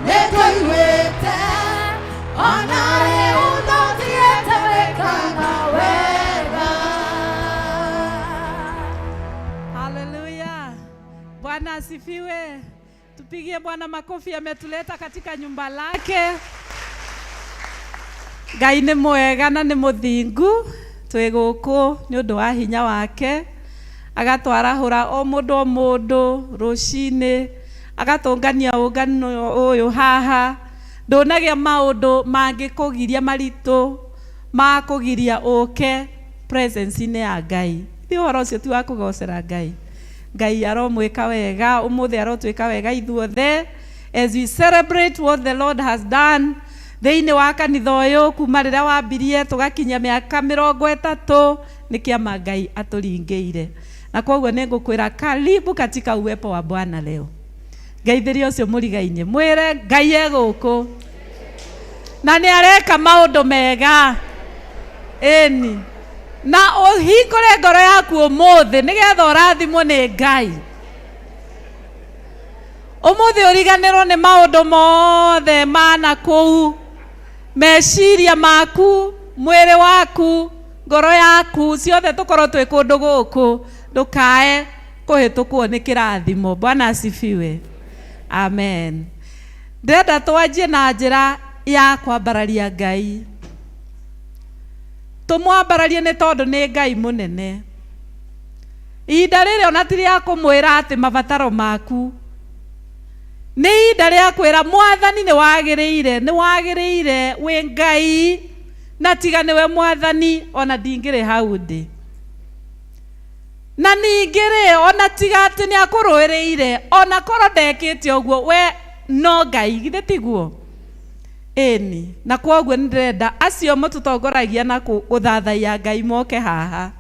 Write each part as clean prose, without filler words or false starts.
Neto Bwana asifiwe. Tupigie Bwana makofi, ametuleta katika nyumba lake. Ngai nĩ mwega na nĩ mũthingu, twĩ gũkũ nĩ ũndũ wa hinya wake, agatwarahũra o mũndũ rũcinĩ, agatũngania ũngano ũyũ haha. Ndũnagia maũndũ mangĩkũgiria maritũ, makũgiria ũke presence-inĩ ya Ngai. Ti ũhoro ũcio tu wa kũgocera Ngai. Ngai aromwĩka wega, ũmũthĩ arotwĩka wega ithuothe as we celebrate what the Lord has done thĩinĩ wa kanitha ũyũ kuma rĩrĩa wambirie tũgakinya mĩaka 30 nĩ kĩama Ngai atũringĩire. Na kwoguo nĩngũkwĩra karibu katika uwepo wa Bwana leo. Ngeithĩria ũcio mũrigainye mwĩre Ngai egũkũ na nĩ areka maũndũ mega. Eni na ũhingũre ngoro yaku ũmũthĩ nĩgetha ũrathimwo nĩ Ngai. Ũmũthĩ ũriganĩrwo nĩ maũndũ mothe mana kũu, meciria maku, mwĩrĩ waku, ngoro yaku, ciothe tũkorwo twĩ kũndũ gũkũ, ndũkae kũhĩtũkwo nĩ kĩrathimo. Bwana asifiwe. Amen. Ndĩrenda twanjie na njĩra ya kwambararia Ngai. Tumwambararie nĩ tondũ nĩ Ngai mũnene. Ihinda rĩrĩ ona ti rĩa kũmwĩra atĩ mabataro maku. Nĩ ihinda rĩa kwĩra Mwathani nĩ wagĩrĩire wĩ Ngai, na tiga nĩwe Mwathani ona ndingĩrĩ hau ndĩ. Na ningĩ ona tiga atĩ nĩ akũrũĩrĩire ona korwo ndekĩte ũguo, we no Ngai, githĩ tiguo? Eni na kwoguo nĩndĩrenda acio mũtũtongoragia na gũthathaiya Ngai moke haha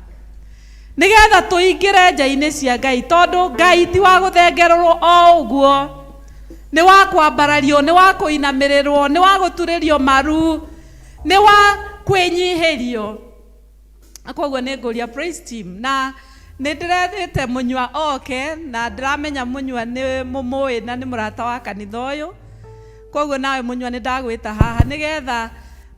nĩgetha tũingĩre nja-inĩ cia Ngai, tondũ Ngai ti wa gũthengererwo o ũguo, nĩ wa kwambarario, nĩ wa kũinamĩrĩrwo, nĩ wa gũturĩrio maru, nĩ wa kwĩnyihĩrio. Kwoguo nĩngũria praise team na nĩndĩrethĩte mũnyua oke, na ndĩramenya mũnyua nĩ mũmũĩ na nĩ mũrata wa kanitha ũyũ. Kwoguo nawe mũnyua nĩndagwĩta haha nĩgetha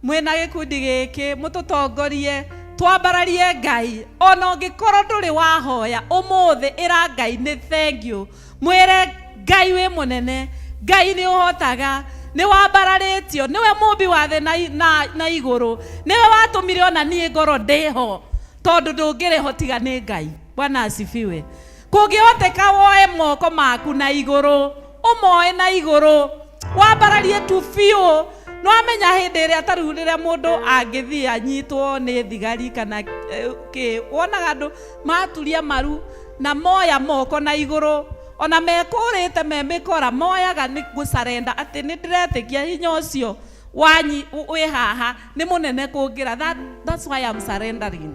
mwĩna gĩkundi gĩkĩ mũtũtongorie twambararie Ngai. Ona ũngĩkorwo ndũrĩ wahoya ũmũthĩ, ĩra Ngai nĩ thank you, mwĩre Ngai wĩ mũnene, Ngai nĩ ũhotaga, nĩ wambararĩtio, nĩwe mũmbi wa thĩ na igũrũ, nĩwe watũmire ona niĩ ngoro ndĩho, tondũ ndũngĩrĩho tiga nĩ Ngai. Bwana asifiwe. Kũngĩhoteka woe moko maku na igũrũ, ũmoe na igũrũ, wambararie tu biũ. No amenya hĩndĩ ĩrĩa tarĩu rĩrĩa mũndũ angĩthiĩ anyitwo nĩ thigari kana wonaga andũ maturia maru na moya moko na igũrũ, ona mekũrĩte memĩkora moyaga nĩ gũcarenda atĩ nĩ ndĩretĩkia hinya ũcio wĩ haha nĩ mũnene kũngĩra. That's why I'm surrendering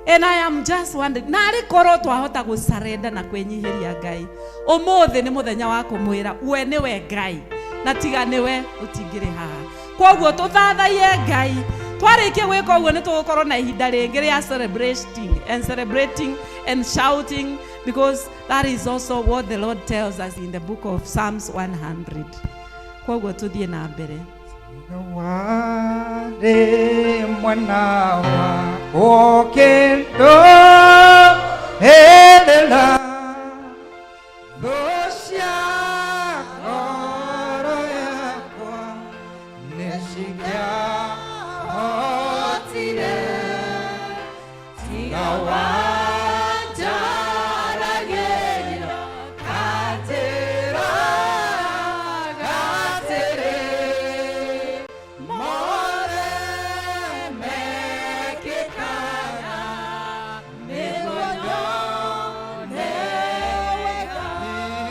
and I am just wondering, narĩ korwo twahota gũcarenda na kwĩnyihĩria Ngai. Ũmũthĩ nĩ mũthenya wa kũmwĩra we nĩwe Ngai na tiga nĩwe ũtingĩrĩ haha. Kwoguo tũthathaie Ngai. Twarĩkia gwĩka ũguo nĩ tũgũkorwo na ihinda rĩngĩ rĩa celebrating and shouting, because that is also what the Lord tells us in the book of Psalms 100. Kwoguo tuthiĩ na mbere. Wale mwana wako kendo elela dosya ngoro yakwa nesikia otire tiga wanjaragĩra gatĩra more mekĩkaga mĩgũnyone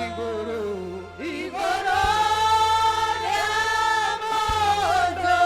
igũrũ rĩa mũndũ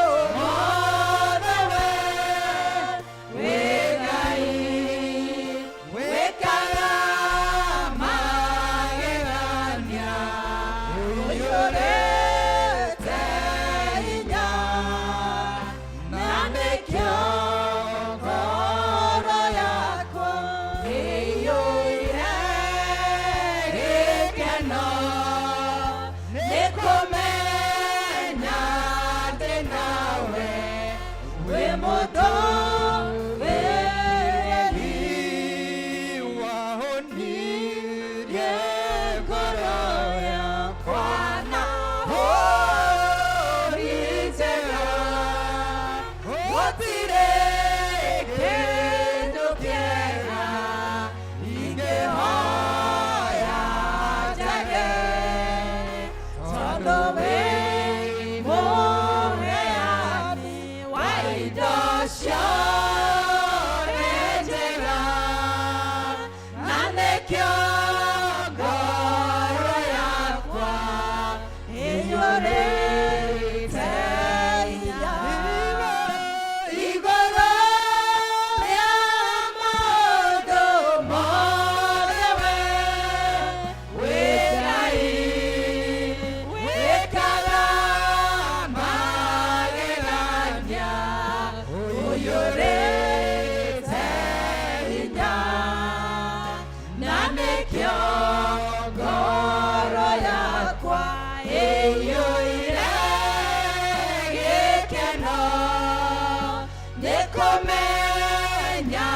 kumenya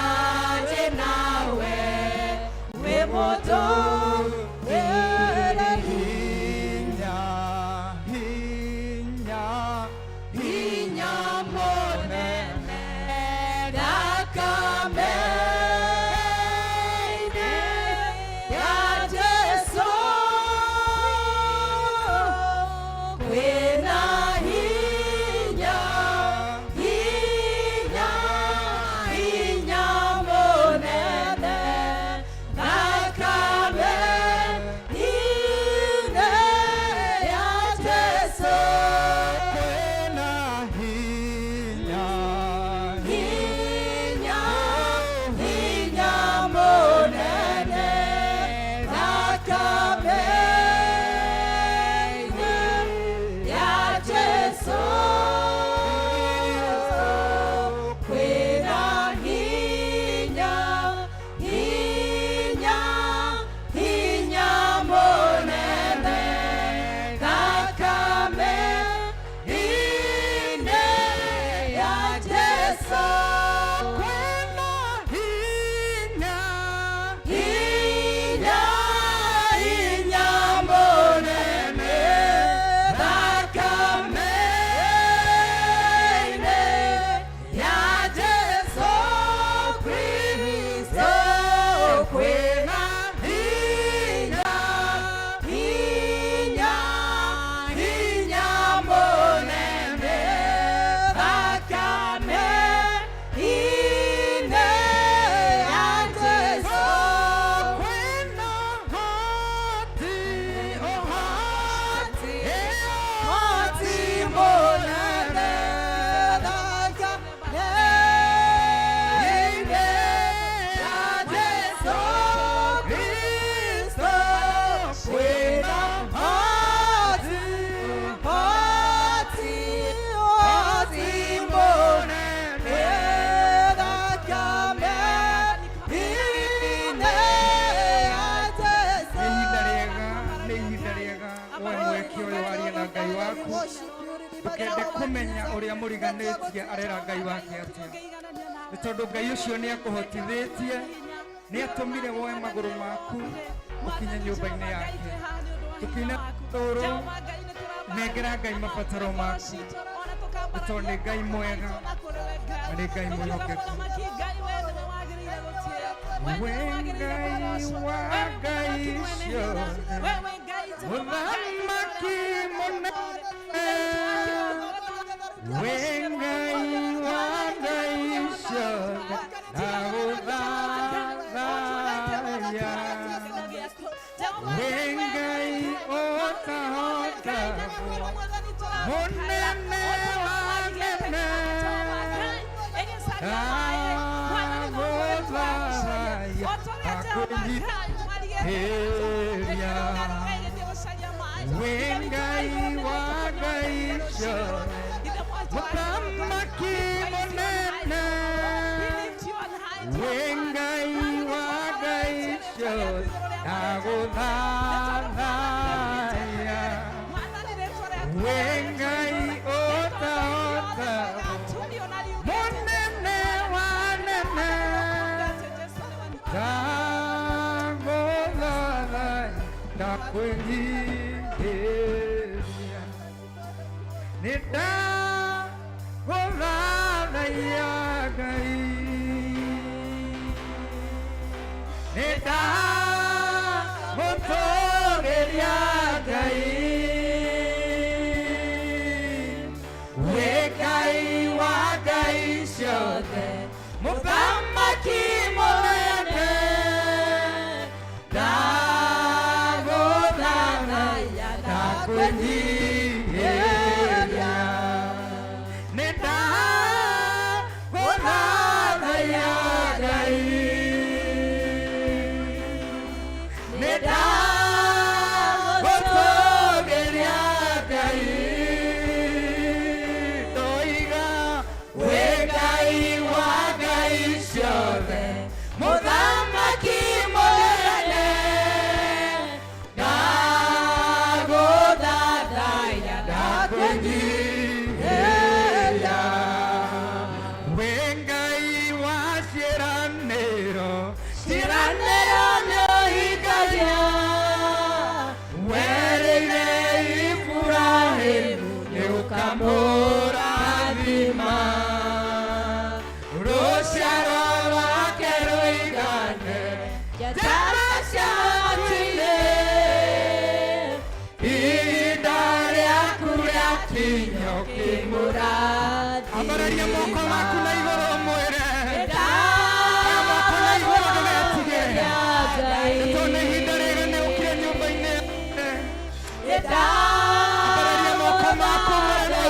nawe we moto wera hinya monene dakame ya Jesu wena hinya monene dakame ya Jesu wena hinya monene dakame ya Jesu kwena hinya monene dakame ya Jesu wena hinya monene dakame ya Jesu Kristo kwena hinya monene dakame ya Jesu wena hati monene dakame ya Jesu Kristo kwena hati monene dakame ya Jesu nĩ ihinda rĩega we mweki ũyũ warie na Ngai waku ndũkende kũmenya ũrĩa mũriganĩtie arera Ngai wake atĩa nĩ tondũ Ngai ũcio nĩ akũhotithĩtie nĩ atũmire woe magũrũ maku ũkinye nyũmba-inĩ yake tũkĩina tũrũ nengera Ngai mabataro maku nĩ tondũ nĩ Ngai mwega na nĩ Ngai mwĩhokeku we Ngai wa Ngai ciothe mũthamaki mũnene we Ngai wa Ngai ciothe ndagũthathaya we Ngai ũtahotagwo mũnene wa nene ndagũthathaya akwĩhĩria we Ngai wa Ngai ciothe mũthamaki mũnene we Ngai wa Ngai ciothe ndagũthathaya we Ngai ũtahotagwo mũnene wa nene ndagũthathaya ndakwĩhĩria nĩ ndagũthathaya Ngai nĩ ndagũtũũgĩria Ngai we Ngai wa Ngai ciothe mũthamaki mũnene ndagũthathaya ndakwĩhĩria nĩ ndagũthathaya Ngai nĩ ndagũtũũgĩria Ngai ndoiga we Ngai wa Ngai ciothe ukamurathima ruciaro rwake ruigane njata ciatu-inĩ ihinda rĩaku rĩakinya ũkĩmũrathima. Ambararia moko maku na igũrũ mwĩre moko na igũrũ ndũgetigĩre tondũ ihinda rĩrĩ nĩ ũkire nyũmba-inĩ ambararia moko maku mwĩre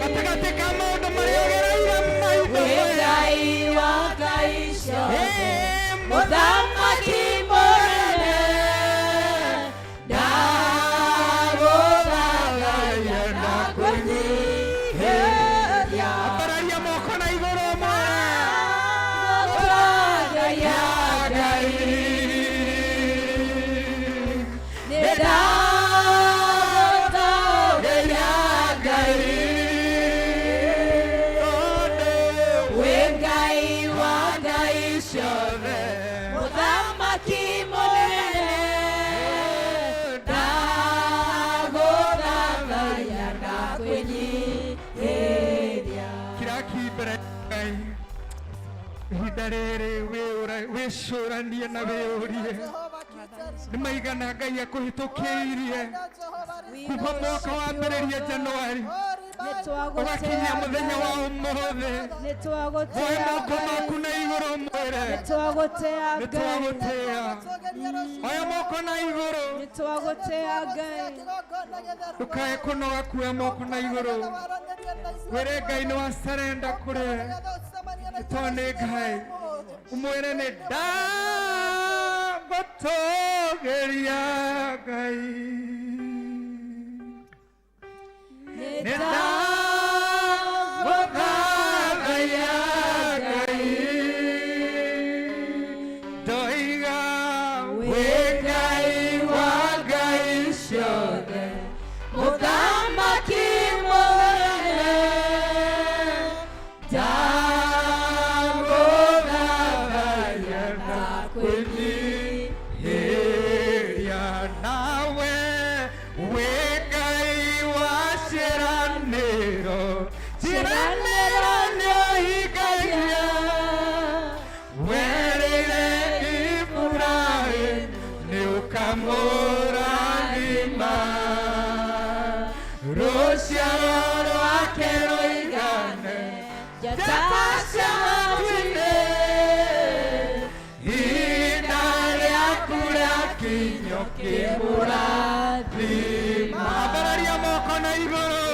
gatagatĩ ka maũndũ marĩa ũgereire mahinda Ngai wa Ngai ciothe mũthamaki mũnene ndagũthathaiya na kwĩnyihĩria ambararia moko na igũrũ mwĩre gũtũũgĩria Ngai nĩ ndagũtũũgĩria Ngai wĩ Ngai wa Ngai ciothe mũthamaki mũnene ndagũthathaiya na kwĩnyihĩria. kiraki mbere ya Ngai ihinda rĩrĩ wĩcũranie na wĩũrie nĩ maigana Ngai akũhĩtũkĩirie kuma mwaka wambĩrĩria Januari ũgakinyia mũthenya wa ũmũthĩ woe moko maku na igũrũ mwĩre nĩtwagũtĩa oya moko na igũrũ ndũkae kũnoga kuoya moko na igũrũ wĩre Ngai nĩ wa surrender kũrĩ tondũ nĩ Ngai umwĩre nĩ ndagũtũũgĩria Ngai nĩ ndagũthathaiya Ngai ndoiga wĩ Ngai wa Ngai ciothe mũthamaki mũnene ndagũthathaiya na kwĩnyihĩria nawe wĩ Ngai wa ciĩranĩro ciĩranĩro nĩũhingagia werĩire Iburahĩmu nĩ ũkamũrathima rũciaro rwake rũigane njata ciatu-inĩ ihinda rĩaku rĩakinya ũkĩmũrathima. Ambararia moko na igũrũ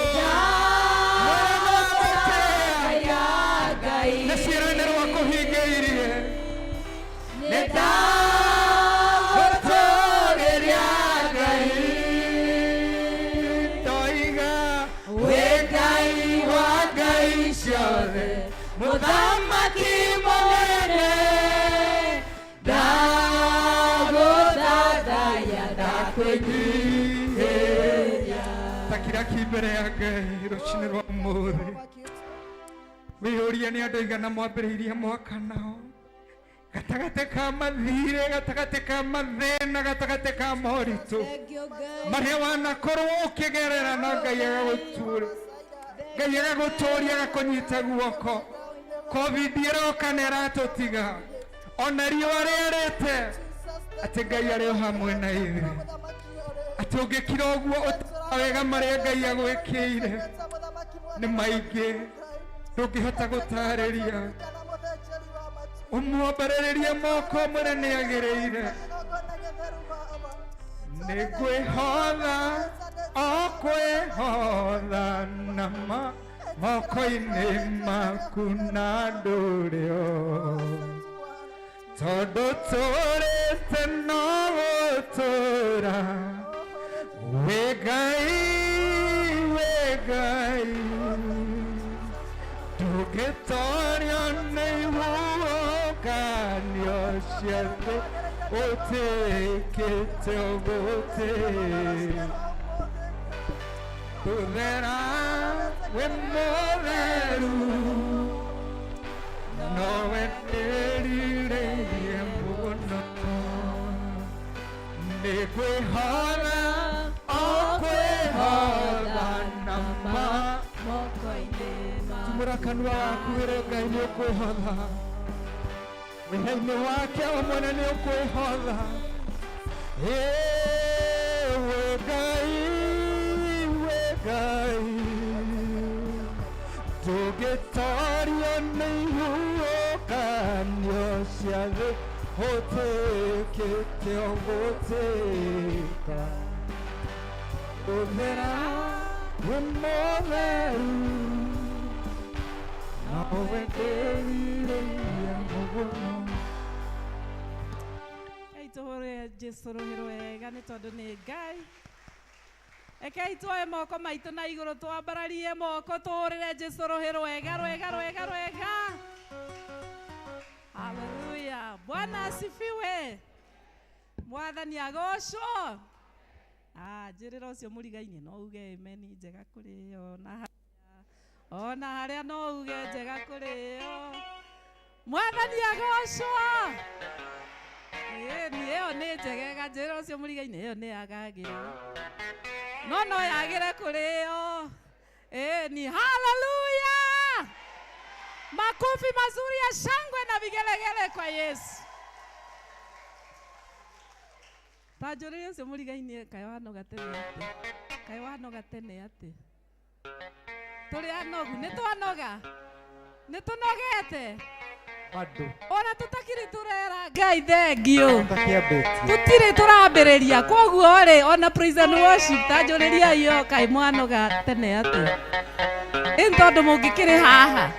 nĩ ciĩranĩro akũhingĩirie nĩ ndagũtũũgĩria Ngai ndoiga wĩ Ngai wa Ngai ciothe mũthamaki mũnene ndagũthathaiya na kwĩnyihĩria. Takiraki mbere ya Ngai rũcinĩ rwa ũmũthĩ wĩyũrie nĩ andũ aigana mwambĩrĩirie mwaka nao gatagatĩ ka mathirĩ gatagatĩ ka mathĩna gatagatĩ ka moritũ marĩa wanakorwo ũkĩgerera na Ngai agagũtũũria agakũnyita guoko. Covid ĩroka nĩ ĩratũtiga ona riũa rĩarĩte atĩ Ngai arĩ o hamwe na ithuĩ atĩ ũngĩkira ũguo ũtara wega marĩa Ngai agwĩkĩire nĩ maingĩ ndũngĩhota gũtarĩria. Ũmwambarĩrĩrie moko mwĩre nĩ agĩrĩire nĩ ngwĩhotha o kwĩhotha na moko-inĩ maku na ndũrĩ o tondũ tũrĩte no gũtũũra wĩ Ngai ndũngĩtorio nĩ ihuhũkanio ciothe ũtĩkĩte ũgũtĩ gũthera wĩ mũtheru nowe nĩrirĩirie mũno nĩ kwĩhotha o kwĩhotha hingũra kanua waku wĩre Ngai nĩ ũkwĩhotha wĩra-inĩ wake o mwene nĩ ũkwĩhotha wĩ Ngai ndũngĩtorio nĩ ihuhũkanio cia thĩ ũtĩkĩte o gũtĩka ũthera wĩ mũtheru na ũwenderirĩria mũguno. Tũhũre Jesũ rũhĩ wega nĩ tondũ nĩ Ngai. Rekei tuoe moko maitũ na igũrũ twambararie moko tũhũrĩre Jesũ rũhĩ rwega rwega rwega rwega. Haleluya. Bwana asifiwe. Mwathani agocwo. Njĩrĩra ũcio mũriga-inĩ no uge amen njega kũrĩ ona harĩa no uge njega kũrĩ Mwathani agocwo. Ĩyo nĩ njegega njĩrĩra ũcio mũriga-inĩ ĩyo nĩ yagagĩrwo no yagĩre kũrĩo. Ni haleluya. Makofi mazuri ya shangwe na vigelegele kwa Yesu. Tajũrĩre ũcio mũriga-inĩ kaĩ wanoga tene atĩ tũrĩ anogu nĩ twanoga nĩ tũnogete ona tũtakĩrĩ tũrera Ngai thengio tũtirĩ tũrambĩrĩria koguo rĩ ona praise and worship tanjũrĩria iyo kaĩ mwanoga tene atĩ ĩn tondũ mũngĩkĩrĩ haha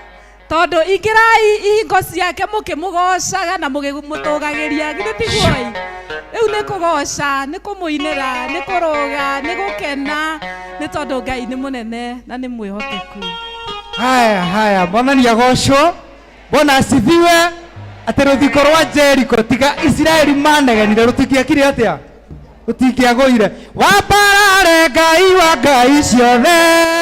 tondũ ingĩrai ihingo ciake mũkĩmũgocaga na mũgĩmũtũgagĩria githĩ tiguoi rĩu nĩ kũgoca nĩ kũmũinĩra nĩ kũrũga nĩ gũkena nĩ tondũ Ngai nĩ mũnene na nĩ mwĩhokeku. Haya Mwathani agocwo. Bwana asifiwe. Atĩ rũthiko rwa Jeriko tiga Isiraeli manegenire rũtingĩakire atĩa rũtingĩagũire. Wambarare Ngai wa ngai ciothe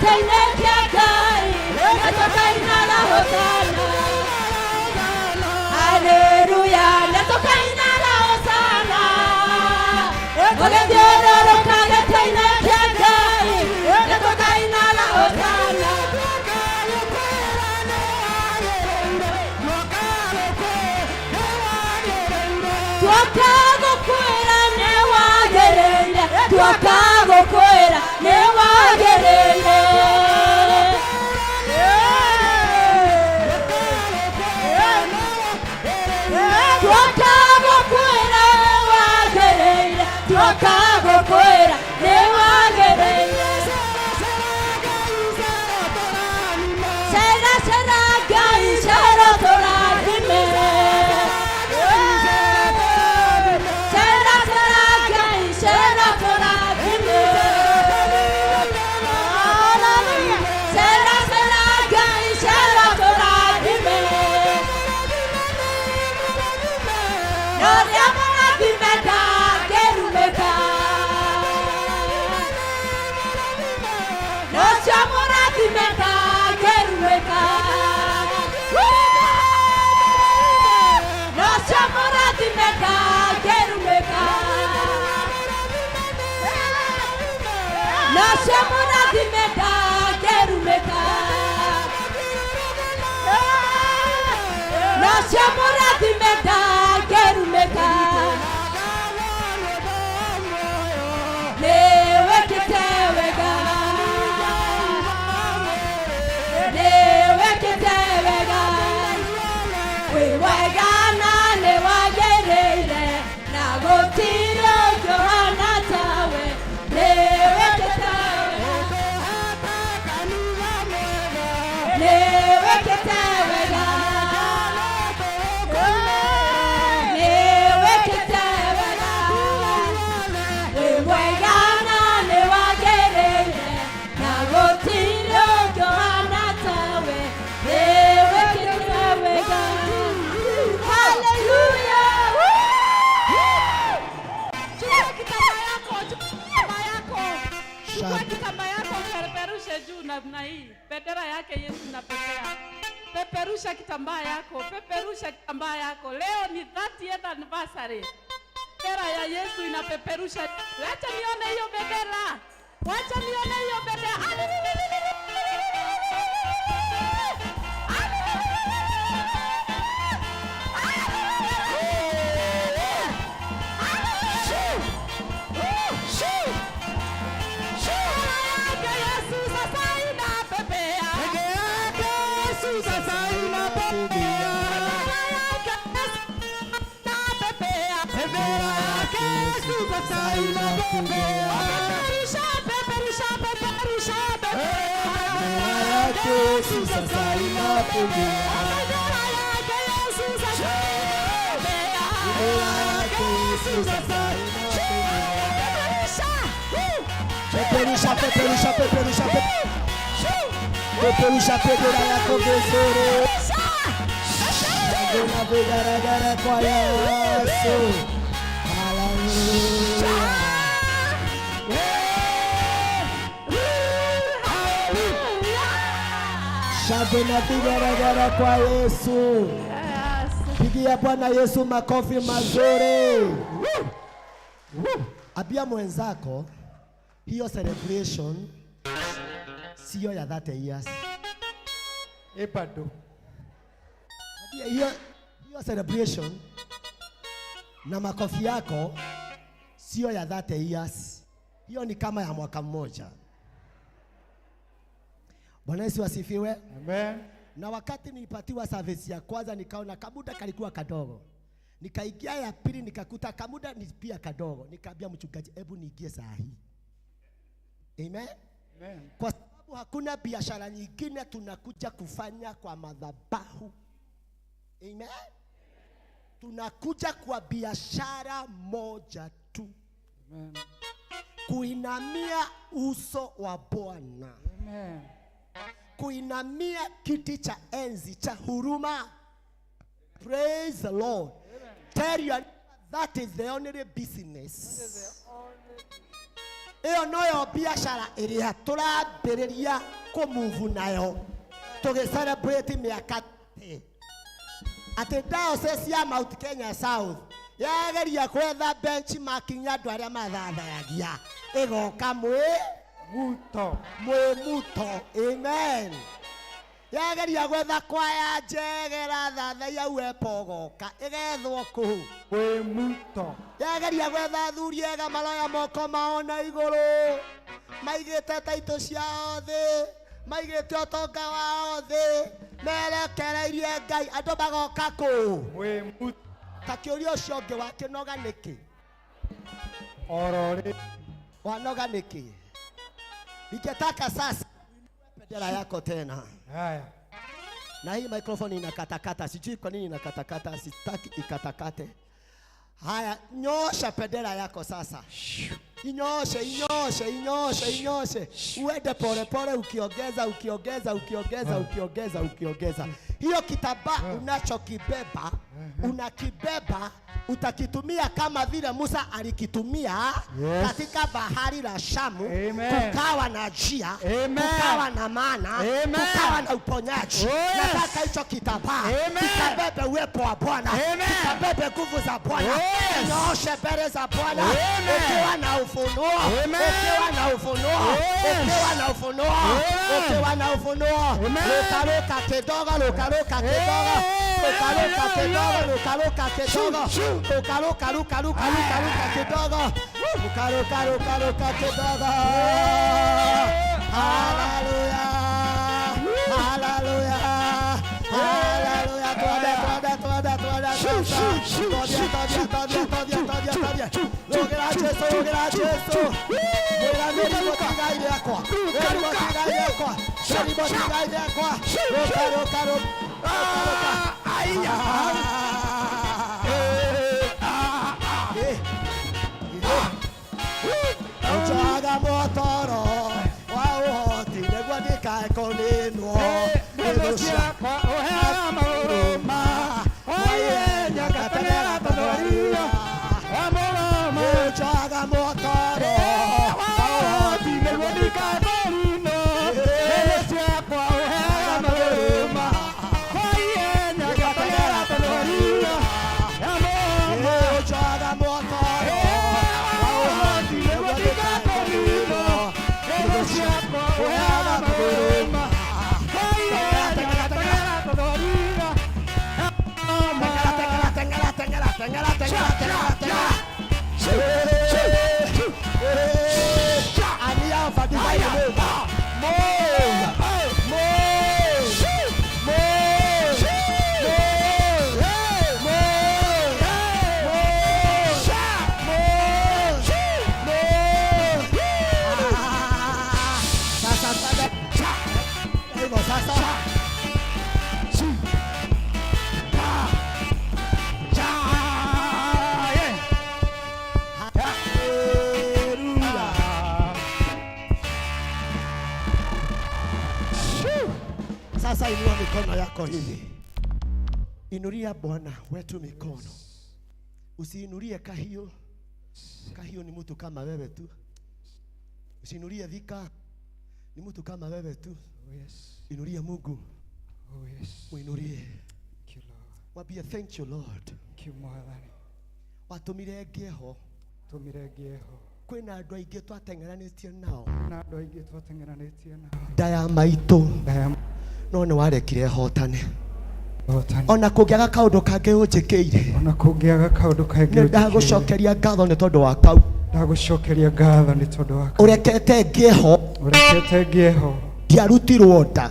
gĩtĩ-inĩ kĩa Ngai nĩtũkainara hosana. Haleluya, nĩtũkainara hosana. Tũgĩthiũrũrũka gĩtĩ-inĩ kĩa Ngai nĩtũkainara hosana. Twakagũkwĩra nĩ wagĩrĩire, twakagũkwĩra nĩ wagĩrĩire. Twakagũkwĩra wagĩrĩire, twakagũkwĩra nĩ wagĩrĩire. Cera cera Ngai cera tũrathime. Cera cera Ngai cera tũrathime. Cera cera Ngai cera tũrathime. Noria mũrathimeka ngĩrumĩka. Nocio mũrathimeka ngĩrumĩka. Nocio mũrathimeka ngĩrumĩka. Nocio mũrathimeka ngĩrumĩka. Nocio mũrathimeka ngĩrumĩka. Nĩwĩkĩte wega. Nĩwĩkĩte wega. Wĩ wega na nĩ wagĩrĩire, na gũtirĩ ũngĩ ũhana tawe. Nĩwĩkĩte wega. Nĩwĩkĩte wega. Nĩwĩkĩte wega. Wĩ wega na nĩ wagĩrĩire, na gũtirĩ ũngĩ ũhana tawe. Nĩwĩkĩte wega. Hallelujah. Chukua kitambaa yako, chukua kitambaa yako. Chukua kitambaa yako, peperushe juu namna hii. Bendera yake Yesu inapepea. Peperusha kitambaa yako, peperusha kitambaa yako. Leo ni 30th anniversary. Bendera ya Yesu inapeperusha. Wacha nione hiyo bendera. Wacha nione hiyo bendera. Peperusha bendera yako vizuri. Kuna vigeregere kwa Yesu. Haleluya. Shangwe vigeregere kwa Yesu. Pigia Bwana Yesu makofi mazuri. Abia mwenzako, hiyo celebration sio ya 30 years. Bado. Hiyo celebration na makofi yako sio ya 30 years. Hiyo ni kama ya mwaka mmoja. Bwana Yesu asifiwe. Amen. Na wakati nilipatiwa service ya kwanza nikaona kamuda kalikuwa kadogo. Nikaingia ya pili nikakuta kamuda ni pia kadogo. Nikaambia mchungaji, hebu niingie saa hii. Amen. Amen. Kwa sababu hakuna biashara nyingine tunakuja kufanya kwa madhabahu. Amen. Tunakuja kwa biashara moja tu. Amen. Kuinamia uso wa Bwana. Amen. Kuinamia kiti cha enzi cha huruma. Praise the Lord. Amen. Tell you that is the only business. Eo noyo biashara ĩrĩa tũrambĩrĩria kumuvu nayo tugicelebrate miaka ati diocese ya Mount Kenya South yageria kwetha benchmarking ya andu aria mathathayagia igoka muto. Amen. Yageria gwetha kwaya njegera thathaia uepo goka igethwo ku muto. Yageria gwetha thuri ega maloya moko maona iguru maigite taito ciao thi maigite utonga wao thi merekereirie Ngai andu magoka ku muto. Ta kiuria ucio ungi wakinoga niki orori wanoga niki. Nikitaka sasa bendera yako tena. Haya. Na hii microphone inakatakata, sijui kwa nini inakatakata, sitaki ikatakate. Haya, nyosha bendera yako sasa. Inyoshe. Uende pole pole ukiongeza. Hiyo kitambaa unachokibeba, unakibeba utakitumia kama vile Musa alikitumia katika bahari la Shamu. Kukawa na njia, kukawa na mana, kukawa na uponyaji. Nataka hicho kitambaa kikabebe uwepo wa Bwana, kikabebe nguvu za Bwana. Nyooshe mbele za Bwana ukiwa na ufunuo, ukiwa na ufunuo. Lukaruka kidogo. Uchaga motoro wa uhoti negwa dikaekonino edosia kwa ohera maroma oye nyakatanera todoria amoroma uchaga motoro wa uhoti negwa dikaekonino edosia kwa ohera maroma oye nyakatanera todoria amoroma uchaga motoro Sasa inua mikono yako hivi. Inulia Bwana wetu mikono. Usiinulie Kahio. Kahio ni mtu kama wewe tu. Usiinulie Vika. Ni mtu kama wewe tu. Inulia Mungu. Uinulie. Wabia thank you Lord. Thank you Mwathani. Watumire ngeho. Kwina andu aingi twatengeranitie nao. Ndaya maitũ no nĩ warekire hotane. Ona kũngĩaga kaũndũ kangĩ ũnjĩkĩire. Nĩ ndagũcokeria ngatho nĩ tondũ wa kau. Ũrekete ngĩho. Ndiarutirwo nda.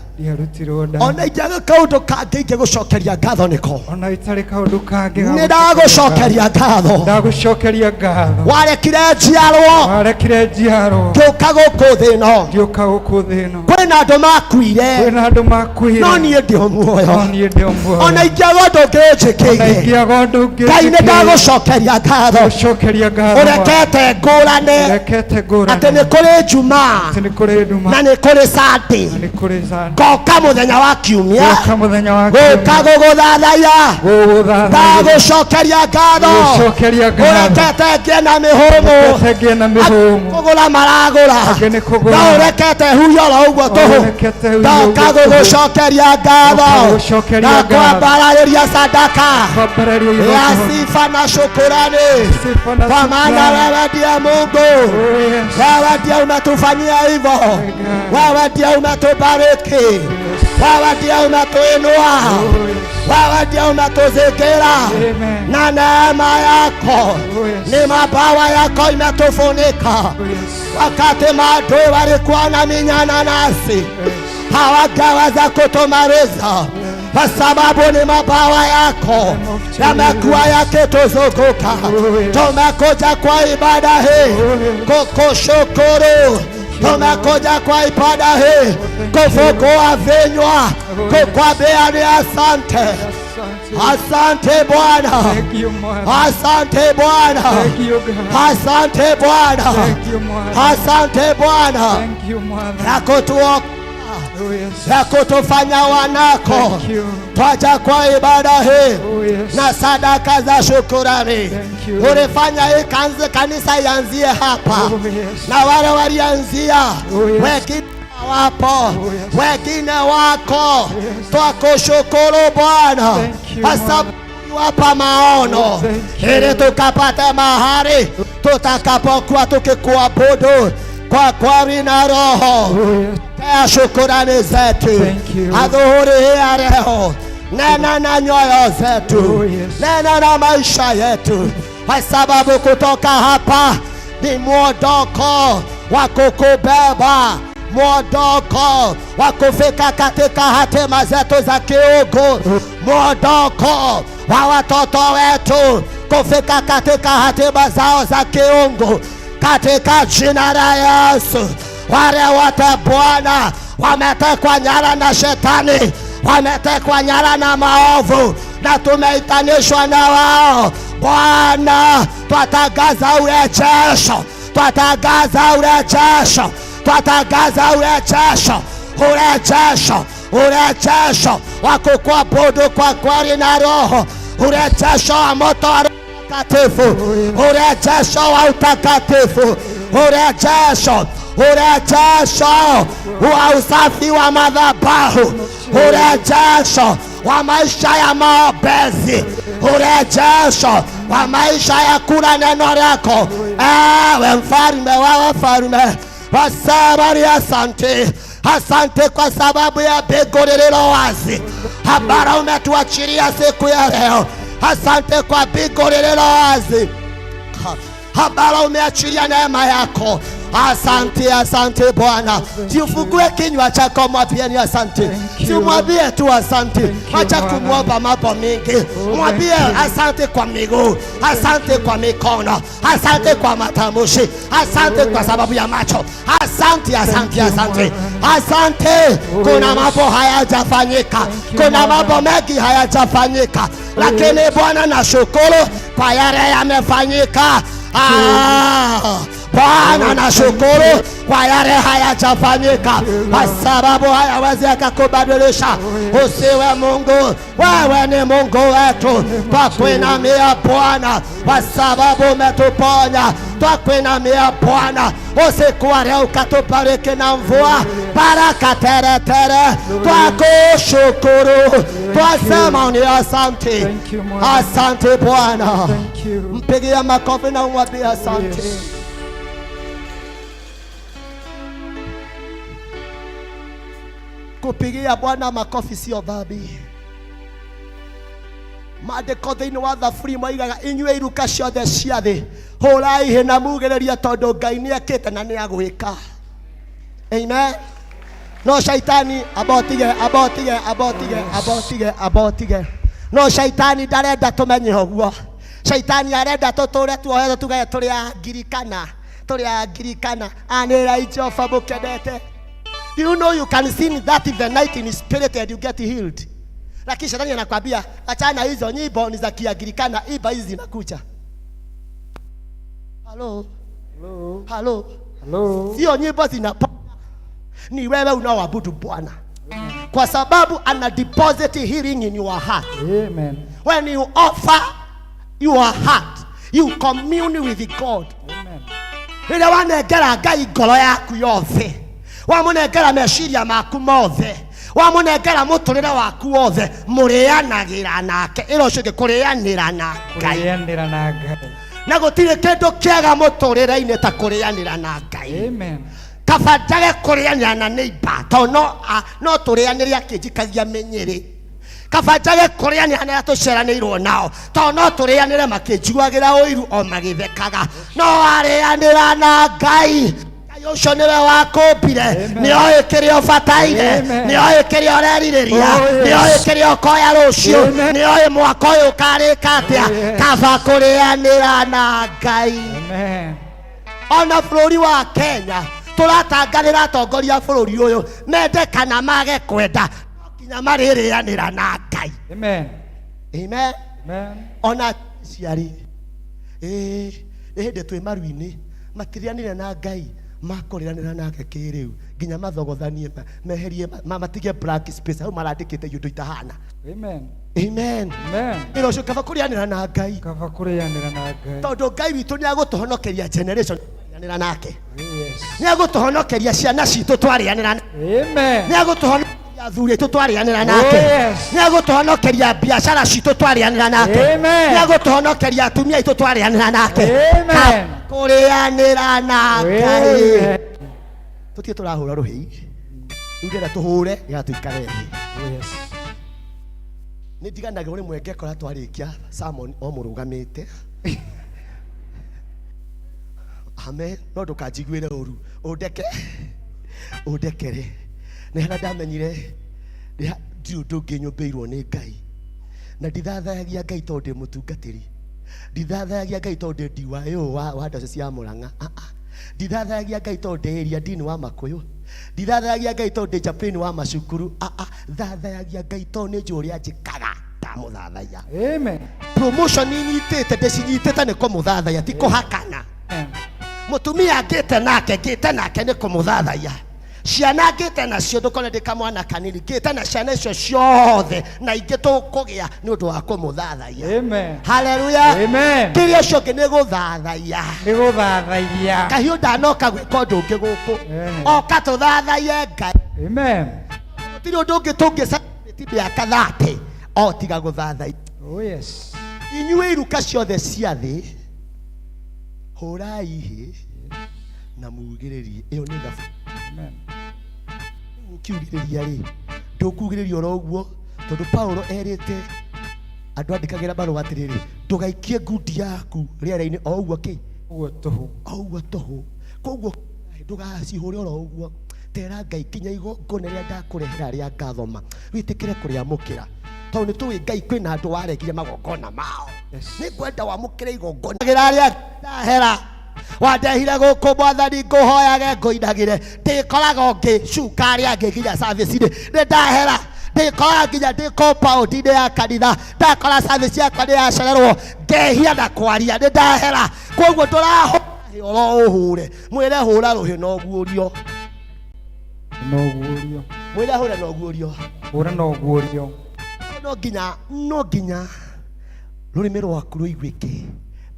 Ona ingĩaga kaũndũ kangĩ ingĩgũcokeria ngatho nĩko. Nĩ ndagũcokeria ngatho. Warekire njiarwo. Ngĩũka gũkũ thĩ ĩno. Kwĩna andũ makuire. No niĩ ndĩ o muoyo. Ona ingĩaga ũndũ ũngĩ ũnjĩkĩire. Ngai nĩ ndagũcokeria ngatho. Ũrekete ngũrane. Atĩ nĩ kũrĩ Jumaa. Na nĩ kũrĩ Sunday. Goka muthenya wa kiumia. Goka gũgũthathaiya. Ndagũcokeria ngatho. Ũrekete ngĩe na mĩhũmũ. Kũgũra maragũra. Na ũrekete huyora ũguo Ndoka gũgũcokeria ngatho na kwambarĩria sadaka ya sifa na shukrani, kwa maana wewe ndiye Mungu. Wewe ndiye umetufanyia hivyo, wewe ndiye umetubariki, wewe ndiye umetuinua, wewe ndiye umetuzingira na neema yako, ni mabawa yako imetufunika. Wakati maadui walikuwa na minyana nasi, hawangeweza kutumaliza, kwa sababu ni mabawa yako yamekuwa yakituzunguka. Tumekuja kwa ibada hii kukushukuru, tumekuja kwa ibada hii kufungua vinywa, kukwambia ni asante. Asante Bwana, asante Bwana, asante Bwana, asante Bwana ya kutuokoa, ya kutufanya wanako. Twaja kwa ibada hii na sadaka za shukrani. Ulifanya hii kanisa ianzie hapa, na wale walianzia wengine wapo, wengine wako. Twakushukuru Bwana kwa sababu wapa maono ili tukapate mahali tutakapokuwa tukikuabudu kwa kweli na roho. Pokea shukrani zetu adhuhuri hii ya leo. Nena na nyoyo zetu, nena na maisha yetu, kwa sababu kutoka hapa ni mwondoko wa kukubeba, mwondoko wa kufika katika hatima zetu za kiungu, mwondoko wa watoto wetu kufika katika hatima zao za kiungu, katika jina la Yesu. Wale wote Bwana wametekwa nyara na shetani, wametekwa nyara na maovu, na tumeitanishwa na wao Bwana, twatangaza urejesho, twatangaza urejesho, twatangaza urejesho, urejesho, urejesho wa kukuabudu kwa kweli na roho, urejesho wa moto wa utakatifu, urejesho wa utakatifu, urejesho, urejesho wa usafi wa madhabahu, urejesho wa maisha ya maombezi, urejesho wa maisha ya kula neno lako. Ewe mfalme wa wafalme, wasabari, asante. Asante kwa sababu ya mbingu lililo wazi ambalo umetuachilia siku ya leo. Asante kwa mbingu lililo wazi ambalo umeachilia neema yako. Asante, asante Bwana. Ufungue kinywa chako, mwambie ni asante. Mwambie tu asante. Acha kumwomba mambo mingi. Mwambie asante kwa miguu, asante kwa mikono, asante kwa matamshi, asante kwa sababu ya macho. Asante, asante, asante. Asante. Kuna mambo hayajafanyika, kuna mambo mengi hayajafanyika, lakini Bwana nashukuru kwa yale yamefanyika. Bwana nashukuru kwa yale hayajafanyika, kwa sababu hayawezi yakakubadilisha. Usiwe Mungu, wewe ni Mungu wetu. Twakuinamia Bwana kwa sababu umetuponya. Twakuinamia Bwana, usiku wa leo ukatubariki na mvua, baraka tere tere. Twakushukuru, twasema ni asante. Asante Bwana. Mpigie makofi na umwambie asante. Kupigia Bwana makofi sio dhambi. Maandĩko thĩinĩ wa Thaburi moigaga inyuĩ iruka ciothe cia thĩ hũrai hĩ na mugĩrĩrie tondũ Ngai nĩekĩte na nĩagwĩka. Amen. No shaitani abotige. No shaitani ndarenda tumenye ũguo. Shaitani arenda tũtũre tuohetwo tugae tũrĩ angirikana anĩra Jehova mũkenete. Do you know you can sing that in the night in spirit and you get healed? Lakini shetani anakuambia achana hizo nyimbo ni za Kianglikana, iba hizi zinakuja. Hello. Sio nyimbo zinaponya. Ni wewe unaoabudu Bwana. Kwa sababu ana deposit healing in your heart. Amen. When you offer your heart, you commune with God. Amen. Ile wanegera Ngai ngoro yaku yothe. wamunengera meciria maku mothe, wamunengera muturire waku wothe, murianagira nake. Iro cio kurianira na Ngai. Na gutire kindu kiega muturire-ini ta kurianira na Ngai. Amen. Kabanjage kurianira na neighbor, to no turianire akinjikagia menyeri. Kabanjage kurianira na tuceranirwo nao, to no turianire makinjiguagira uiru o magithekaga. No arianira na Ngai. Ucio niwe wakumbire, ni oĩ kĩrĩa ũbataire, ni oĩ kĩrĩa ũrerirĩria, ni oĩ kĩrĩa ũkoya rũciũ, ni oĩ mwaka ũyũ ũkarĩka atĩa. Kaba kũrĩanĩra na Ngai. Ona bũrũri wa Kenya tũratanganĩra atongoria a bũrũri ũyũ mende kana mage kwenda, nginya marĩrĩanĩra na Ngai. Amen. Amen. Amen. Ona ciari hĩndĩ twĩ maru-inĩ matirĩanĩra na Ngai, makoriranira nake kiriu nginya mathogothanie meherie matige black space au marandikite yundu itahana. Amen. Amen. Amen. Iro cio kaba kurianira na Ngai, kaba kurianira na Ngai, tondu Ngai witu ni agutuhonokeria generation kurianira nake. Yes. Ni agutuhonokeria ciana citu twarianira. Amen. Ni agutuhonokeria thuri tu twarianira nake. Yes. Ni agutuhonokeria biashara citu twarianira nake. Amen. Ni agutuhonokeria atumia itu twarianira nake. Amen. Kurianira na Ngai. Tutie turahura ruhi ndira tuhure igatuikare thi. Yes. Ni ndiganaga uri mweke kora twarikia sermon o murugamite. Amen. No ndukajiguire uru udekere ni hana ndamenyire ndio ndungi nyumbeirwo ni Ngai, na ndithathagia Ngai tondu mutungatiri, ndithathagia Ngai tondu ndiwayo wa ndacio cia Murang'a. Ndithathagia Ngai tondu area dini wa Makuyu, ndithathagia Ngai tondu Japan wa macukuru. Thathagia Ngai tondu njuria njikaga ndamuthathaya. Amen. Promotion inyitite ndicinyitite ni kumuthathaya ti kuhakana. Mutumia ngite nake ni kumuthathaya. Ciana ngite nacio ndukone ndikamwana kanini ngite na ciana icio ciothe na ingi tukugia ni undu wa kumuthathaya. Amen. Hallelujah. Amen. Kiria cio ngi ni guthathaya. Ni guthathaya. Kahiu ndanoka gwika undu ungi guku. Oka tuthathaye Ngai. Amen. Tiri undu ungi tungicaiti miaka 30 o tiga guthathaya. Oh yes. Inyuĩ iruka ciothe cia thĩ hurai hi na mugĩrĩrie. Iyo ni thabu. Amen. Ukiugĩrĩria ri ndũkugĩrĩria oro ũguo, tondu Paulo erĩte andũ andĩkagĩra barũa atĩrĩrĩ, ndũgaikie ngundi yaku rĩera-inĩ o ũguo tũhũ. Koguo ndũgacihũre oro ũguo. Tera Ngai kinya igongona rĩrĩa ndakũrehera rĩa ngathoma wĩtĩkĩre kũrĩamũkĩra, tondu nĩtũĩ Ngai kwĩna andũ waregire magongona mao. Nĩ kwenda wamũkĩre igongona rĩrĩa ndahera wandehire guku mwathani nguhoyage nguinagire ndikoraga ngicukari angikinya service-inĩ nĩ ndahera ndikoraga nginya ndĩ compound-inĩ ya kanitha ndakora service yakwa nĩ yacererwo ngehia na kwaria nĩ ndahera. Koguo ndũraho oro ũhure mwĩre hũra rũhĩ no guũrio mwĩre hũra no guũrio no nginya rũrĩmĩ rwaku rũiguĩke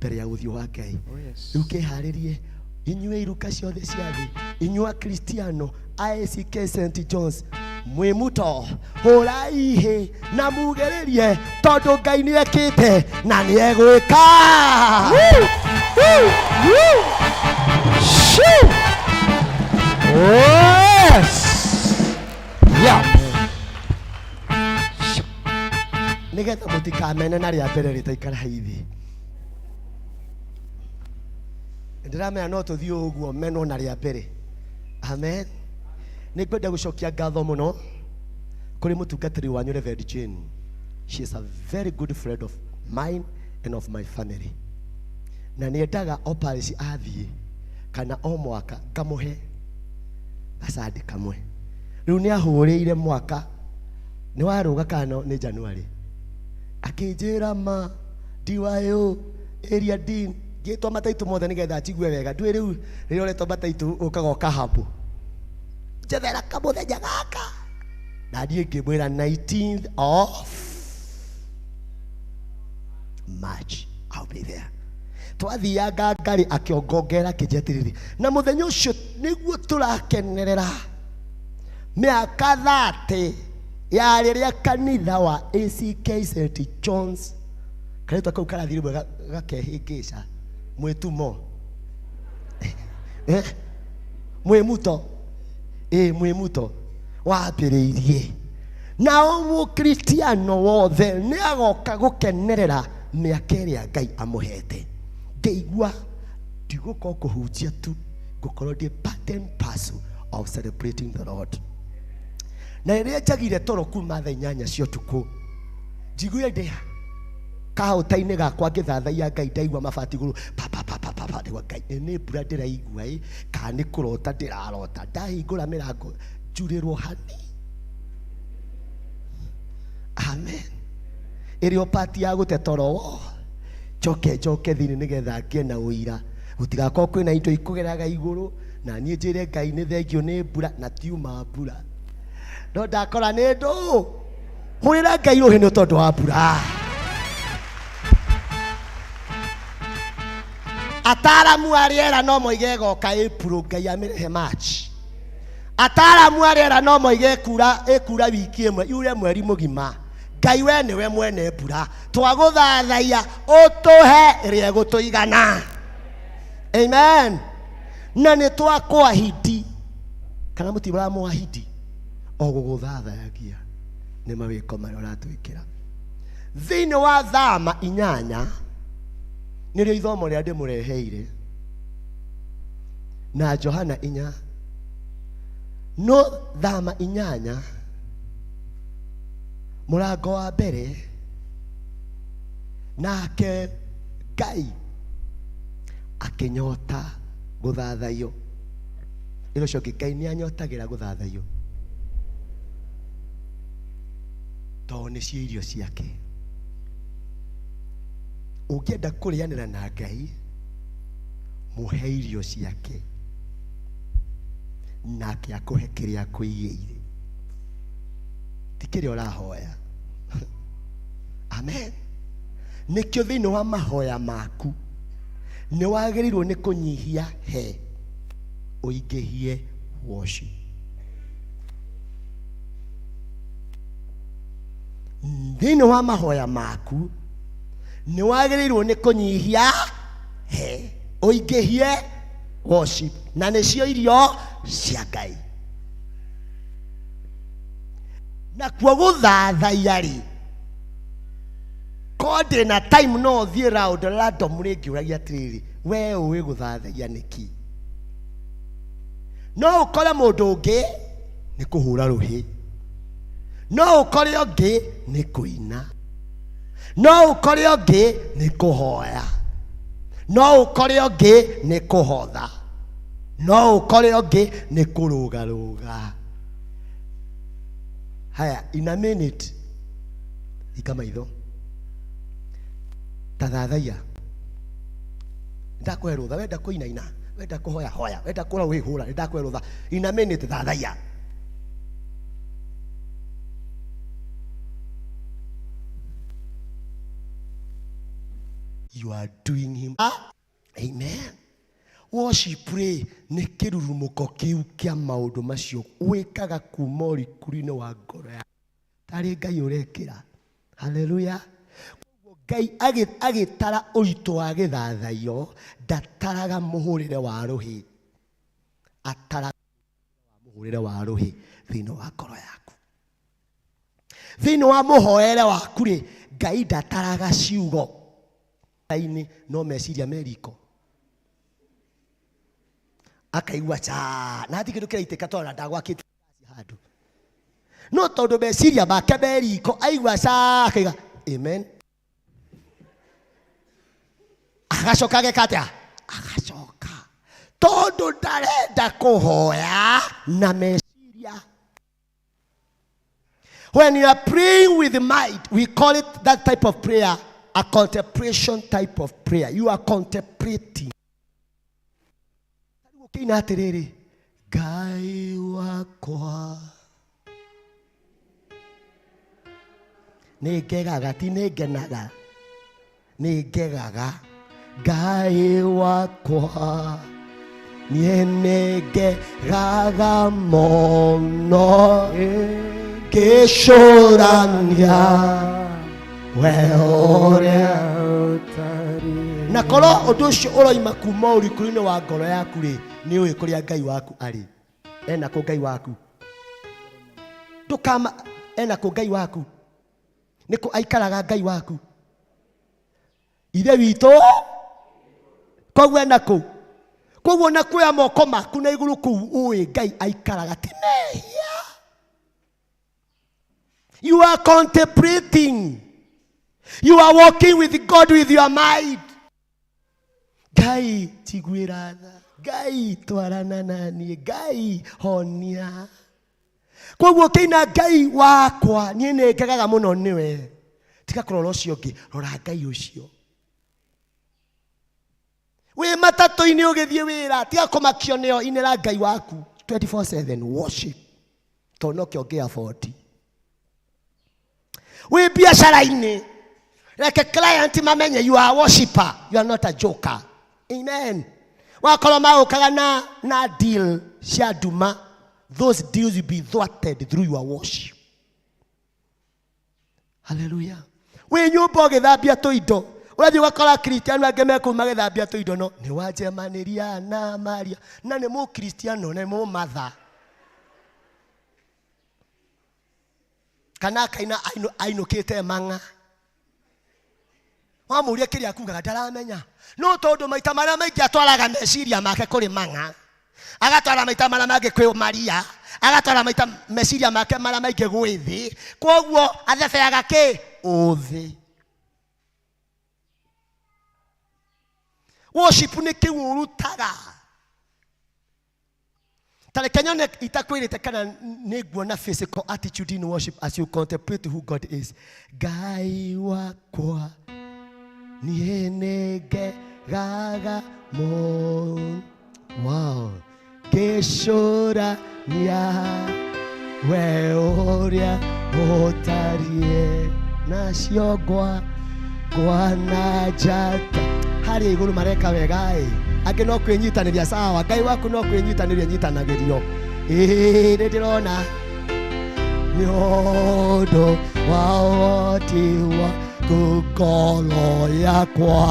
mbere ya ũthiũ wa Ngai. Rĩu kĩharĩrie inyuĩ iruka ciothe cia thĩ, inyuĩ Kristiano ACK St John's mwimuto hurai hi na mugĩrĩrie tondu Ngai nĩ ekĩte na nĩ egwĩka. Nĩgetha mũtikamene na rĩa mbere rĩtaikara hithi. Ndiramenya no tuthii uguo meno na rĩa mbere. Amen. Nĩ ngwenda gũcokia ngatho mũno kũrĩ mũtungatĩri wanyu Reverend Jane. She is a very good friend of mine and of my family. Na nĩendaga o parish athiĩ kana o mwaka ngamũhe gacandi kamwe. Rĩu nĩ ahũrĩire mwaka nĩ warũga kana nĩ January akĩnjĩra ma ndiwayo area dean gĩtwa mataitu mothe nĩgetha njigue wega ndwĩ rĩu rĩrĩa ũretwo mataitu ũkagoka hapo njethera kamũthenya gaka na niĩ ngĩmwĩra 19th of March I'll be there. Twathianga Ngarĩ akĩongongera kĩnjĩra atĩrĩrĩ na mũthenya ũcio nĩguo tũrakenerera Miaka 30 ya riria kanitha wa ACK St. John's karetwa kau karathirwe gakehingica mwitumo mwimuto mwimuto wambiriirie nao mukristiano wothe ni agoka gukenerera miaka iria Ngai amuhete. Ngeigua ndigukorwo kuhunjia tu, gukorwo ndi part and parcel of celebrating the Lord. Na riria njagire toro kuma thaa 8 cia utuku, njiguire ndi kahota-ini gakwa ngithathaia Ngai, ndaigua mabati iguru papa ndigwa Ngai ni mbura ndiraigua kana ni kurota ndirarota. Ndahingura mirango njurirwo hani. Amen. Irio pati ya gute toro choke thini nigetha ngie na uira gutigakorwo kwina indo ikugeraga iguru na nie njire Ngai ni thengio ni mbura na tiuma mbura. No ndakora ni ndu hurira Ngai ruhinu tondu wa mbura. Ataramu ariera no moige goka April Ngai amirehe March. Ataramu ariera no moige ekura wiki imwe yure mweri mugima. Ngai we niwe mwene mbura, twaguthathaia utuhe ria gutuigana. Amen. Na ni twakwahidi kana mutibara mwahidi o guguthathagia ni mawiko maria uratwikira thiini wa thama 8 nirio ithomo ria ndimureheire na Johana 4 no thama 8 murango wa mbere nake Ngai akinyota guthathaio. Ilo coki Ngai ni anyotagira guthathaio to ni cio irio ciake. Ukienda kurianira na Ngai muhe irio ciake nake akuhe kiria akuigeire, tikiria urahoya. Amen. Nikio thiini wa mahoya maku ni wagirirwo ni kunyihia he uingihie worship. Thiini wa mahoya maku ni wagirirwo ni kunyihia he uingihie worship, na nicio irio cia Ngai. Na kwa guthathaia ri kodi na time no thie round random ringiuragia atiriri we uwi guthathaia niki. No ukore mundu ungi ni kuhura ruhi, no ukore ungi ni kuina, no ukore ungi ni kuhoya, no ukore ungi ni kuhotha, no ukore ungi ni kurugaruga. Haya, in a minute ikama itho tathathaia ndakwerutha wenda kuinaina wenda kuhoya hoya wenda kura wihura ndakwerutha in a minute thathaia. You are doing him. Amen. Worship, pray ni kirurumuko kiu kia maundu macio wikaga kuma urikurine wa ngoro ya tari Ngai urekira. Hallelujah. Ngai agitara uritu wa githathaio ndataraga muhurire wa ruhi, ataraga muhurire wa ruhi thiini wa ngoro yaku. Thiini wa muhoere waku ri Ngai ndataraga ciugo ini no meciria meriko akaigua cha na ati kindu kiraiteka tora ndagwakite handu no tondu meciria make meriko aigua cha akiga amen agacoka gekatia agacoka tondu ndarenda kuhoya na meciria. When you are praying with the mind, we call it that type of prayer a contemplation type of prayer. You are contemplating. Kina atiriri Ngai wakwa nigegaga ti nigenaga nigegaga Ngai wakwa nienege gaga mono keshorania weoria na koro undu ucio uroima kuma urikuru-ini wa ngoro yaku ri ni uĩ kũrĩa Ngai waku arĩ. Ena kũ Ngai waku? Ndũkama. Ena kũ Ngai waku? Nĩ kũ aikaraga Ngai waku? Ithe witũ. Koguo ena kũ? Koguo na kuoya moko maku na igũrũ kũu uĩ Ngai aikaraga ti mehia. You are contemplating. You are walking with God with your mind. Ngai tigwĩra tha. Ngai twarana naniĩ. Ngai honia. Koguo kĩina Ngai wakwa niĩ nĩ ngegaga mũno nĩwe. Tiga kũrora ũcio ũngĩ, rora Ngai ũcio. Wĩ matatũ-inĩ ũgĩthiĩ wĩra, tiga kũmakio nĩo, inĩra Ngai waku 24/7 worship. Tondũ no kĩo ngĩ afford. Wĩ biacara-inĩ, reke client mamenye you are a worshiper, you are not a joker. Amen. Wakorwo magũkaga na deal cia nduma, those deals will be thwarted through your worship. Hallelujah. Wĩ nyũmba ũgĩthambia tũindo, ũrathiĩ ũgakora Kristiano angĩ mekũu magĩthambia tũindo, no nĩ wanjemanĩria na Maria na nĩ mũkristiano na nĩ mũmatha. Kana kaina ainũkĩte mang'a. Wamũria kĩrĩa akugaga ndaramenya. No tondũ maita marĩa maingĩ atwaraga meciria make kũrĩ mang'a. Agatwara maita marĩa mangĩ kwĩ Maria. Agatwara maita meciria make marĩa maingĩ gwĩ thĩ. Koguo athebeaga kĩ? Ũthĩ. Worship nĩ kĩu ũrutaga. Tareke nyone itakwĩrĩte kana nĩ nguona physical attitude in worship as you contemplate who God is. Ngai wakwa niĩ nĩ ngegaga mũno. Wow. Ngĩcũrania we ũrĩa ũtariĩ nacio ngwana njata. Harĩ igũrũ mareka wega ĩ. Angĩ no kwĩnyitanĩria sawa. Ngai waku no kwĩnyitanĩria nyitanagĩrio. Nĩ ndĩrona nĩ ũndũ wa ũhoti waku ngoro yakwa.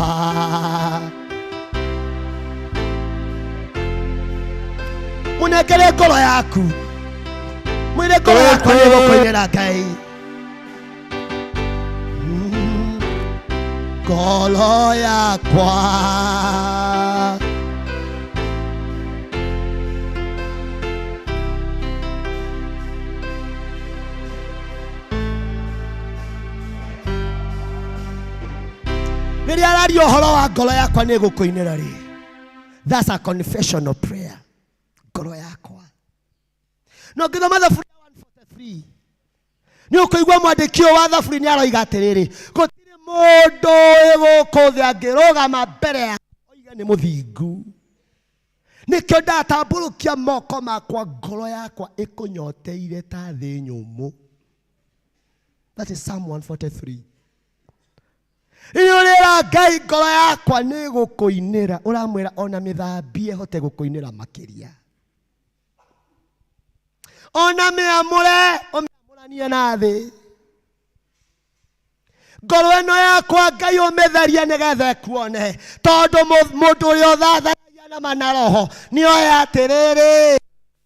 Mũnengere ngoro yaku. Mwĩre ngoro yakwa nĩ gũkũinĩra Ngai. Ngoro yakwa. Rĩrĩa araria ũhoro wa ngoro yakwa nĩ gũkũinĩra rĩ. That's a confessional prayer. Ngoro yakwa. No ngĩthoma thaburi ya 143. Nĩ ũkũigua mwandĩki ũyũ wa thaburi nĩ aroiga atĩrĩrĩ. Gũtirĩ mũndũ gũkũ thĩ angĩrũgama mbere ya oiga nĩ mũthingu. Nĩkĩo ndatambũrũkia moko makwa ngoro yakwa ĩkũnyoteire ta thĩ nyũmũ. That is Psalm 143. Ĩyũrĩra Ngai ngoro yakwa nĩ gũkũinĩra. Ũramwĩra ona mĩthambie hote gũkũinĩra makĩria. Ona mĩamũre ũmĩamũranie na thĩ. Ngoro ĩno yakwa Ngai ũmĩtherie nĩgetha ĩkuone. Tondũ mũndũ ũrĩa ũthathaiya na manaroho nĩoĩ atĩrĩrĩ.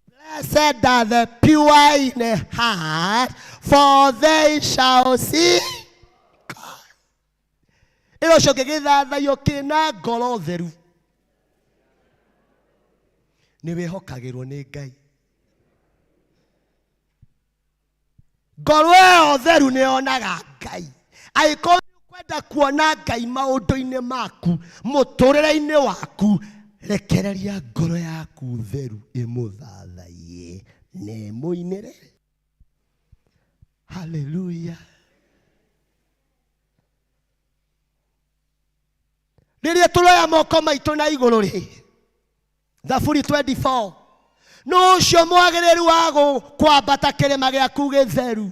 Blessed are the pure in heart, for they shall see God. Ĩro cio gĩgĩthathaiyo kĩna ngoro theru. Nĩ wĩhokagĩrwo nĩ Ngai. Ngoro ĩyo theru nĩyonaga Ngai. Angĩkorwo nĩũkwenda kuona Ngai maũndũ-inĩ maku, mũtũrĩre-inĩ waku, rekereria ngoro yaku theru ĩmũthathaiye na ĩmũinĩre. Hallelujah. Rĩrĩa tũroya moko maitũ na igũrũ rĩ. Thaburi 24. No ũcio mwagĩrĩru wa kwambata kĩrĩma gĩaku gĩtheru.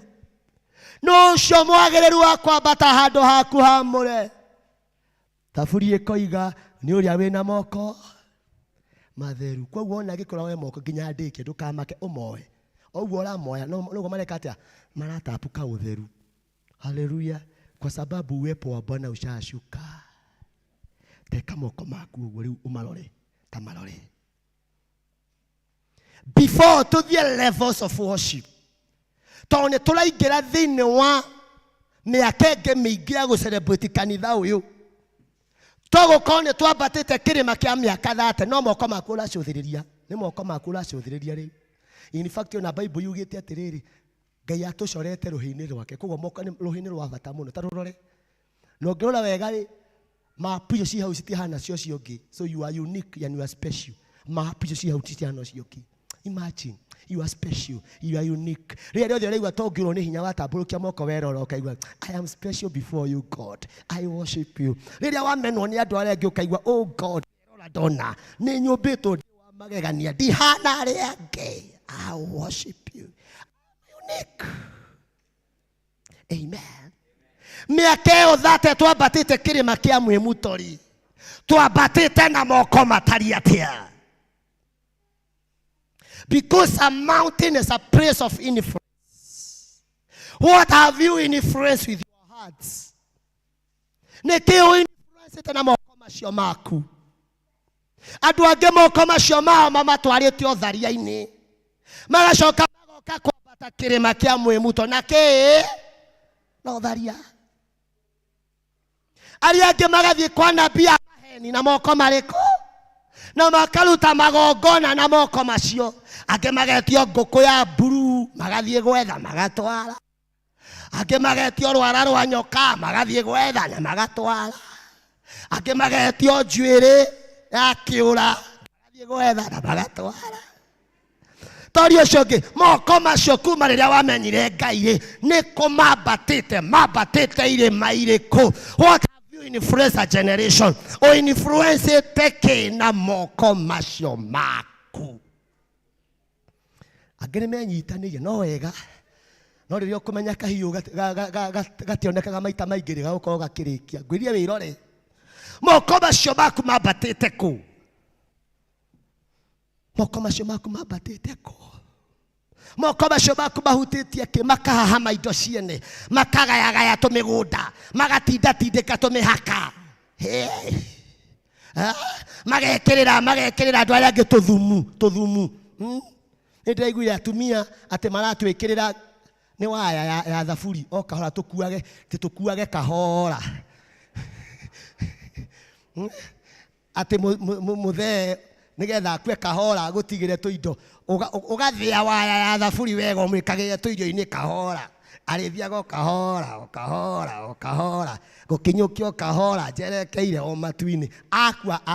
No ũcio mwagĩrĩru wa kwambata handũ haku hamũre. Thaburi ĩkoiga nĩ ũrĩa wĩna moko matheru kwa wona gikora we moko nginya ndike ndukamake umoe oguo ora moya no mareka atia maratapuka utheru. Haleluya. Kwa sababu uwepo wa Bwana ushashuka. Teka moko maku uguo riu umarore tamarore. Before to the levels of worship. Tone turaingira thini wa miaka mingi ya gucelebrate kanitha uyu. Togo kone twabatite kirima kia miaka 30 no moko maku uracuthiriria. Ni moko maku uracuthiriria ri. In fact na Bible yugite atiriri Ngai atucorete ruhini rwake koguo moko ni ruhini rwa bata muno tarurore. No ngirora wega ri mapu ci hau citihana cio ciongi. So you are unique and you are special. Mapu ci hau citihana ciongi. Imagine you are special, you are unique. Rĩrĩa rĩothe ũraigua tongirwo nĩ hinya watambũrũkia moko werora ũkaigua I am special before you God. I worship you. Rĩrĩa wamenwo nĩ andũ arĩa angĩ ũkaigua oh God, rora ndona nĩ nyũmbĩtwo wa magegania ndihana arĩa angĩ. I worship you. I'm unique. Amen. Mĩaka ĩyo 30 twambatĩte kĩrĩma kĩa Mwĩmutori. Twambatĩte na moko matari atia. Because a mountain is a place of influence. What have you influenced with your hearts? Nekeo influence tena moko macio maku. Andu ange moko macio mao mamatwarĩte ũtharia-inĩ. Magacoka magoka kwambata kĩrĩma kĩa Mwĩmuto na kĩ na ũtharia. Arĩa angĩ magathiĩ kwa nabii maheni na moko marĩkũ na makaruta magongona na moko macio. Ake magetio ngũkũ ya mburu magathiĩ gwetha magatwara. Ake magetio rwara rwa nyoka magathiĩ gwetha na magatwara. Ake magetio njuĩrĩ ya kĩũra magathiĩ gwetha na magatwara. Tori ũcio ũngĩ moko macio kuma rĩrĩa wamenyire Ngai nĩ kũmambatĩte mambatĩte irĩma irĩkũ. What have you influenced a generation? O influence teke na moko macio maku. Agere menyitanĩire no wega. No rĩrĩa ũkũmenya kahiũ gationekaga maita maingĩ rĩ gagũkorwo gakĩrĩkia. Ngwĩrie wĩrore. Moko macio maku mambatĩte kũ? Moko macio maku mambatĩte kũ? Moko macio maku mahutĩtie kĩ? Makahahama indo ciene, makagayagaya tũmĩgũnda, magatindatindĩka tũmĩhaka. Magekĩrĩra andũ arĩa angĩ tũthumu. Nĩndĩraiguire atumia atĩ maratwĩkĩrĩra nĩ waya ya thaburi o kahora tũkuage kahora. Atĩ mũthee nĩgetha akue kahora gũtigĩre tũindo ũgathĩa waya ya thaburi wega ũmwĩkagĩre tũirio-inĩ kahora. Arĩthiaga kahora gũkinyũkio kahora njerekeire o matu-inĩ akua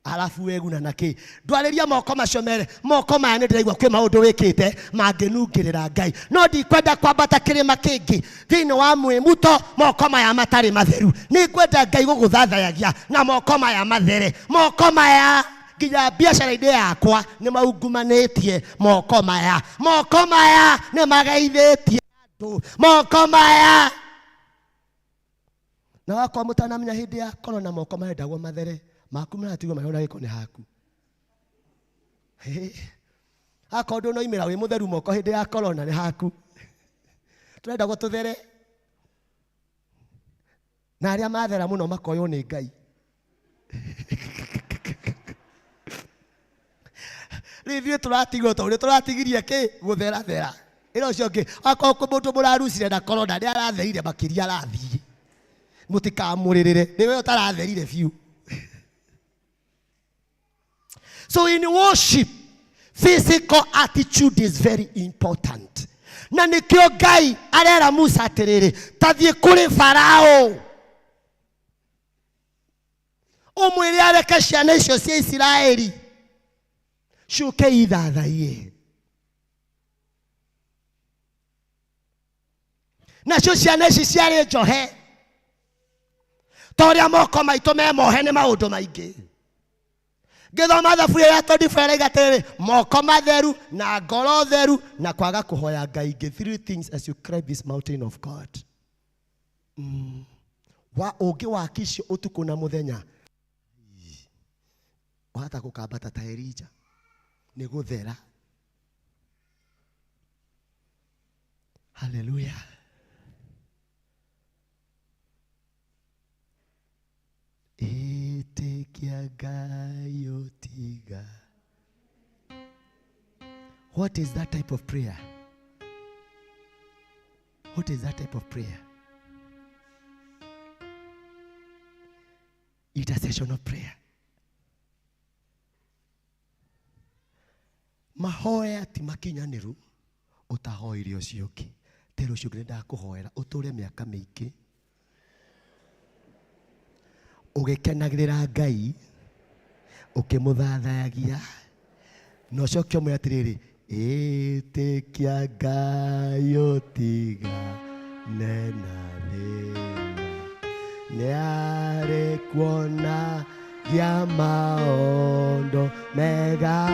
alafu weguna na kĩ. Ndwarĩria moko macio mere. Moko maya nĩndĩraigua kwĩ maũndũ wĩkĩte mangĩnungĩrĩra Ngai. No ndikwenda kwambata kĩrĩma kĩngĩ thĩinĩ wa Mwĩmuto moko maya matarĩ matheru. Nĩngwenda Ngai gũgũthathayagia na moko maya mathere. Moko maya nginya biacara-inĩ yakwa nĩ maungumanĩtie moko maya. Moko maya nĩ magaithĩtie andũ. Moko maya. Na wakwa mũtanamenya hĩndĩ ya korona moko maya ndagwo mathere. Maku maratigwo marona gĩko nĩ haku. Hako ndũ no imĩra wĩ mũtheru moko hĩndĩ ya korona nĩ haku. Tũrenda gũtũthere. Na arĩa mathera mũno makoywo nĩ Ngai. Rĩthuĩ tũratigwo tondũ tũratigirie kĩ? Gũtherathera. Ĩno ũcio ũngĩ akorwo kwĩ mũndũ mũrarucire na korona nĩ aratherire makĩria arathiĩ. Mũtikamũrĩrĩre. Nĩwe ũtaratherire biũ. So in worship, physical attitude is very important. Na nikio Ngai arera Musa atiriri, tathie kuri Farao. Umwire areke ciana icio cia Isiraeli ciuke ithathaie. Nacio ciana ici ciarĩ njohe. Toria moko maitũ me mohe nĩ maũndũ maingĩ. Gĩthoma thaburia ya 24 ĩgatĩrĩ moko matheru na ngoro theru na kwaga kũhoya Ngai. Three things as you climb this mountain of God. Wa ũngĩ wakicio ũtukũ na mũthenya. wahata kukambata ta Elija ni guthera. Hallelujah. Itikia Ngai utiga. What is that type of prayer? What is that type of prayer? Intercession of prayer. Mahoya ti makinyaniru utahoire ucio ungi. Tero ucio ungi ndakuhoera uture miaka miingi. Ugikenagirira Ngai ukimuthathayagia no cokio mwe atiriri itikia Ngai utiga nena thina niare kuona ya maondo mega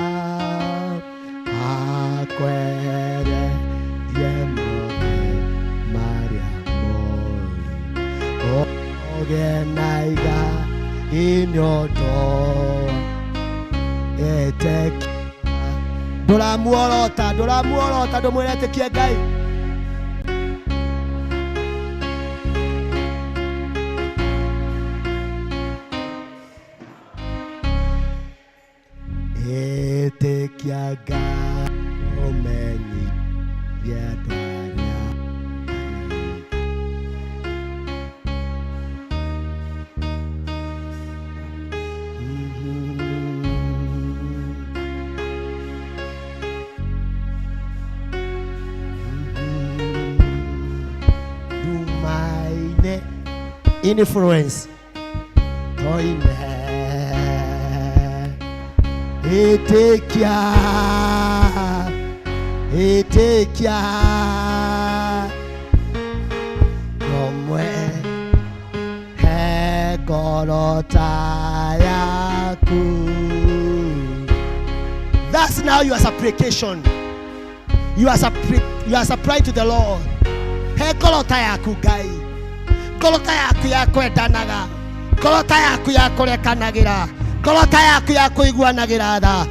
akwere diemore maria mori ogenaiga inyoto etek Dolamuolota domwele etikia Ngai. Etikia Ngai omeni vietwaria. Influence toine itekia komwe hegorota yaku. That's now your supplication. You are supplying to the Lord. Hegorota yaku Ngai. Kolota yaku ya kwendanaga, kolota yaku ya kurekanagira, kolota yaku ya kuiguanagira tha.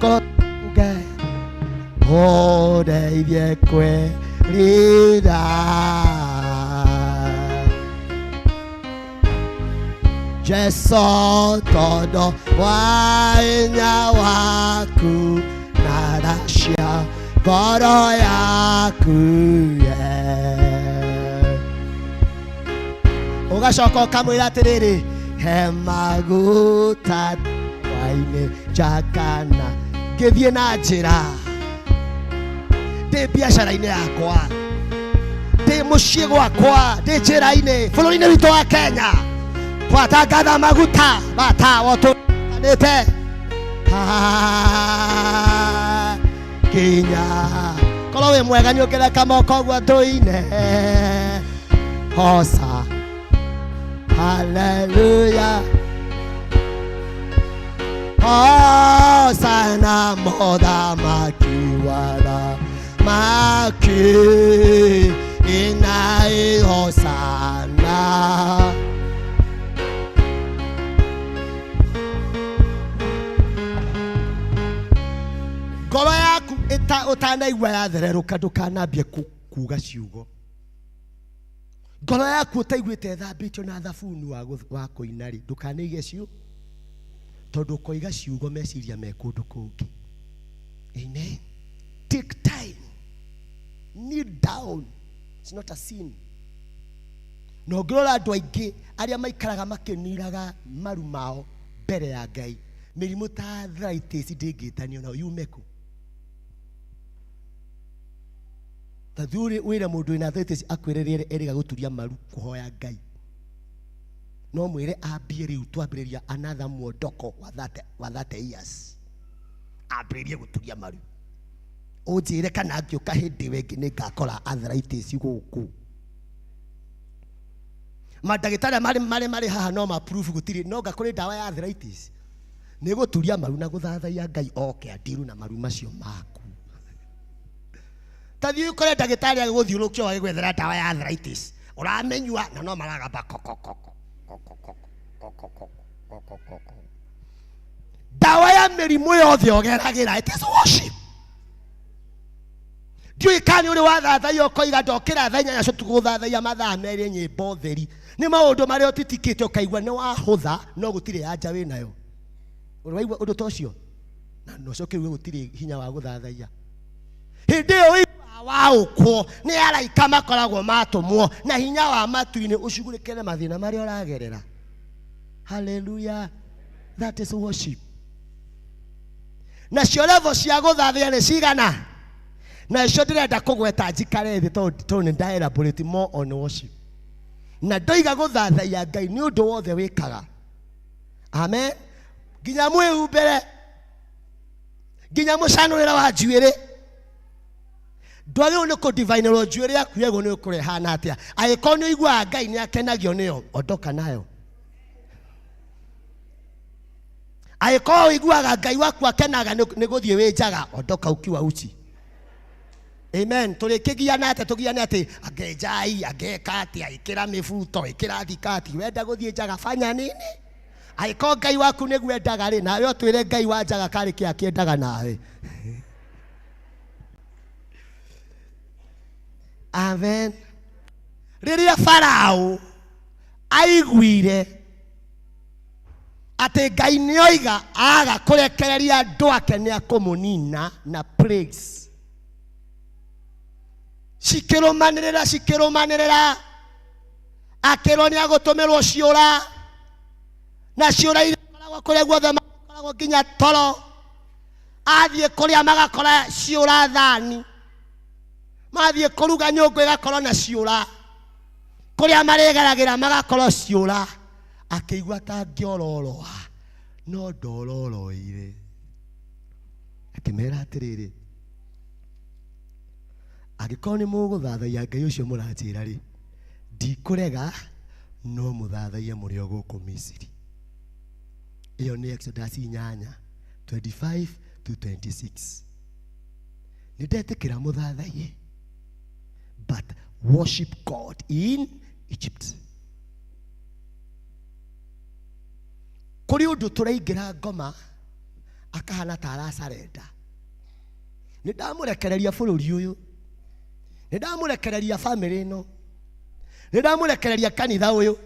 Kolota ndeithie kwĩrira. Jesu tondũ wa hinya waku na tha cia ngoro yaku ugacoka ukamwĩra atĩrĩrĩ he maguta wainĩ njakana ngĩthiĩ na njĩra ndĩ biacara-inĩ yakwa ndĩ mũciĩ gwakwa ndĩ njĩra-inĩ bũrũri-inĩ witũ wa Kenya twatangatha maguta matawa tũkanĩte kinya korwo wĩ mwega nĩ ũngĩreka moko ũguo tũine hosa. Hallelujah. Hosanna mothamaki wa maki inai Hosanna. Ngoro yaku utanaigua yathererũka ndũkanambie kuuga ciugo. Ngoro yaku utaiguĩte thambĩtio na thabuni wa kũina rĩ ndũkaneige ciugo tondũ ũkoiga ciugo meciria me kũndũ kũngĩ. Amen. Take time. Kneel down. It's not a sin. No ngĩrora andũ aingĩ arĩa maikaraga makĩniraga maru mao mbere ya Ngai mĩrimũ ta arthritis ndĩngĩtanio nao yumeko. Tathuri wĩra mũndũ wĩna arthritis akwĩrĩrĩre erĩga gũturia maru kũhoya Ngai. No mwĩre ambie rĩu twambĩrĩria another mwondoko wa 30 years. Ambĩrĩrie gũturia maru. Ũnjĩre kana ngĩũka hĩndĩ wengĩ nĩngakora arthritis gũkũ. Mandagĩtarĩ marĩ haha no ma-proof gũtirĩ no ngakũrĩ ndawa ya arthritis. Nĩ gũturia maru na gũthathaiya Ngai oke andiru na maru macio maku. Tathiĩ ũkore ndagĩtarĩ agĩgũthiũrũkia agĩgwethera ndawa ya arthritis. Ũramenyua na no maragamba kokokoko. mĩrimũ yothe ũgeragĩra. It is worship. Ndiũĩ kana ũrĩ wathathaia ũkoiga ndokĩra thaa inyanya tũgũthathaia mathaa merĩ nyĩmbo theri. Nĩ maũndũ marĩa ũtitikĩte ũkaigua nĩ wahũtha no gũtirĩ anja wĩnayo. Ũraigua ũndũ ta ũcio? Na no coke uge gũtirĩ hinya wa gũthathaia. Hĩndĩ ĩyo ũiguaga waũkwo nĩ araika makoragwo matũmwo na hinya wa matu-inĩ ũcugurĩkĩre mathĩna marĩa ũragerera. Hallelujah. That is worship. Na cio level cia gũthathaia nĩ cigana. Na icio ndĩrenda kũgweta njikare thĩ tondũ nĩ ndaelaborate more on worship. Na ndoiga gũthathaia Ngai nĩ ũndũ wothe wĩkaga. Amen. Nginya mwĩhumbĩre, nginya mũcanũrĩra wa njuĩrĩ. Ndwagĩrĩirwo nĩ kũdivainĩrwo njuĩrĩ yaku yego nĩ ũkũrehana atĩa. Angĩkorwo nĩ ũiguaga Ngai nĩ akenagio nĩyo, ondoka nayo. Angĩkorwo ũiguaga Ngai waku akenaga nĩ gũthiĩ wĩnjaga, ondoka ukiwa uchi. Amen. Tũrĩkĩgiana atĩ tũgiane atĩ angenjai, angeka atĩa, ĩkĩra mĩbuto, ĩkĩra thikati, wenda gũthiĩ njaga fanya nini? Angĩkorwo Ngai waku nĩguo endaga rĩ, nawe ũtwĩre Ngai wa njaga karĩ kĩ akĩendaga nawe. Amen. Rĩrĩa Farao aiguire atĩ Ngai nĩoiga aga kũrekereria andũ ake nĩ akũmũnina na praise. Cikĩrũmanĩrĩra akĩrwo nĩ agũtũmĩrwo ciũra. Na ciũra iria ikoragwo kũrĩa guothe makoragwo nginya toro. Athiĩ kũrĩa magakora ciũra thani. Mathiĩ kũruga nyũngũ ĩgakorwo na ciũra. Kũrĩa marĩgeragĩra magakorwo ciũra. Akĩigua ta ngĩororoa no ndororoire. Akĩmera atĩrĩrĩ, angĩkorwo nĩ mũgũthathaia Ngai ũcio mũranjĩra rĩ, ndikũrega no mũthathaie mũrĩ o gũkũ Misiri. Iyo ni Exodus 8:25-26. Nĩndetĩkĩra mũthathaie, but worship God in Egypt. Kũrĩ ũndũ tũraingĩra ngoma akahana ta arasarenda. Nĩndamũrekereria bũrũri ũyũ, nĩndamũrekereria family ĩno, nĩndamũrekereria kanitha ũyũ,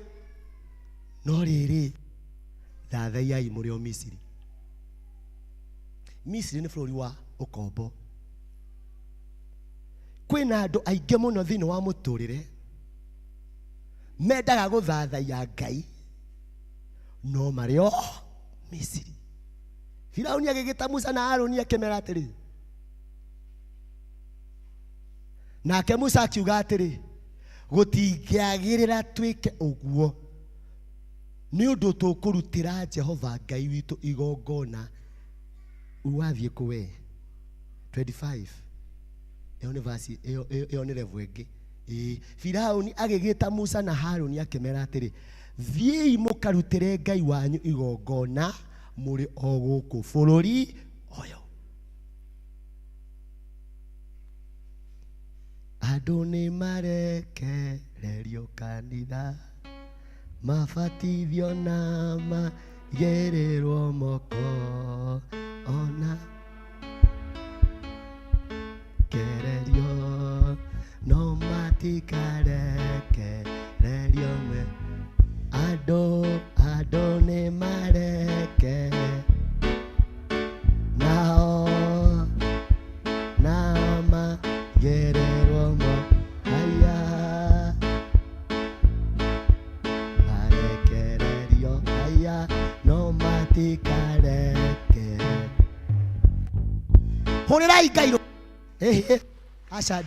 no rĩrĩ thathaiyai mũrĩ o Misiri. Misiri nĩ bũrũri wa ũkombo. Kwĩna andũ aingĩ mũno thĩinĩ wa mũtũrĩre mendaga gũthathaia Ngai no marĩ o Misiri. Firaũni agĩgĩta Musa na Harũni akĩmera atĩrĩ, nake Musa akiuga atĩrĩ, gũtingĩagĩrĩra twĩke ũguo nĩ ũndũ tũkũrutĩra Jehova Ngai witũ igongona. Uwathiĩ kũwe 25. Iyo nĩ verse, iyo nĩ level ĩngĩ. Firaũni agĩgĩta Musa na Harũni akĩmera atĩrĩ, thiĩi mũkarutĩre Ngai wanyu igongona mũrĩ o gũkũ bũrũri ũyũ. Andũ nĩ marekererio kanitha, mabatithio na magererwo moko, ona kererio no matikarekererio me. Andũ nĩ mareke nao magererwo moko. Aya marekererio, aya no matikareke. Hũrĩrai Ngai aca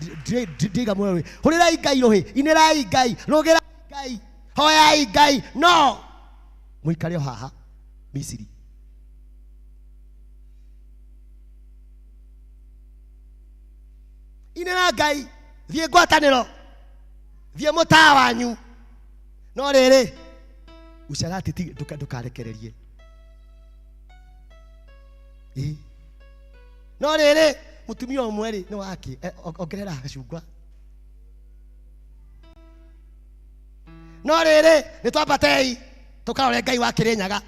ndiga mwewe. Hũrĩrai Ngai rũhĩ, inĩrai Ngai, rũgĩrai Ngai, hoyai Ngai. No mũikare haha Misiri. Inĩra Ngai, thiĩ ngwatanĩro, thiĩ mũtaa wanyu. No rĩrĩ ucagati ndũkarekererie. No rĩrĩ mutumia ũmwe rĩ nĩ wake ongerera gacungwa. No rĩrĩ nĩ twambatei tũkarore Ngai wa Kĩrĩnyaga.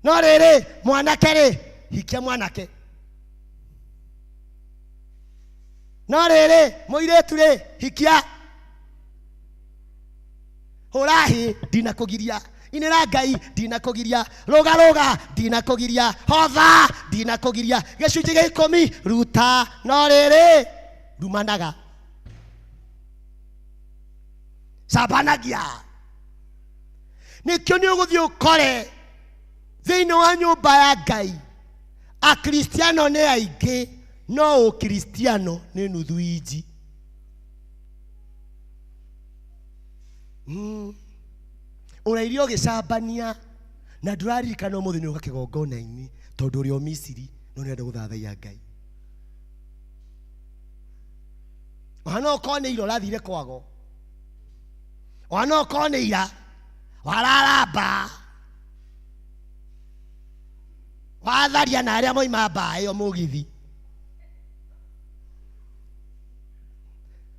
no rere mwanake ri hikia mwanake no rere muiretu ri hikia hurahi ndinakugiria inera ngai ndinakugiria roga ndinakugiria hotha ndinakugiria gicunji gia 10 ruta no riri rumanaga sabanagia nikio ni uguthi ukore thiini wa nyumba ya ngai a kristiano ni aingi no u kristiano ni nuthu inji urairio gicambania na nduraririkana umuthi ni uka kigongona-ini tondu uri o Misiri no nenda guthathaia ngai ohana ukorwo ni ira urathire kwago ohana ukorwo ni ira wararamba watharia na aria moima mbaa iyo mugithi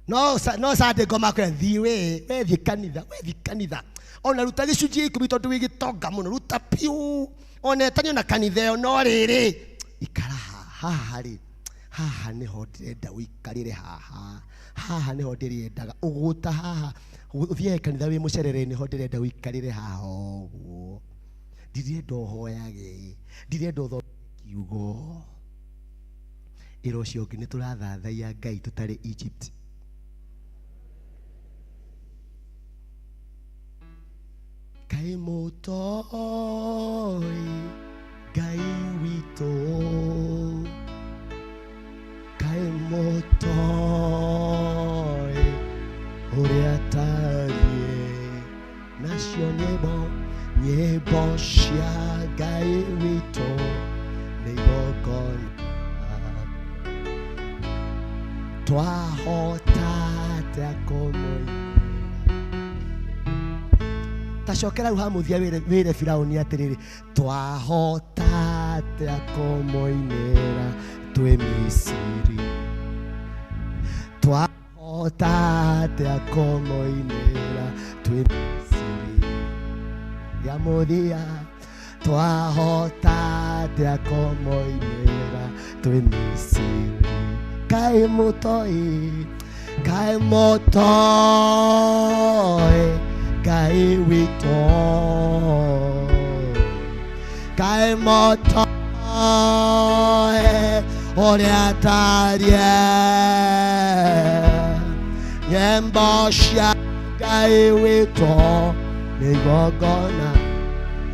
no sande ngoma kwe thi we thi kanitha ona ruta gicunji 10 tondu wi gitonga muno ruta piu ona tani ona kanitha yo no riri ikara haha ri haha niho ndirenda wikarire haha niho ndirendaga uguta haha uthie kanitha wi mucerere niho ndirenda wikarire haha uguo ndirenda uhoyage ndirenda utho kiugo iro cio ngi niturathathaia ngai tutari Egypt kai mutoi ngai wito kai mutoi uria tarie nacio nyimbo cia ngai wito nĩ igongona twahota atĩa kũmũinĩra tacokera rĩu hamuthia wĩre Firaũni atĩrĩrĩ twahota atĩa kũmũinĩra twĩ Misiri twahota atĩa kũmũinĩra twĩ Misiri ya muthia twahota atĩa kũmũinĩra twĩ Misiri kai mutoi ngai witũ kai mutoi ũrĩa tarie nyĩmbo cia ngai witũ nĩ igongona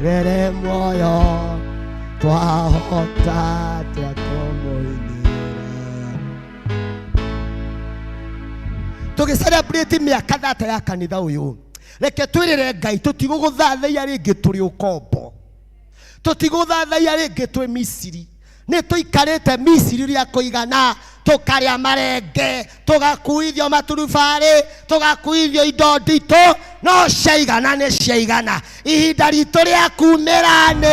rĩrĩ muoyo twahota atĩa kũmũinĩra tũgĩcelebrate mĩaka 30 ya kanitha ũyũ reke twĩrĩre ngai tũtigũgũthathaia rĩngĩ tũrĩ ũkombo tũtigũthathaia rĩngĩ twĩ Misiri nĩ tũikarĩte Misiri rĩa kũigana tũkarĩa marenge tũgakuithio maturubarĩ tũgakuithio indo nditũ no ciaigana nĩ ciaigana ihinda ritũ rĩa kumĩra nĩ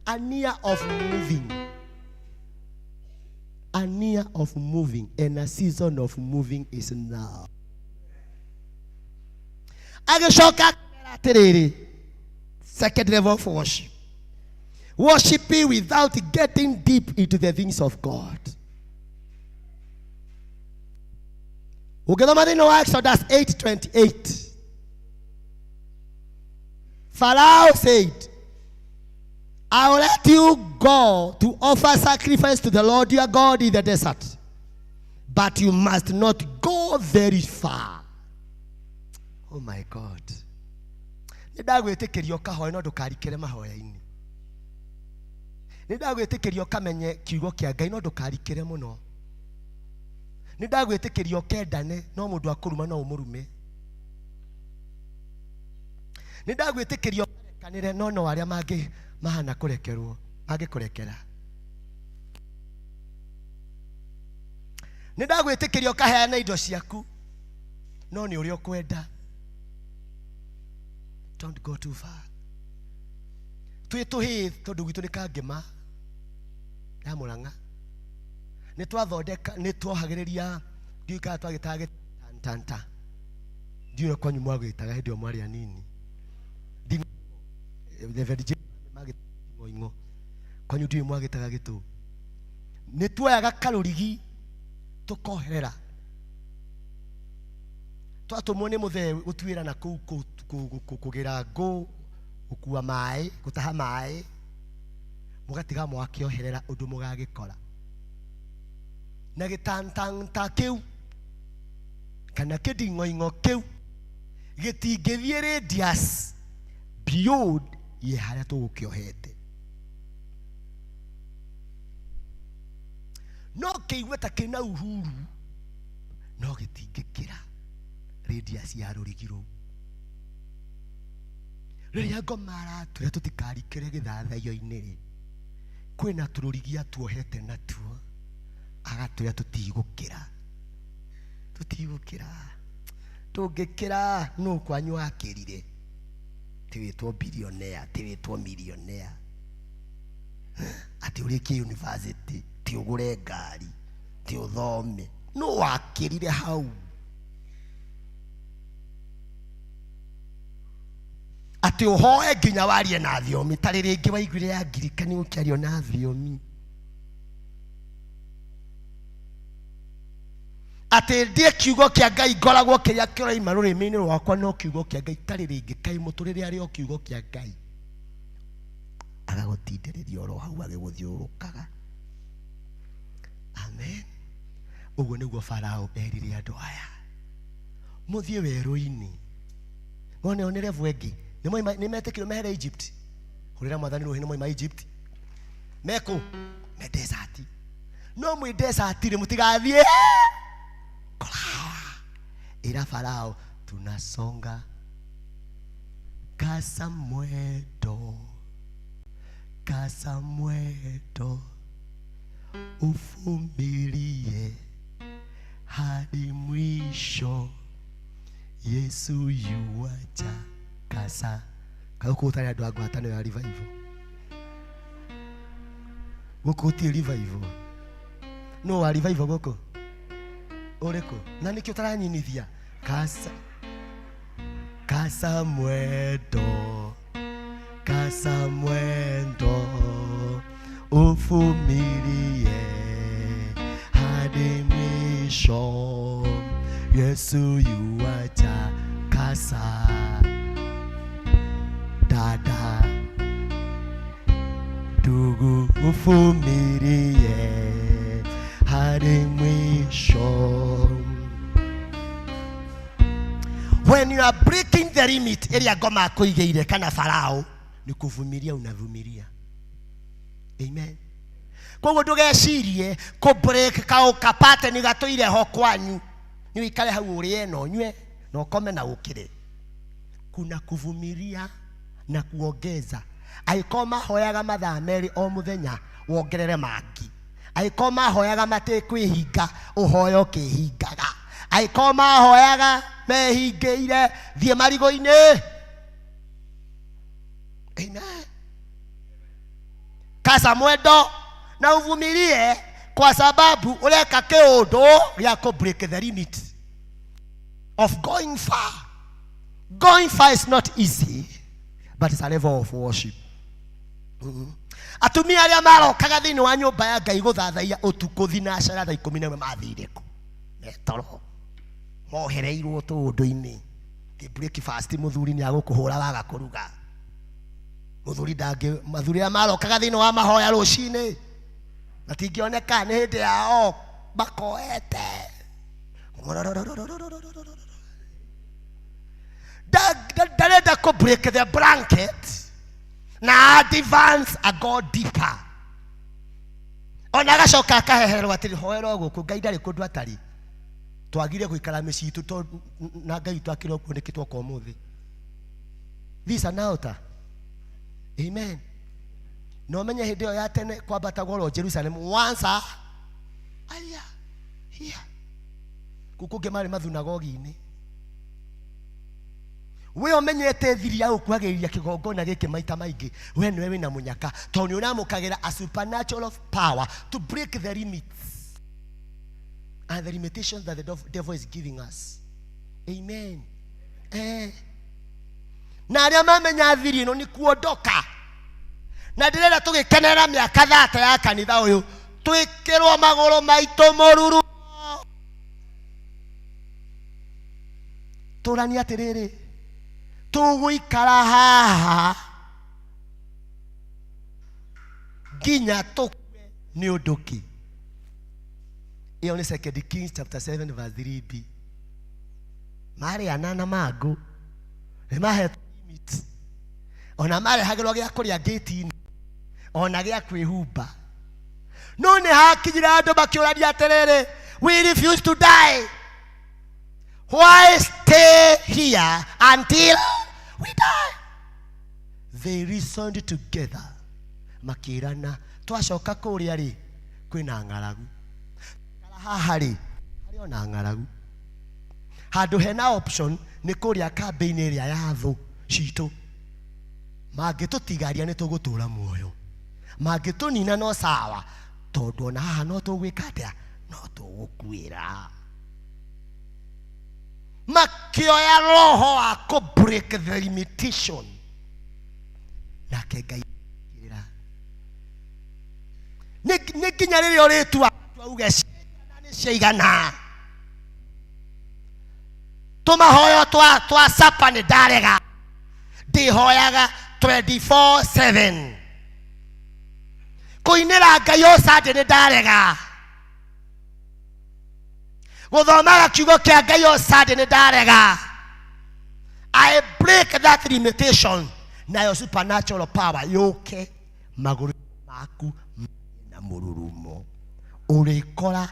a year of moving and a season of moving is now agĩcoka atĩrĩrĩ second level of worship worshiping without getting deep into the things of God. Ukithoma thĩinĩ wa Exodus 8:28 Pharaoh said, I will let you go to offer sacrifice to the Lord your God in the desert, but you must not go very far. Oh my God. Nĩndagwĩtĩkĩria ũkahoe no ndũkarikĩre mahoya-inĩ. Nĩndagwĩtĩkĩria ũkamenye kiugo kĩa Ngai no ndũkarikĩre mũno. Nĩndagwĩtĩkĩria ũkendane no mũndũ akũruma no ũmũrume. Nĩndagwĩtĩkĩria ũkarekanĩre no arĩa mangĩ mahana kũrekerwo mangĩkũrekera. Nĩndagwĩtĩkĩria ũkaheana indo ciaku no nĩ ũrĩa ũkwenda. Don't go too far. Twĩtũhĩ tondũ gwitũ nĩ kangĩma ya Mũrang'a nĩtwathondeka nĩtwohagĩrĩria ndiũĩ twagĩtaga tanta ndiũĩ kwanyu mwagĩtaga hĩndĩ ĩyo mwarĩ anini Reverend Ngoingo kwanyu ndiwe mwagitaga gitu ni tuoyaga karurigi tukoherera twatumwo ni muthe gutwira na kugira ngo gukua mai gutaha mai mugatiga mwakioherera undu mugagikora na gitantanta kiu kana kidingoingo kiu gitingithie radius beyond ye haria tugukiohete no kiigwe ta kina uhuru no gitingikira radius ya rurigiro riria ngomara turia tutikarikire githathayo-ini kwina tururigia tuohete natuo agaturia tutigukira tungikira no kwanyu akirire tiwitwo billionaire tiwitwo millionaire ati urikie university ti ugure ngari ti uthome no wakirire hau ati uhoe nginya warie na thiomi tari ringi waiguire ya ngirikani ukiario na thiomi ati ndie kiugo kia Ngai ngoragwo kiria kiraima rurimi-ini rwakwa no kiugo kia Ngai tari ringi kai muturire ari o kiugo kia Ngai agagutindiriria oro hau agiguthiurukaga. Amen. Uguo niguo Farao erire andu aya muthie weru-ini wone onere vwengi ni metekiro mehere Egypt urira mwathani ruhini moima Egypt meko me desert no mwi desert ri mutigathie ira Farao tunasonga kasa mwedo uvumilie hadi mwisho Yesu yuaja kasa kauko utari andu agwa tano ya revival goko ti revival no wa revival goko oreko na nikio utaranyinithia kasa mwendo uvumilie hadi mwisho Yesu yuaja kasa dada ndugu uvumilie hadi mwisho. When you are breaking the limit area ngoma akuigeire kana Farao ni kuvumilia unavumilia. Amen. Koguo ndugecirie ku break ka ukapate ni gatuire ho kwanyu ni wikare hau urie no nywe no kome na ukire. Kuna kuvumilia na kuongeza. Aikoma hoyaga mathaa meri o muthenya wongerere mangi. Aikoma hoyaga mate kwihinga uhoyo kihingaga. Aikoma hoyaga mehingeire thie marigo-ini. Amen. Kasa mwendo na uvumilie kwa sababu ureka kiundu ya ku break the limit of going far. Going far is not easy, but it's a level of worship. Atumia aria marokaga thiini wa nyumba ya Ngai guthathaia utuku thinacara thaa 11 mathiriko metoro mohereirwo tundu-ini ki breakfast muthuri ni agukuhura waga kuruga muthuri ndangi mathuri aria marokaga thiini wa mahoya rucini matingioneka ni hindi yao bakoete dareda ku break the blanket na advance a go deeper. Ona gacoka akaheherwo atiri hoero guku Ngai ndari kundu atari twagire guikara micitu to na Ngai twakire kwandikitwo kwa muthi. This an altar. Amen. No menye hindi yo ya tene kwambata goro Jerusalem once aya here kukunge mari mathunagogi-ini we omenyete thiri ya gukwagiriria kigongona giki maita maingi we niwe wina munyaka to ni unamukagira a supernatural power to break the limits and the limitations that the devil is giving us. Amen. na arĩa mamenya thiri ĩno nĩ kuondoka. Na ndĩrenda tũgĩkenerera mĩaka 30 ya kanitha ũyũ twĩkĩrwo magũrũ maitũ mũruru. Tũrani atĩrĩrĩ, tũgũikara haha nginya tũkue nĩ ũndũ kĩ? Iyo ni 2 Kings chapter 7 verse 3b. Mariana na Mago nĩ mahetwo limit. Ona marehagĩrwo gĩa kũrĩa gate-inĩ, ona gĩa kwĩhumba. No nĩ hakinyire andũ makĩũrania atĩrĩrĩ, we refuse to die. Why stay here until we die? They reasoned together. Makirana twacoka kũrĩa rĩ kwĩna ng'aragu. Haha rĩ harĩ ona ng'aragu. Handũ hena option nĩ kũrĩa kambĩ-inĩ ĩrĩa ya thũ citũ. Mangĩtũtigaria nĩ tũgũtũra muoyo. Mangĩtũnina no sawa, tondũ ona haha no tũgwĩka atĩa, no tũgũkuĩra. Makĩoya roho wa kũ break the limitation. Nake Ngai akĩrĩra. Nĩ nginya rĩrĩa ũrĩtua uge nĩ ciigana. Tũmahoyo twa sapa nĩ ndarega. Ndihoyaga 24/7. Kũinĩra Ngai o Sunday nĩ ndarega. Gũthomaga kiugo kĩa Ngai o Sunday nĩ ndarega. I break that limitation. Nayo supernatural power yũke magũrũ maku na mũrurumo. Ũrĩkora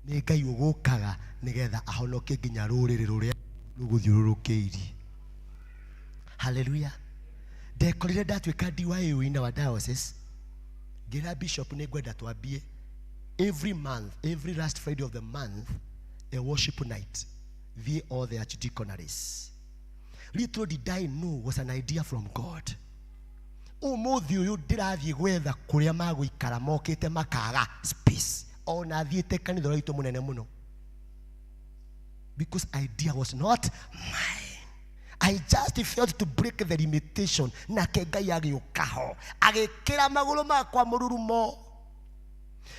nĩ Ngai ũgũkaga nĩgetha ahonokie nginya rũrĩrĩ rũrĩa rũgũthiũrũrũkĩirie. Hallelujah. Ndekorire ndatuĩka DYO wa diocese. Ngira bishop nĩ ngwenda twambie every month, every last Friday of the month, a worship night via all the archdeaconaries. Little did I know was an idea from God. Ũmũthĩ ũyũ ndĩrathiĩ gwetha kũrĩa magũikara mokĩte makaga space. Ona thiĩte kanitha witũ mũnene mũno. Because idea was not mine. I just felt to break the limitation. Na Ngai agĩũka ho agĩkĩra magũrũ makwa mũrurumo.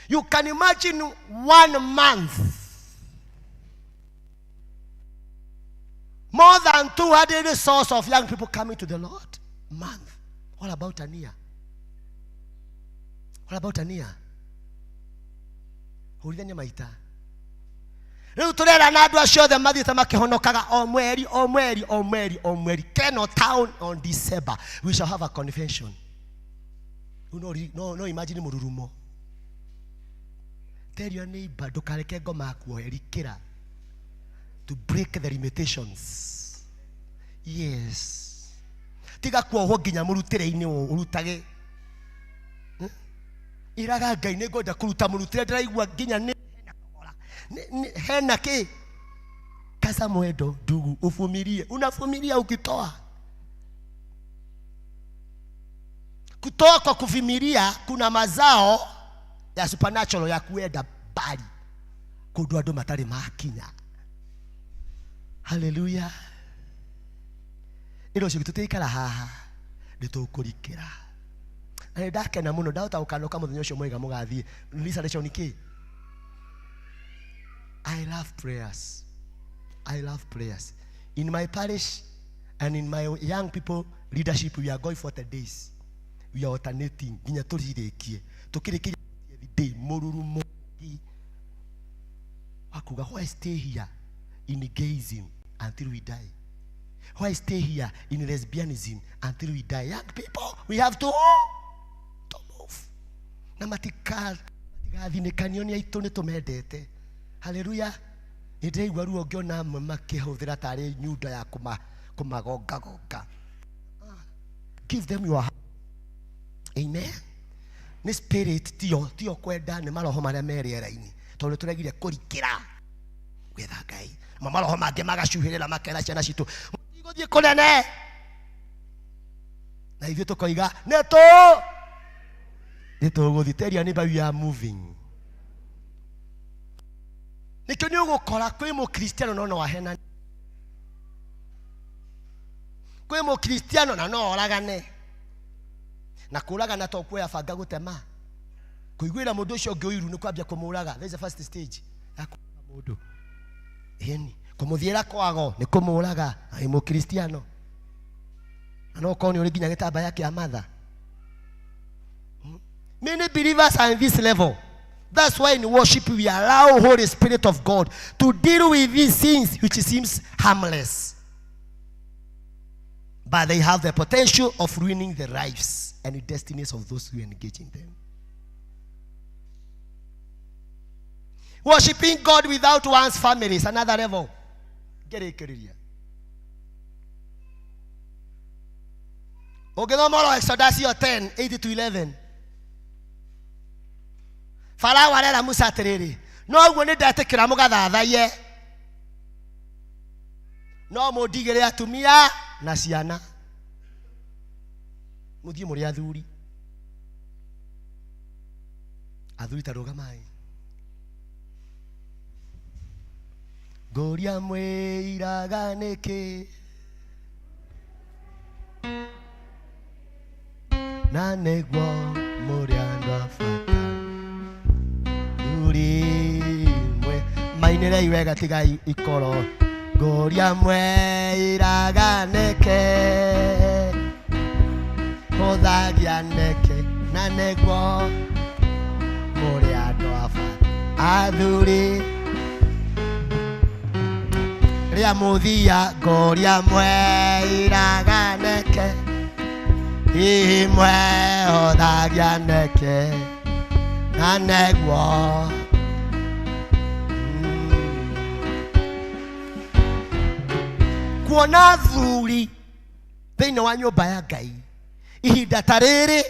You can imagine 1 month. More than 200 resources of young people coming to the Lord. Month. What about an year? What about an year? Hulithania maita. Rĩu tũrera na andũ acio othe mathiĩte makĩhonokaga o mweri. Keno town on December. We shall have a convention. No imagine mũrurumo. Tell your neighbor, ndũkareke ngoma yaku erikĩra. To break the limitations. Yes. Tiga kuohwo nginya mũrutĩre-inĩ ũrutage. Iraga Ngai nĩ ngwenda kũruta mũrutĩre ndĩraigua nginya hena kĩ? Kaza mwendo ndugu, uvumilie. Unavumilia ukitoa. Kutoa kwa kuvumilia kuna mazao ya supernatural ya kuenda bali. Kũndũ andũ matarĩ makinya. Hallelujah. Iro cio tũteikara haha nĩtũkũrikĩra. Na ndakena mũno ndahota gũkanoka mũthenya ũcio mwega mũgathiĩ. Lisa lecho niki? I love prayers. I love prayers. In my parish and in my young people leadership, we are going 40 days. We are alternating. Nginya tũrĩkie. Tũkĩrĩkĩria every day mũrurumo. Akuga, why stay here in gayism until we die? Why stay here in lesbianism until we die? Young people, we have to move. Na matigathinekanio nĩ aitũ nĩ tũmendete. Hallelujah. Nĩndĩraigua ruo ngĩona amwe makĩhũthĩra tarĩ nyundo ya kũmagonga. Give them your heart. Amen. Nĩ spirit tio kwenda nĩ maroho marĩa merĩera-inĩ. Tondũ tũregire kũrikĩra gwetha Ngai. Maroho mangĩ magacuhĩrĩra makera ciana citũ. Mũtigũthiĩ kũnene. Na ithuĩ tũkoiga nĩtũgũthiĩ. Tell your neighbor we are moving. Nikyo nĩ ũgũkora kwĩ mũkristiano no wahena. Kwe mo Kristiano na no oragane. Na kuragana to kwe afanga gutema. Kuigwira mundu ucio ngiuiru ni kwambia kumuraga. There's the first stage. Yakura mundu. Eni, kumuthiira kwago ni kumuraga. Ai mo Kristiano. Ano koni uri ginya gitamba yake ya mother. Many believers are in this level. That's why in worship we allow Holy Spirit of God to deal with these things which seems harmless. But they have the potential of ruining the lives and the destinies of those who engage in them. Worshipping God without one's family is another level. Get it, Kiriya. Ogenomoro Exodus 10, 8-11. Farao arera Musa atiriri, no guo ni ndatikira mugathathaie, no mundigire atumia na ciana, muthie muri athuri tarugamai. Ngoria mwiraga niki na niguo muri andu afata urimwe mainire iwega tiga ikoro. Ngoria mwiraga niki hothagia niki na niguo muri andu afata athuri ria muthia. Ngoria mwiraga niki imwe hothagia niki na niguo kuona thuri thiini wa nyumba ya Ngai ihinda tariri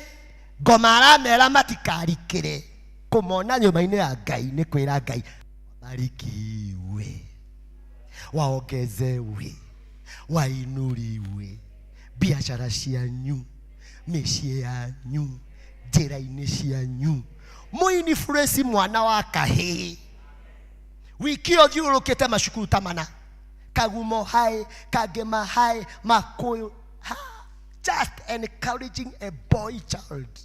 ngoma aramera matikarikire kumona nyumba-ini ya Ngai ni kwira Ngai barikiwe, waongezewe, wainuriwe biashara cianyu, mĩciĩ yanyu, njĩra-inĩ cianyu, muinifluence mwana wa kahĩĩ. Wiki ũthiũrũkĩte macukuru ta mana, Kagumo High, Kagema High, Makuyu, just encouraging a boy child.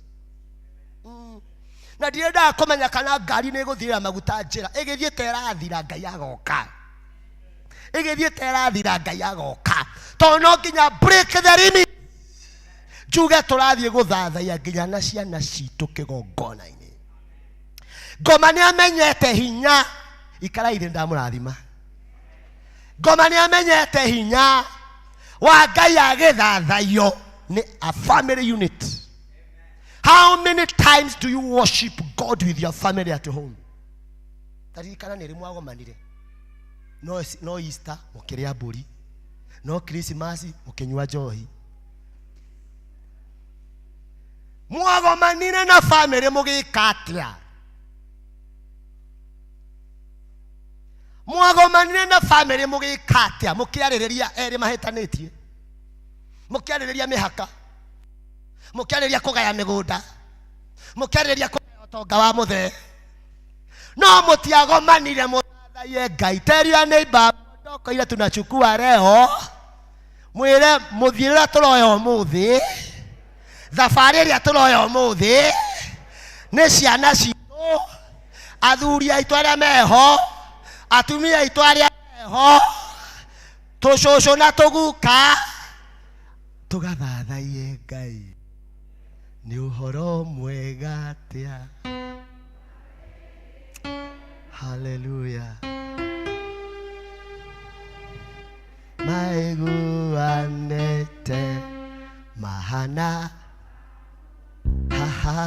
Na ndienda kũmenya kana ngari nĩ ĩgũthira maguta njĩra, ĩgĩthiĩte ĩrathira Ngai agoka, ĩgĩthiĩte ĩrathira Ngai agoka, tondũ no nginya break the limit. Njuge tũrathiĩ gũthathaiya nginya na ciana citũ kĩgongona-inĩ. Ngoma nĩ amenyete hinya, ikaraire ndamũrathima. Ngoma nĩ amenyete hinya wa Ngai agĩthathaiyo nĩ a family unit. How many times do you worship God with your family at home? Taririkana nĩ rĩmwe agomanire. No Easter mũkĩrĩa mbũri, no Christmas mũkĩnyua njohi. Mwagomanire na family mũgĩka atĩa? Mwagomanire na family mũgĩka atĩa? Mũkĩarĩrĩria erĩ mahĩtanĩtie, mũkĩarĩrĩria mĩhaka, mũkĩarĩrĩria kũgaya mĩgũnda, mũkĩarĩrĩria kũgaya ũtonga wa mũthee, no mũtiagomanire mũthathaiye Ngai. Tell your neighbor, ndoko ile tunachukua leo, mwĩre mũthiĩre tũroya ũmũthĩ, thabarĩ ĩrĩa tũroya ũmũthĩ nĩ ciana citũ, athuri aitũ arĩa meho, atumia aitũ arĩa meho, tũcũcũ na tũguka, tũgathathaiye Ngai. Nĩ ũhoro mwega atĩa. Hallelujah. Maiguanĩte mahana ha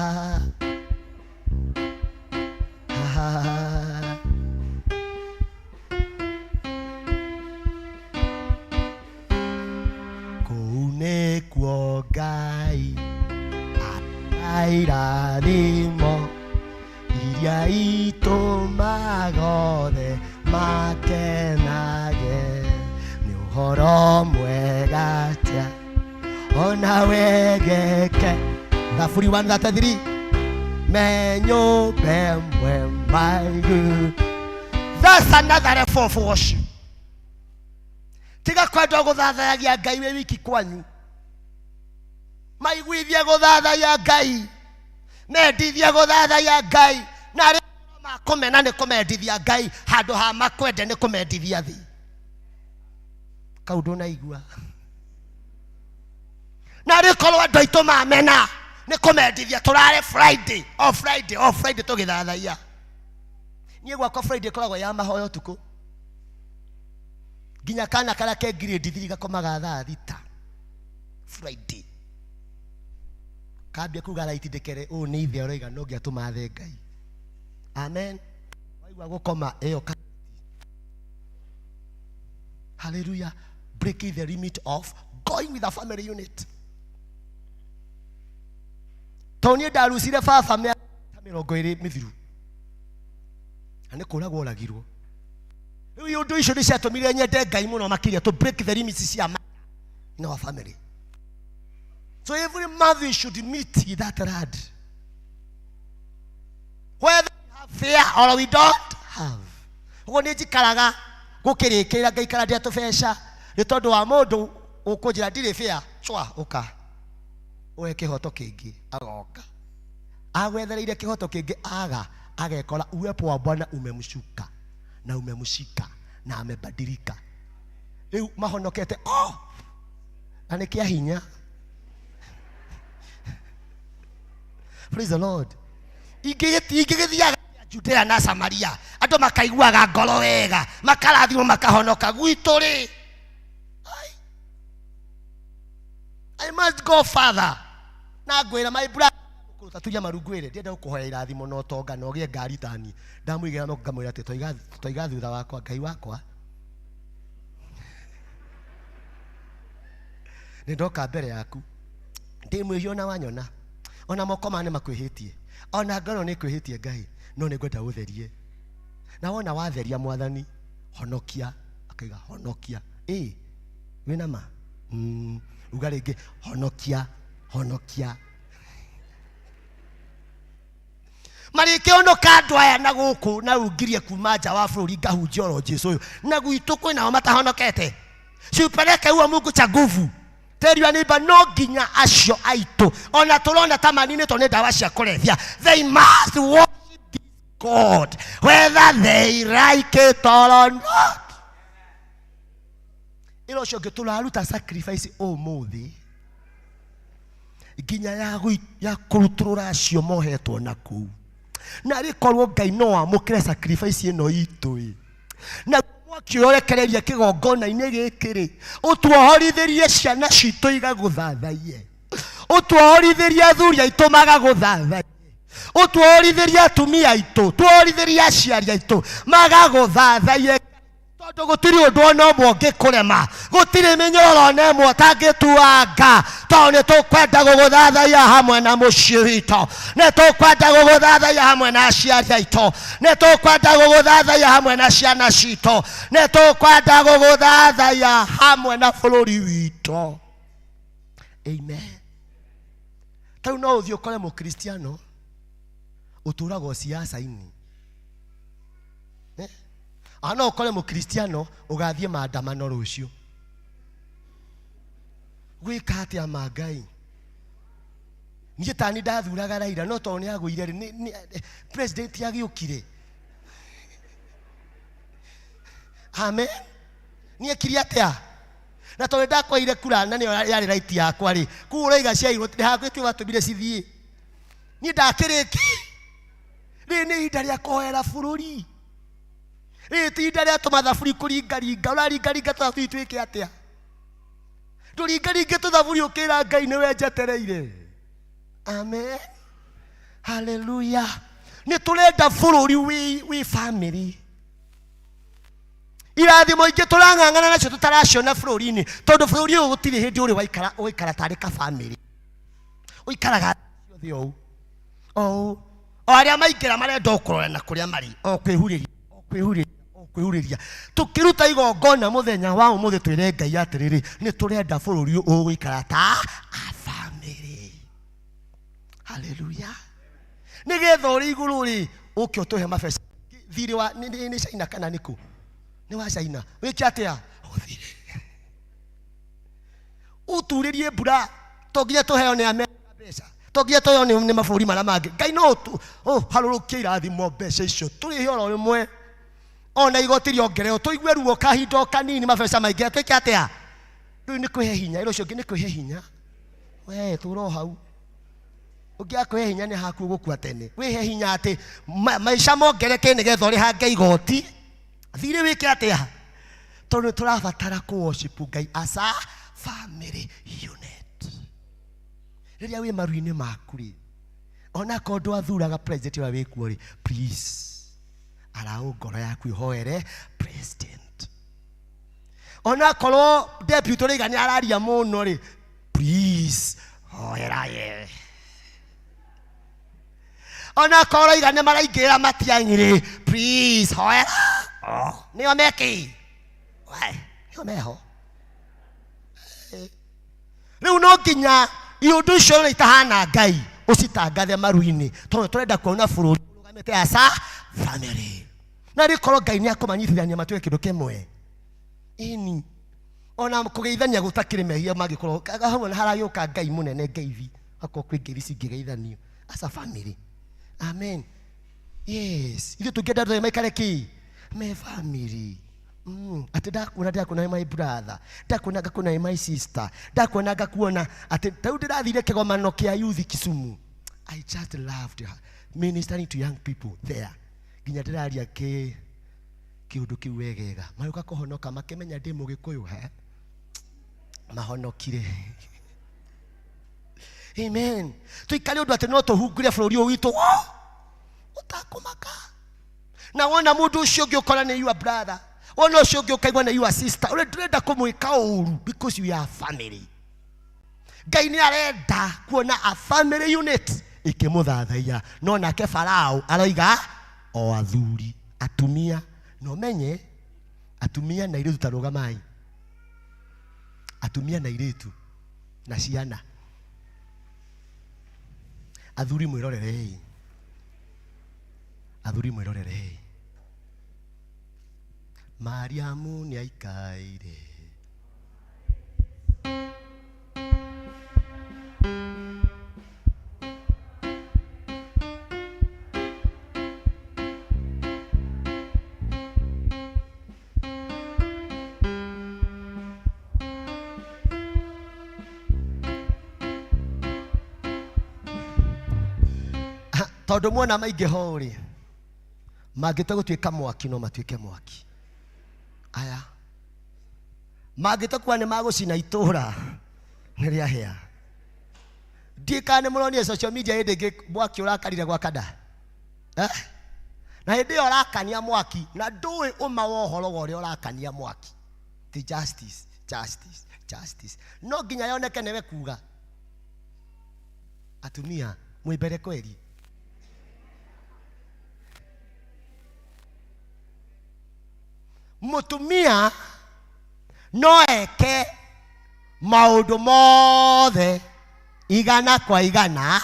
kũu nĩkuo Ngai irathimo iria itũmaga othe makenage. Nĩ ũhoro mwega atĩa ona wegeke. Zaburi 133 menyũmbe mwe maigu. That's another level of worship. tiga kwenda guthathagia Ngai we wiki kwanyu maiguithia guthathagia Ngai mendithia guthathagia Ngai na ri makomena ni kumendithia Ngai handu ha makwende ni kumendithia thi kaundu na igua na ri korwo andu aitu mamena ni kumendithia turare Friday tugithathaia nie gwakwa Friday koragwo ya mahoyo tuku ginya kana kara ke grade 3 gakomaga thaa thita Friday kambia kuga raitindikere o ni ithe oroiga no ngia tumathe Ngai amen waigua gukoma eyo hallelujah breaking the limit of going with a family unit Tony darusire baba me 20 mithiru ane kuragwo ragirwo riu undu icio ni ciatumire nyende Ngai muno makiria to break the limits cia in our family. So every mother should meet that rad. Whether we have fear or we don't have. Wone jikaraga gukirikira gaikara dia tufesha ni tondu wa mundu ukujira ndire fear chwa uka oe kihoto kingi agoka agwethereire kihoto kingi agekora uwepo wa Bwana umemshuka na umemshika na amebadilika riu mahonokete anikia hinya. Praise the Lord. Igigithiaga Judea na Samaria andu makaiguaga ngoro wega makarathimo makahonoka gwitu ri I must go further na ngwira my brother kuruta tunya marungwire ndienda gukuhoya irathimo no tonga no gie ngari tani ndamuigira no ngamwira ati toiga thutha wakwa Ngai wakwa ni ndoka mbere yaku ndi mwihio na wanyona ona moko mane makwihitie ona ngoro ni kwihitie Ngai no ni ngwenda utherie na wona watheria mwathani honokia akaiga honokia wina ma uga ringi honokia marike ono kandu aya na guku na ungirie kuma nja wa bururi ngahunjia Jesu uyu na gwitu kwina matahonokete ciupeleke huo Mungu cha nguvu tell your neighbor no ginya acio aitu ona turona tamanini to ne dawa cia kurethia they must worship this God whether they like it or not. Ilo shoge tularuta sacrifice muthi ginya ya kurutura acio mohetwo naku na rikorwo Ngai no amukire sacrifice ino itu na mwakiorekereria kigongona-ini gikiri utuohorithirie ciana citu igaguthathaie utuohorithirie athuri aitu magaguthathaie utuohorithirie atumia aitu tuohorithirie aciari aitu magaguthathaie tondu gutiri undu ona umwe ungikurema gutiri minyororo ona imwe utangituanga tondu nitukwenda guguthathaia hamwe na mucii witu nitukwenda guguthathaia hamwe na aciari aitu nitukwenda guguthathaia hamwe na ciana citu nitukwenda guguthathaia hamwe na bururi witu. Amen. Tau no uthio kore mukristiano uturago siasa-ini ano ukore mukristiano ugathie maandamano rucio gwika atia Ngai nie tani ndathuraga Raila no to ni agwire ni president yagiukire amen nie kiri atia na to ndakoire kura na ni yari right yakwa ri kura iga cia irwo ndihagwitwe batubire cithie ni ndakiriki ni hinda ria kohera bururi tinda ria tumathaburi kuringaringa uraringaringa tuthaburi twike atia turingaringe tuthaburi ukira Ngai niwe njetereire. Amen. Hallelujah. Ni turenda bururi wi family irathimo ingi turang'ang'ana nacio tutaraciona bururi-ini tondu bururi uyu gutiri hindi uri waikara tari ka family uikaraga ciothe o aria maingira marenda ukurora na kuria mari o kwihuriria tukiruta igongona muthenya wa umuthi twire Ngai atiriri ni turenda bururi uyu gwikara ta a family. Hallelujah. Nigetha uri iguru ri uke utuhe mabesa thiri wa ni China kana niku ni wa China wiki atia uthire uturirie mbura tongiye tuheo ni Amerika mbeca tongiye tuheo ni mabũrũri marĩa mangĩ Ngai no harũrũkie irathimo mbeca icio tũrĩ horo rĩmwe ona igoti rĩongererwo tũigue ruo kahinda kanini mabeca maingĩ twĩke atĩa rĩu nĩ kwĩhe hinya ĩro ũcio ũngĩ nĩ kwĩhe hinya we tũro hau ũngĩakwĩhe hinya nĩ haku gũkua tene wĩhe hinya atĩ maica mongereke nĩgetha ũrĩ hange igoti thirĩ wĩke atĩa tondũ tũrabatara kũ-worship Ngai as a family unit rĩrĩa wĩ maru-inĩ maku rĩ ona korwo ndwathuraga president ũrĩa wĩkuo rĩ please allow ngoro yaku ihoere president ona korwo deputy ũrĩga nĩ araria mũno rĩ please hoera ye ona korwo ũrĩga nĩ maraingĩrĩra matiang'i please hoera nĩo meki nĩo meho rĩu no nginya iũndũ icio ũrĩa itahana Ngai ũcitangathe maru-inĩ tondũ tũrenda kuona bũrũri ũrũgamĩte as a family na rĩkorwo Ngai nĩ akũmanyitithania matuĩke kĩndũ kĩmwe ini ona kũgeithania gũtakĩrĩ mehia mangĩkorwo hamwe haragĩũka Ngai mũnene ngeithi akorwo kwĩ ngeithi cingĩgeithanio as a family amen yes ithuĩ tũngĩenda andũ maikare kĩ me family ati ndakuona my brother ndakuona ngakuona my sister ndakuona ngakuona ati tau ndĩrathire kĩgomano kĩa youth Kisumu I just loved her ministering to young people there nginya ndĩraria kĩũndũ kĩu wegega maroka kũhonoka makĩmenya ndĩ Mũgĩkũyũ he mahonokire amen tuikare ũndũ atĩ no tũhungire bũrũri ũyũ witũ ũtakũmaka na wona mũndũ ũcio ũngĩ ũkora nĩ your brother wona ũcio ũngĩ ũkaigua nĩ your sister ũrenda kũmwĩka ũũru because we are family Ngai nĩ arenda kuona a family unit ikĩmũthathaiya no nake Farao aroiga o athuri atumia no menye atumia na airĩtu tarũgamai atumia na airĩtu na ciana athuri mwĩrorerei Mariamu nĩ aikaire tondũ muona maingĩ ho rĩ mangĩte gũtuĩka mwaki no matuĩke mwaki aya mangĩte kuwa nĩ magũcina itũũra nĩ rĩahĩa ndika nĩ mũronire social media hĩndĩ ĩngĩ mwaki ũrakarire gwakada na hĩndĩ ĩyo ũrakania mwaki na ndũĩ ũma wa ũhoro wa ũrĩa ũrakania mwaki ti justice no nginya yoneke nĩwe kuga atumia mwĩ mbere kweli mutumia no eke maũndũ mothe igana kwa igana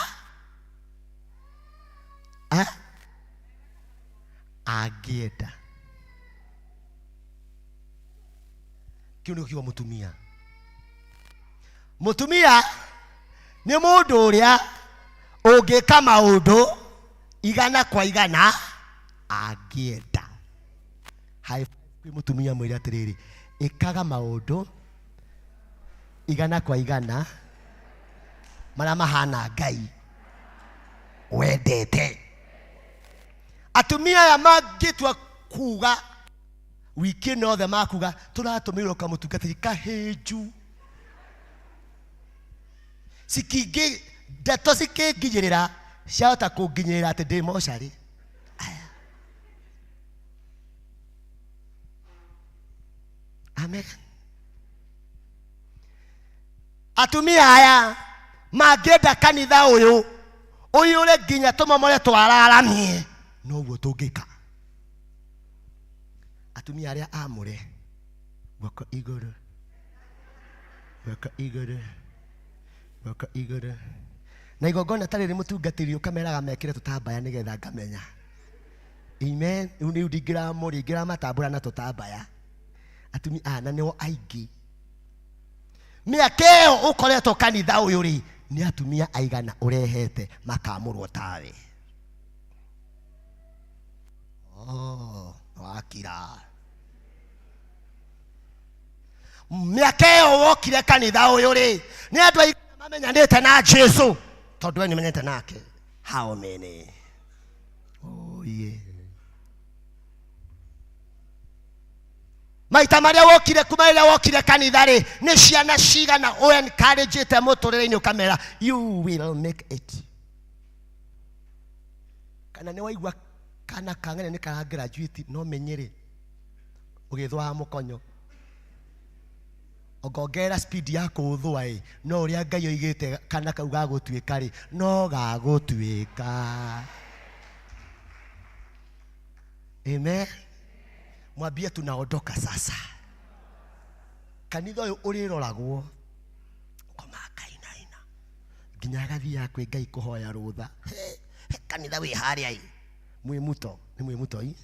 angĩenda kĩu nĩkĩo kiugo mutumia nĩ mũndũ ũrĩa ũngĩka maũndũ igana kwa igana angĩenda kwĩ mutumia mwĩre atĩrĩrĩ ĩkaga maũndũ igana kwa igana marĩa mahana Ngai wendete atumia aya mangĩtua kuga wiki ĩno othe makuga tũratũmĩrwo kamũtungatĩri kahĩnju ndeto cikĩnginyĩrĩra ciahota kũnginyĩrĩra atĩ ndĩ mocarĩ amen atumia aya mangĩenda kanitha ũyũ ũyũre nginya tũmomore twararamie no ũguo tũngĩka atumia arĩa amũre guoko igũrũ na igongona tarĩ rĩ mũtungatĩri ũkameraga mekĩre tũtambaya nĩgetha ngamenya amen rĩu ndingĩramatambũra na tũtambaya atumia na nĩo aingĩ Miakeo ukoretwo kanitha uyu ri ni atumia aigana urehete makamurwo tawe. Wakira. Miakeo wokire kanitha uyu ri ni andu aigana mamenyanite na Jesu tondu we ni menyete nake. How many? Oh yeah. Maita maria wokire kumaira wokire kanitha ri ni ciana cigana o encourage te muturire-ini ukamera you will make it. Kana ni waigua kana kangene ni kara graduate no menyere ugithwa mukonyo ogongera speed yako uthwa no uria Ngai oigite kana kau gagutuika ri no gagutuika. Amen. Mwambie tunaondoka sasa. Kanitha uyu uriroragwo komakainaina nginya gathia kwi Ngai kuhoya rutha. Kanitha wi haria i mwimuto ni mwimuto i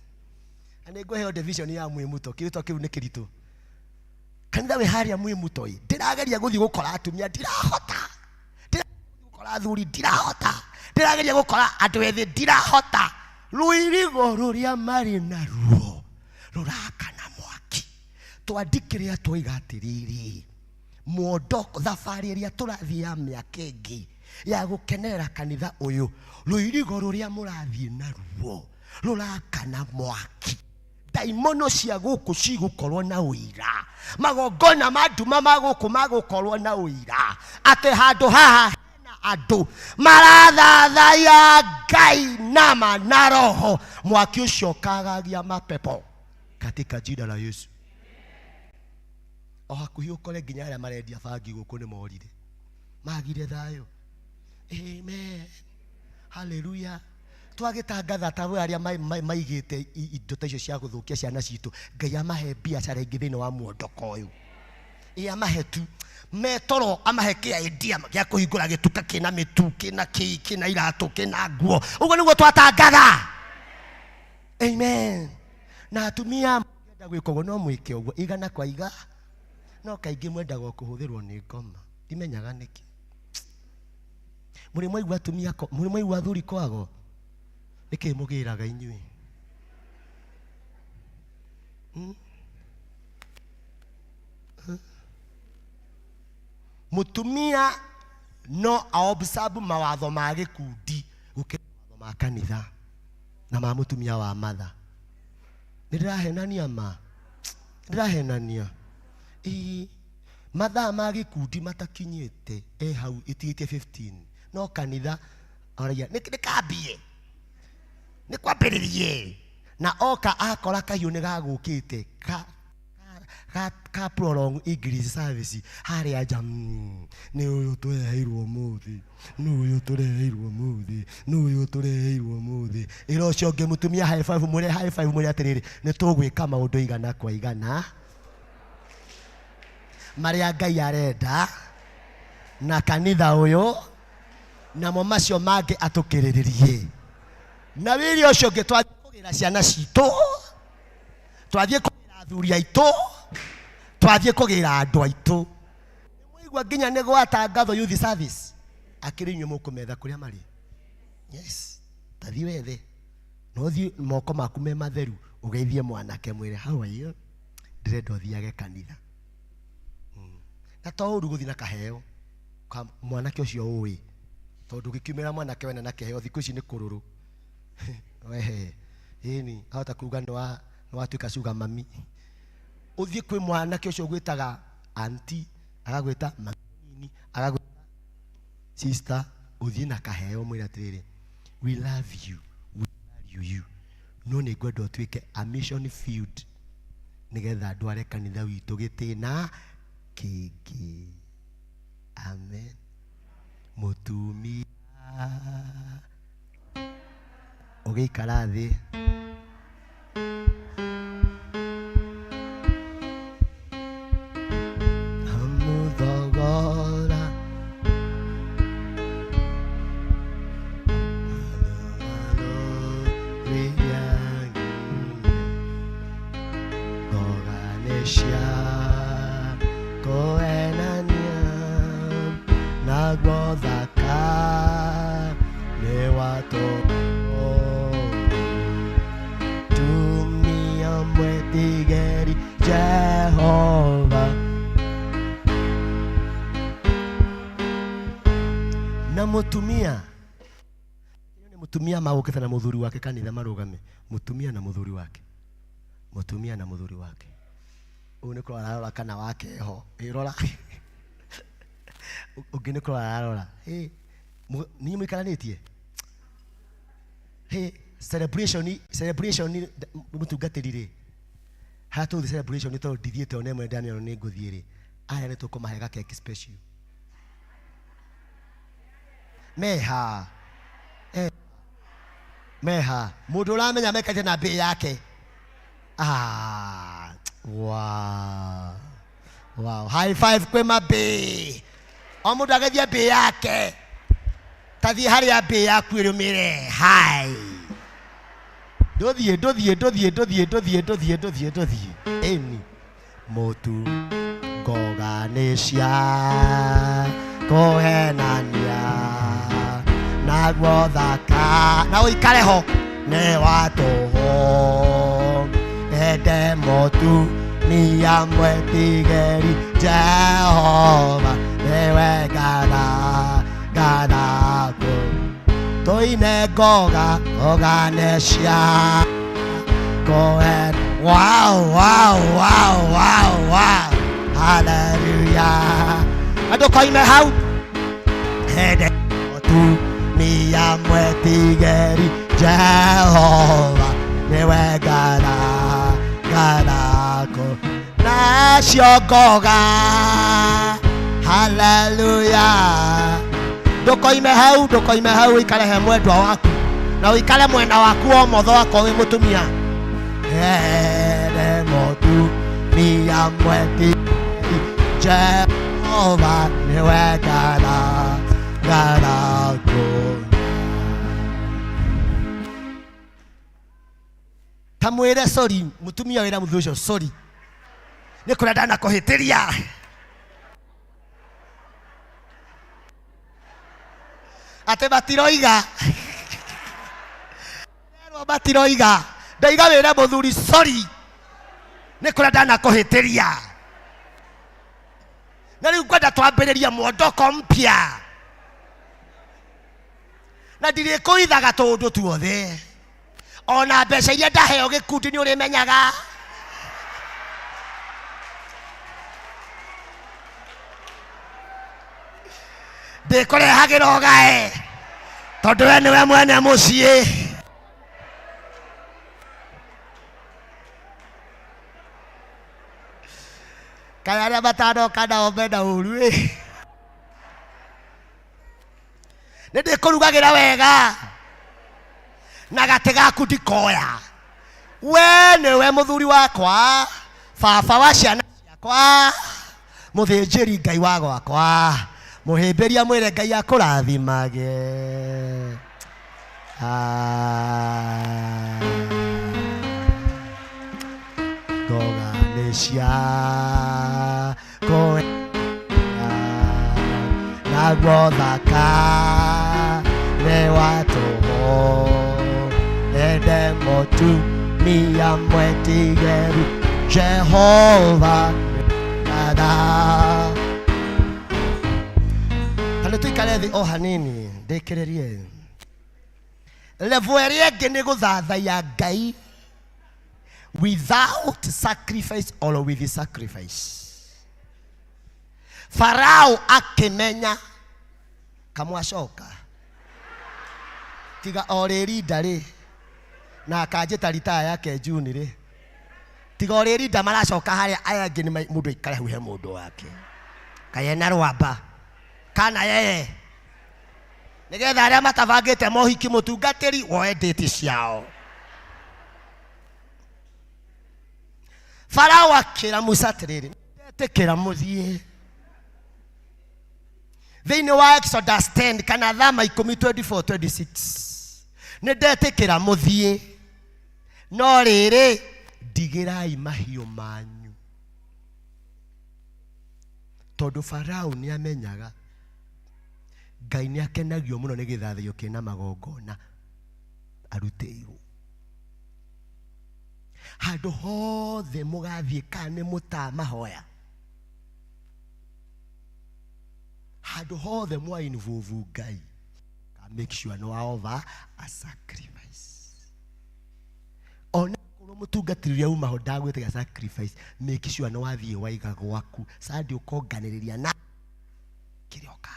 ane ngweheo division ya mwimuto kirito kiu ni kirito. Kanitha wi haria mwimuto i ndirageria guthi gukora atumia ndirahota, ndirageria gukora thuri ndirahota, ndirageria gukora andu ethi ndirahota. Ruirigo ruria mari na ruo rurakana mwaki twandikire atwiga atiriri mwondoko thabari iria turathia miaka ingi ya gukenera kanitha uyu ruirigo ruria murathie na ruo rurakana mwaki. Daimono cia guku cigukorwo na uira, magongona manduma maguku magukorwo na uira ate handu haha adu marathathaya Ngai nama na roho mwaki ucio kagagia mapepo katika jina la Yesu. O hakuhi ukore nginya aria marendia bangi guku ni morire magire thayo. Amen. Hallelujah. Twagitangatha tawe aria maigite indo ta icio cia guthukia ciana citu Ngai amahe biacara ingi thini wa muondoko uyu amahe tu metoro amahe kia idea ya kuhingura gituka kina mitu kina kina iratu kina nguo ugo niguo twatangatha. Amen. Na atumia mwenda gwikogo no mwike ugo igana kwa iga no kaingi mwenda kuhuthirwo ni ngoma imenyaga niki muri mwaigua atumia ko muri mwaigua thuri kwago niki mugiraga inyui mutumia no aobsabu mawatho ma gikundi gukira mawatho ma kanitha na ma mutumia wa matha. Ndirahenania ma ndirahenania matha ma gikundi matakinyite hau itigite 15 no kanitha oragia nikambie nikwambiririe na oka akora kahiu ni gagukite ka prolong English service hari aja ni uyu tureheirwo muthi ni uyu tureheirwo muthi ni uyu tureheirwo muthi iro cio nge mutumia high five muri atiriri ni tugwika maundu igana kwa igana maria Ngai arenda na kanitha uyu na mo macio mange atukiriririe na wiri ucio nge twathie kugira ciana citu twathie kugira athuri aitu twathie kugira andu aitu mwigua nginya ni gwatangatho youth service akirinyu mukumetha kuria mari. Yes, tathi wethe no thi moko maku me matheru ugeithie mwanake mwire how are you ndirenda uthiage kanitha na to uru guthi na kaheo kwa mwanake ucio uwi tondu gikiumira mwanake wena na kaheo thiku ici ni kururu wehe ini hata kuga no watuika sugar mami uthie kwi mwanake ucio gwitaga auntie agagwita mami agagwita sister uthie na kaheo mwira atiriri we love you we value you no ni gwenda tuike a mission field nigetha ndware kanitha witu gitina kingi. Amen. Mutumia ugeikara thi amuthogora goganisha koenania mutumia ni mutumia maukite na muthuri wake kanitha marugame mutumia na muthuri wake mutumia na muthuri wake une ko ararora kana wake ho irora ugine ko ararora ni muikaranitie celebration mutungatirire hatu celebration to dithiete one mwe Daniel ni nguthiire aya ni tukumahega keki special meha meha mundu uramenya mekate na bei yake wow high five kwe mabe o mundu agethia bei yake tathi hari ya bei yaku irumire hai dothie eni motu ngoganisha kohenania na guothaka na uikare ho ne watuho ende motu ni amwetigeri Jehova newe gadako toine goga organisha kohen wow hallelujah ado koine hau ende motu ni amwetigeri Jehova newe gadako nasio goga hallelujah ndukoime hau ikale he mwendwa waku na uikale mwena waku o motho wako wi mutumia ende motu ni amwetigeri Jehova newe gadako tamwire sorry mutumia wira muthusho sorry ni kurenda na kuhitiria ate batiroiga ero batiroiga ndaiga wira muthuri sorry ni kurenda na kuhitiria na riu kwenda twambiriria mwondoko mpya na ndirikuithaga tundu tuothe ona mbeca iria ndaheo gikundi ni urimenyaga ndikurehagira ugae tondu we niwe mwene mucii kaya aria matanoka nao mena uru ni ndikurugagĩra wega na gate gaku ndikoya we niwe muthuri wakwa baba wa ciana ciakwa muthinjiri Ngai wa gwakwa muhimbiria mwire Ngai akurathimage ngoganisha na guothaka ne watuho ende motu ni amwetigeri Jehova kana tuikare thi o hanini ndikiririe level ĩrĩa ĩngĩ nĩ gũthathaiya Ngai without sacrifice or with sacrifice. Farao akimenya kamwacoka tiga oreri ndari na akanjita ritaya yake June ri tiga oreri nda maracoka haria aya ngi ni mundu ikare hu he mundu wake kayena rwamba kana yeye nigetha aria matabangite mohiki mutungatiri woe date ciao. Farao akira Musa atiriri ndetekera muthie thĩinĩ wa Exodus 10 kana Thama 10:24-26 nĩ ndetekera muthie no rĩrĩ ndigirai mahiũ manyu tondu Farao nĩ amenyaga Ngai nĩ akenagio mũno nĩ gĩthathio kĩna magongona arutĩirwo handũ hothe mũgathiĩ kana mũtamahoya handũ hothe mwa involve Ngai make sure no over a sacrifice. Ona kuno mutungatiriria uma hoda gwetega sacrifice, make sure no athie waiga gwaku sadi ukonganiriria na kiriokare.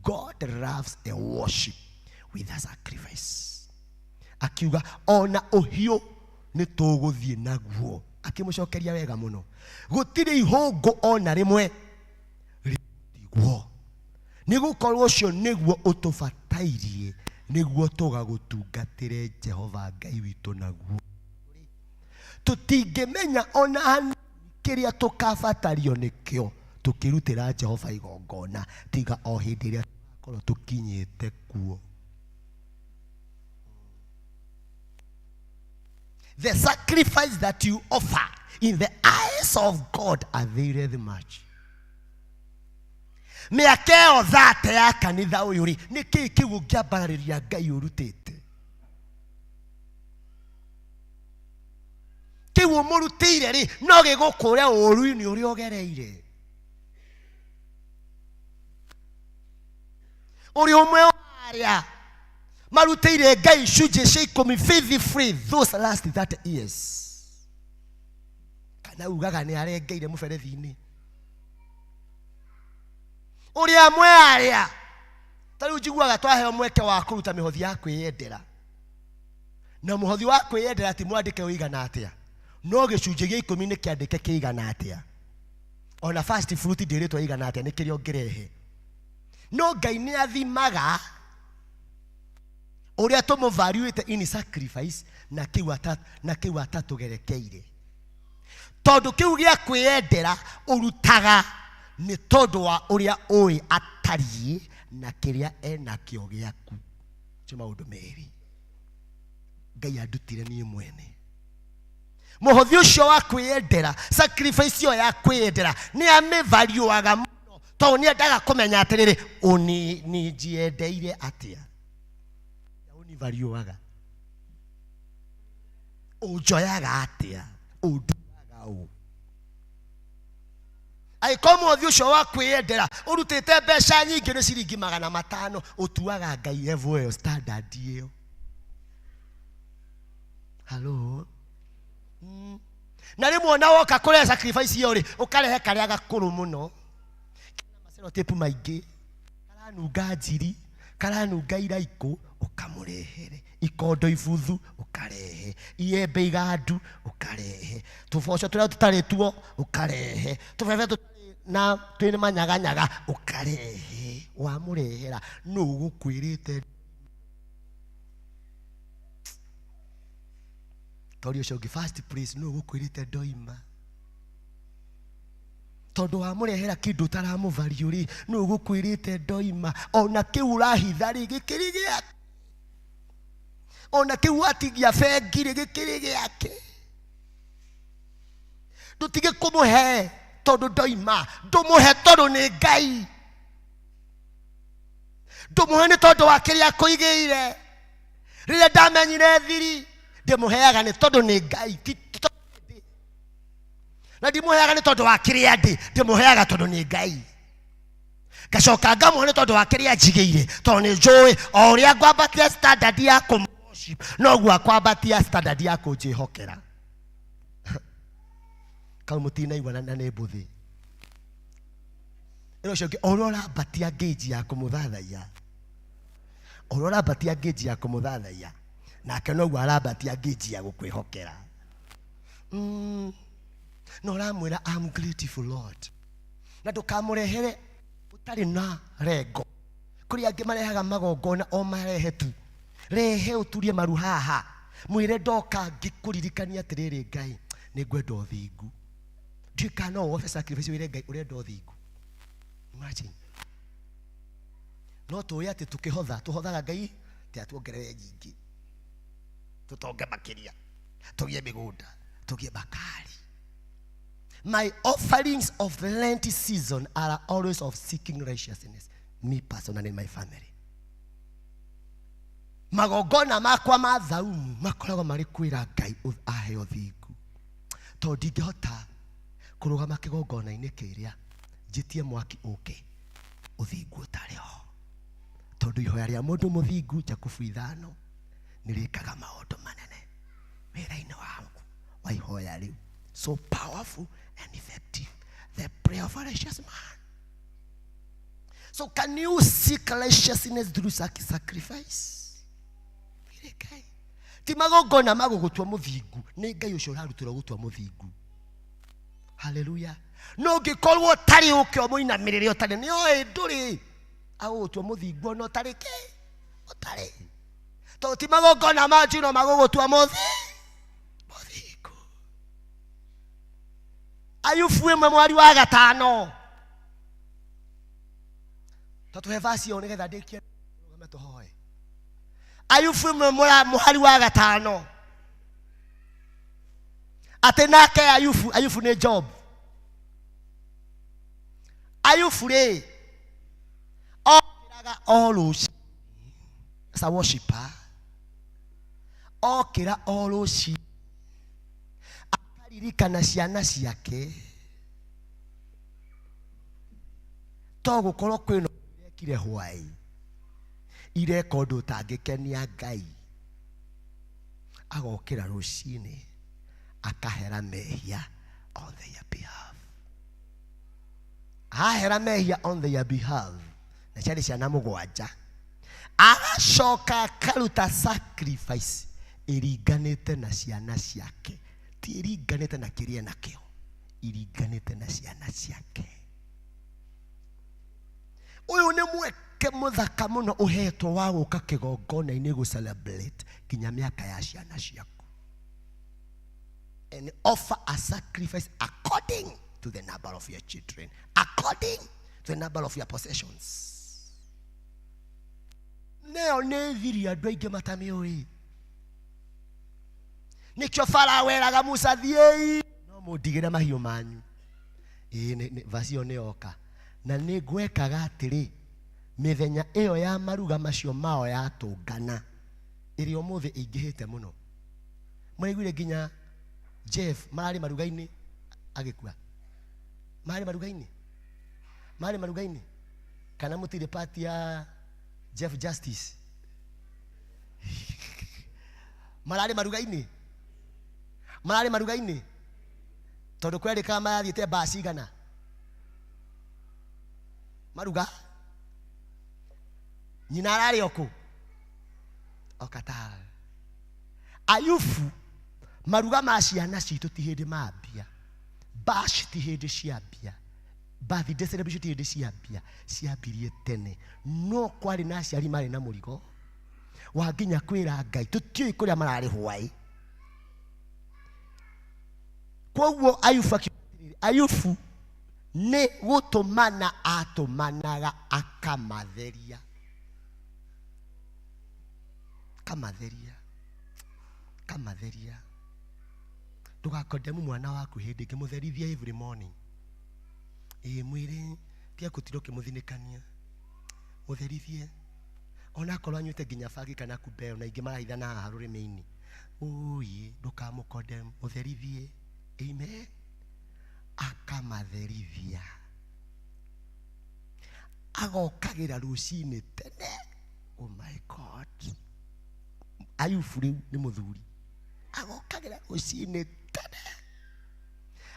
God loves a worship with a sacrifice. Akiuga ona ohio ni tuguthie naguo, akimucokeria wega muno, gutire ihongo ona rimwe riguo, nigukorwo ucio niguo utubatairie, niguo tugagutungatire Jehova Ngai witu naguo. Tutingimenya ona kiria tukabatario nikio tukirutira Jehova igongona tiga o hindi ria tukorwo tukinyite kuo. The sacrifice that you offer in the eyes of God availeth much. Miakeo thate ya kanitha uyuri niki kigu kiambarariria Ngai urutite, kigu murutire ri no gigukure uruini uri ogereire. Uri umwe aria marutire Ngai shuje sheikomi free those last 30 years. Kana ugaga ni arengeire muberethi-ini. Uri amwe aria tari ujiguaga twaheo mweke wa kuruta mihothi ya kwiyendera, na muhothi wa kwiyendera ti mwandike uigana atia, no gicunje gia 10 ni kiandike kiigana atia, ona fast fruit ndiritwo igana atia ni kirio ngirehe. No Ngai ni athimaga uria tumuvaluate in sacrifice na kiu atatugerekeire. Tondu kiu gia kwiyendera urutaga ni tondu wa uria oi atarie na kiria ena kio giaku. Ti maundu meri. Ngai andutire ni mwene. Muhothi ucio wa kwiyendera, sacrifice yo ya kwiyendera ni amevaluaga muno, tondu ni ndaga kumenya atiriri ni jiendeire atia. Valuaga ujoyaga atia uduaga u ai komo thio wa kwiyendera urutite mbeca nyingi ni ciringi 500 utuaga Ngai level standard iyo. Hello. Na rimwe na woka kure sacrifice iyo ri ukarehe karia gakuru muno kana masero tepu maingi karanunga njiri karanunga iraiko ukamurehere, ikondo ibuthu ukarehe, iembe igandu ukarehe, tuboco turia tutari tuo ukarehe, tubebe tutari na twini manyaga nyaga ukarehe. Wamurehera no gukwirite tori ucio gi first place no gukwirite ndoima, tondu wamurehera kindu taramuvario ri no gukwirite ndoima. Ona kiu urahitha ri gikiri giake, ona kiu atigia bengi ri gikiri giake. Ndutige kumuhe tondu ndoima, ndumuhe tondu ni Ngai, ndumuhe ni tondu wa kiria kuigiire. Riria ndamenyire thiri ndimuheaga ni tondu ni Ngai, na ndimuheaga ni tondu wa kiria ndimuheaga tondu ni Ngai. Gacoka ngamuhe ni tondu wa kiria njigiire, tondu ni njui o uria ngwambatia standard ya worship no gwa kwambatia standard ya kunjihokera. Kau mutina igwana na ne mbuthi ino cio orora batia gauge ya kumuthathaiya, orora batia gauge ya kumuthathaiya nake no gwa batia gauge ya gukwihokera. No ramwira I'm grateful Lord, na ndukamurehere utari na rego kuri angi marehaga magongona o marehe tu rehe uturie maru haha mwire ndoka ngikuririkania atiriri Ngai ni ngwenda uthingu ndikana offer sacrifice wire Ngai urenda uthingu. Imagine no tuya ati tuhothaga Ngai ti atuongerere nyingi tutonge makiria tugie migunda tugie bakari. My offerings of the Lent season are always of seeking righteousness, me personally and my family. Magogona makwa ma thaumu makoragwo mari kwira Ngai ahe uthingu, tondu ndingihota kurugama kigongona-ini kiria njitie mwaki uke uthingu utari ho, tondu ihoya ria mundu muthingu Jakubu 5 nirikaga maundu manene wira-ini wa ihoya riu. So powerful and effective, the prayer of a righteous man. So can you seek righteousness through sacrifice? Wirikai ti magongona magugutua muthingu, ni Ngai ucio urarutura gutua muthingu. Hallelujah. No ngikorwo tari ukio muinamirire utari ni oi nduri agutua muthingu no tari ke utari to ti magongona ma jino magugutua muthingu. Ayubu imwe mwari wa gatano tatuhe vasi yo nigetha ndikie ngome tuhoe. Ayubu imwe mwari wa gatano ate nake Ayubu ni Job. Ayubu ri okiraga oluci as a worshiper, okira oluci akaririkana ciana ciake to gukorwo kwino irekire hwai ireka undu utangikenia Ngai, agokira rucini akahera mehia on their behalf. Ahera mehia on their behalf na ciari ciana mugwanja, agacoka akaruta sacrifice iriganite na ciana ciake, ti iriganite na kiria nakio, iriganite na ciana ciake. Uyu ni mweke muthaka muno uhetwo wa guka kigongona-ini gu celebrate kinya miaka ya ciana ciaku, and offer a sacrifice according to the number of your children, according to the number of your possessions. Neo ne thiri andu aingi matamiui, nikyo Farao eraga Musa thiei no mundigire mahiu manyu. Vasi yo neoka na ningwekaga atiri mithenya iyo ya maruga macio mao ya tungana iri umuthi ingihite muno. Mwaiguire nginya Jeff marari maruga-ini agikua, marari maruga-ini kana mutire party ya Jeff Justice marari maruga-ini tondu kwerika mathiite basi igana maruga nyina arari oku okata. Ayubu maruga ma ciana citu ti hindi mambia, bash ti hindi ciambia, birthday celebration ti hindi ciambirie tene. No kwari na aciari mari na murigo wa nginya kwira Ngai tutiui kuria marari hwai. Koguo Ayubu ni gutumana atumanaga akamatheria ndugakondemu mwana waku hindi ingi mutherithia every morning. Mwiri tia kutiro kimuthinikania mutherithie ona korwo anyuite nginya bagi kana kubeo na ingi maraithana haha rurimi-ini. Uyi ndukamukondemu mutherithie. Amen. Akamatherithia agokagira rucini tene. Oh my God. Ayubu riu ni muthuri agokagira rucini tene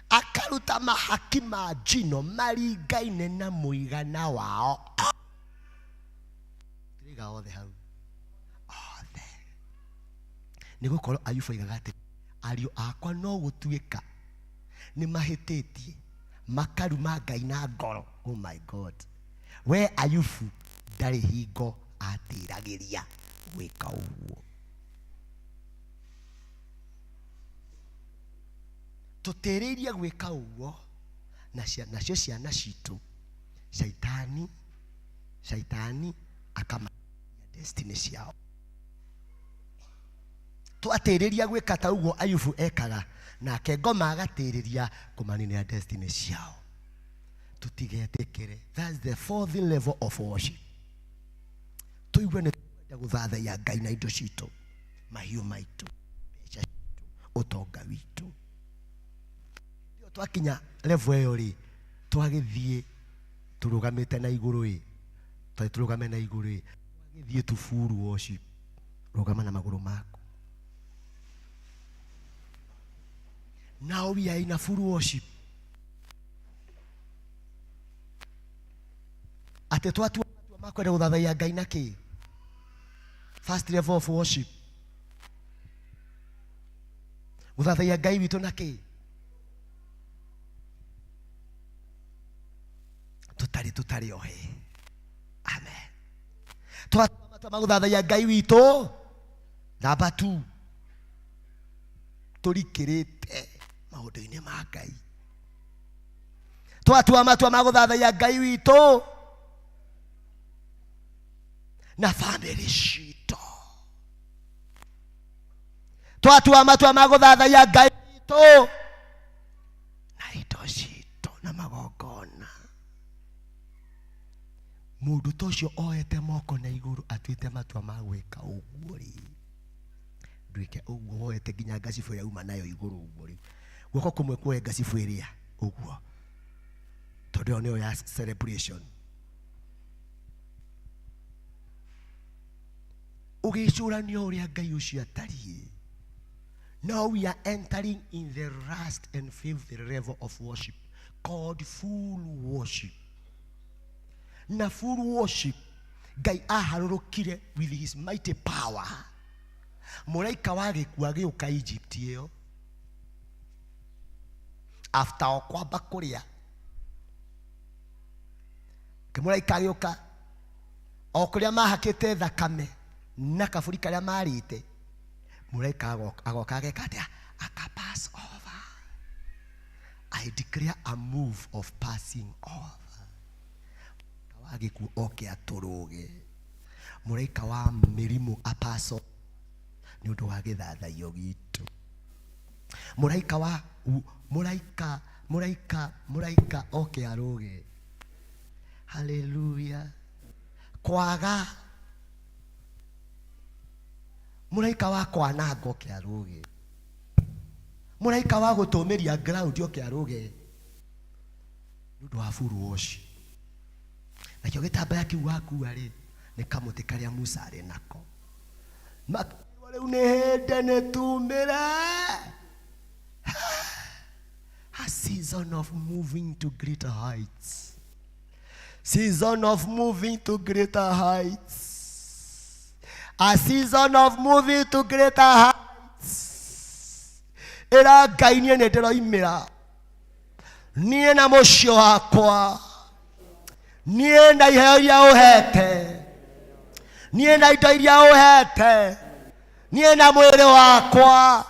akaruta mahaki ma njino maringaine na muigana wao triga othe hau othe ni gukorwo Ayubu aigaga ati ariu akwa no gutuika ni mahititie makaruma Ngai na ngoro. Oh my God. We Ayubu ndari hingo atiragiria gwika uguo. Tutiriria gwika uguo nacio ciana citu shaitani akama destiny ciao. Twatiriria gwika ta uguo Ayubu ekaga nake ngoma agatiriria kumanina destiny ciao. Tutigetekere. That's the fourth level of worship. Tuigwe ni guthathaia Ngai na indo citu, mahiu maitu, mbeca citu, utonga witu. Ndio twakinya level iyo ri twagithie turugamite na iguru ri, turugame na iguru ri Thiĩ tu full worship. Rũgama na magũrũ maku. Now we are in a full worship. Ate twatu makwenda gũthathaiya Ngai na kĩ? First level of worship. Gũthathaiya Ngai witũ na kĩ? Tutari ohe. Amen. Twatu magũthathaiya Ngai witũ. Number 2. Tũrikĩrĩte maũndũ-inĩ ma Ngai. Twatua matua magũthathaiya Ngai witũ na family citũ. Twatua matua magũthathaiya Ngai witũ na indo citũ na magongona. Mũndũ tocio oete moko na igũrũ atuĩte matua ma gwĩka ũguo rĩ. Ndwĩke ũguo woete nginya ngacibũ ĩrĩa uma nayo igũrũ ũguo rĩ. Guoko kũmwe kuoe ngacibũ ĩrĩa ũguo. Tondũ ĩyo nĩyo ya celebration. Ũgĩcũrania ũrĩa Ngai ũcio atariĩ. Now we are entering in the last and fifth level of worship called full worship. Na full worship, Ngai aharũrũkire with his mighty power. Mũraika wa gĩkuũ agĩũka Egypt ĩyo. After okwamba kũrĩa. Mũraika agĩũka. O kũrĩa mahakĩte thakame na kaburi karĩa marĩte. Mũraika agoka ageka atĩa? Aka pass over. I declare a move of passing over. Agĩkuũ oke atũrũge. Mũraika wa mĩrimũ apaso nĩ ũndũ wa gĩthathaiyo gitũ. Mũraika oke arũge. Hallelujah. Kwaga mũraika wa kwananga oke arũge. Mũraika wa gũtũmĩria ground oke arũge. Nĩ ũndũ wa full worship. Nakĩo gĩtambaya kĩu wakua rĩ nĩ kamũtĩ karĩa Musa arĩ nako. Rĩu nĩ hĩndĩ nĩ tumĩre. A season of moving to greater heights. Season of moving to greater heights. A season of moving to greater heights. Ĩra Ngai niĩ nĩ ndĩroimĩra. Niĩ na mũciĩ wakwa. Niĩ na iheo iria ũhete. Niĩ na indo iria ũhete. Niĩ na mwĩrĩ wakwa.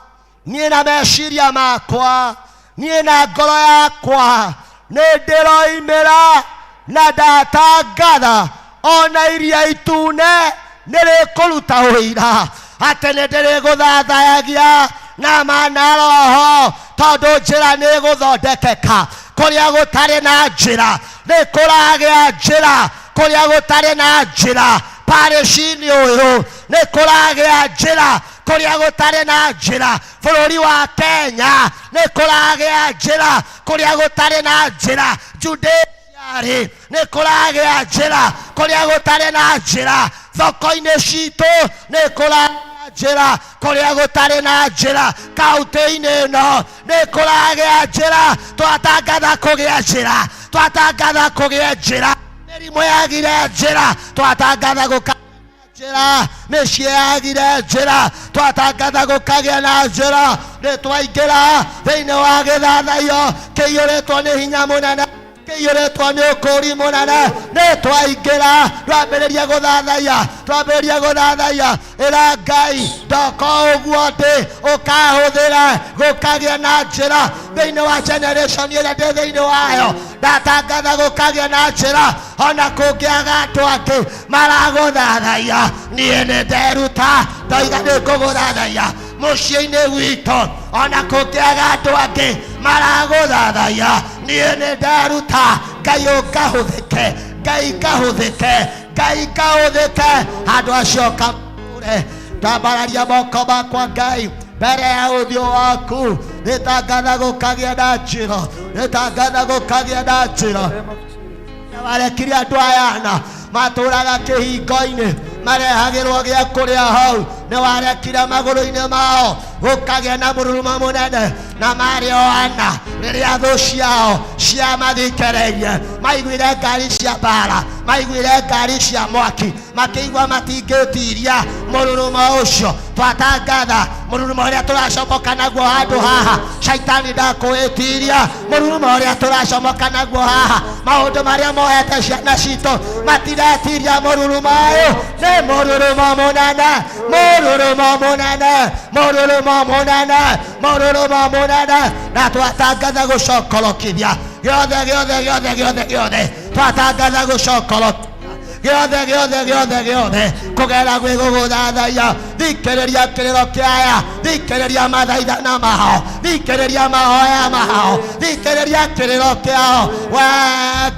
Niĩ na meciria makwa. Niĩ na ngoro yakwa. Nĩ ndĩroimĩra na ndatangatha ona iria itune nĩrĩkũruta ũira atĩ nĩ ndĩrĩgũthathayagia na mana roho tondũ njĩra nĩ gũthondekeka. Kũrĩa gũtarĩ na njĩra nĩ kũragĩa njĩra. Kũrĩa gũtarĩ na njĩra parish-inĩ ũyũ nĩ kũragĩa njĩra. Kũrĩa gũtarĩ na njĩra bũrũri wa Kenya nĩ kũragĩa njĩra. Kũrĩa gũtarĩ na njĩra Judea nĩ kũragĩa njĩra. Kũrĩa gũtarĩ na njĩra thoko-inĩ citũ nĩ kũragĩa njĩra. Kũrĩa gũtarĩ na njĩra kaunti-inĩ ĩno nĩ kũragĩa njĩra. Twatangatha kũgĩa njĩra. Twatangatha kũgĩa njĩra. Mĩrimũ yagire njĩra. Twatangatha gũkagĩa njĩra. Mĩciĩ yagire njĩra. Twatangatha gũkagĩa na njĩra. Nĩ twaingĩra thĩinĩ wa gĩthathaiyo kĩiyũrĩtwo nĩ hinya mũnene. Kĩiyũrĩtwo nĩ ũkũri mũnene. Nĩ twaingĩra twambĩrĩria gũthathaiya. Twambĩrĩria gũthathaiya. Ĩra Ngai ndoka ũguo ndĩ ũkahũthĩra gũkagĩa na njĩra thĩinĩ wa generation ĩrĩa ndĩ thĩinĩ wayo. Ndatangatha gũkagĩa na njĩra ona kũngĩaga andũ angĩ maragũthathaiya. Niĩ nĩ nderuta ndoiga nĩ ngũgũthathaiya mũciĩ-inĩ witũ ona kũngĩaga andũ angĩ maragũthathaiya. Niĩ nĩ nderuta Ngai ũkahũthĩke. Ngai kahũthĩke. Ngai kahũthĩke. Andũ acio kamũre. Ndambararia moko makwa Ngai mbere ya ũthiũ waku. Nĩtangatha gũkagĩa na njĩra. Nĩtangatha gũkagĩa na njĩra. Warekire andũ aya matũraga kĩhingo-inĩ marehagĩrwo gĩa kũrĩa hau nĩ warekire magũrũ-inĩ mao gũkagĩa na mũruruma mũnene na marĩ o ana rĩrĩa thũ ciao ciamathikĩrĩirie maiguire ngari cia mbara maiguire ngari cia mwaki makĩigua matingĩtiria mũruruma ũcio twatangatha mũruruma ũrĩa tũracomoka naguo handũ haha shaitani ndakwĩtiria mũruruma ũrĩa tũracomoka naguo haha maũndũ marĩa mohete ciana citũ matiretiria mũruruma ũyũ nĩ mũruruma mũnene mũruruma mũnene mũruruma mũnene mũruruma mũnene na twatangatha gũcokorokithia gĩothe twatangatha gũcokorokithia gĩothe kũgera gwĩ gũgũthathaiya thikĩrĩria kĩrĩro kĩaya thikĩrĩria mathaithana mao thikĩrĩria mahoya mao thikĩrĩria kĩrĩro kĩao we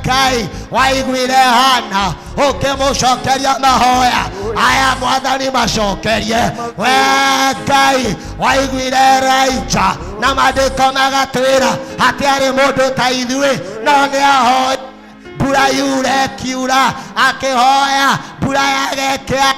Ngai waiguire Hana ũkĩmũcokeria mahoya aya Mwathani macokerie we Ngai waiguire Elijah na maandĩko magatwĩra hatiarĩ mũndũ ta ithuĩ no nĩahoya mbura yure kiura akĩhoya mbura yagekĩa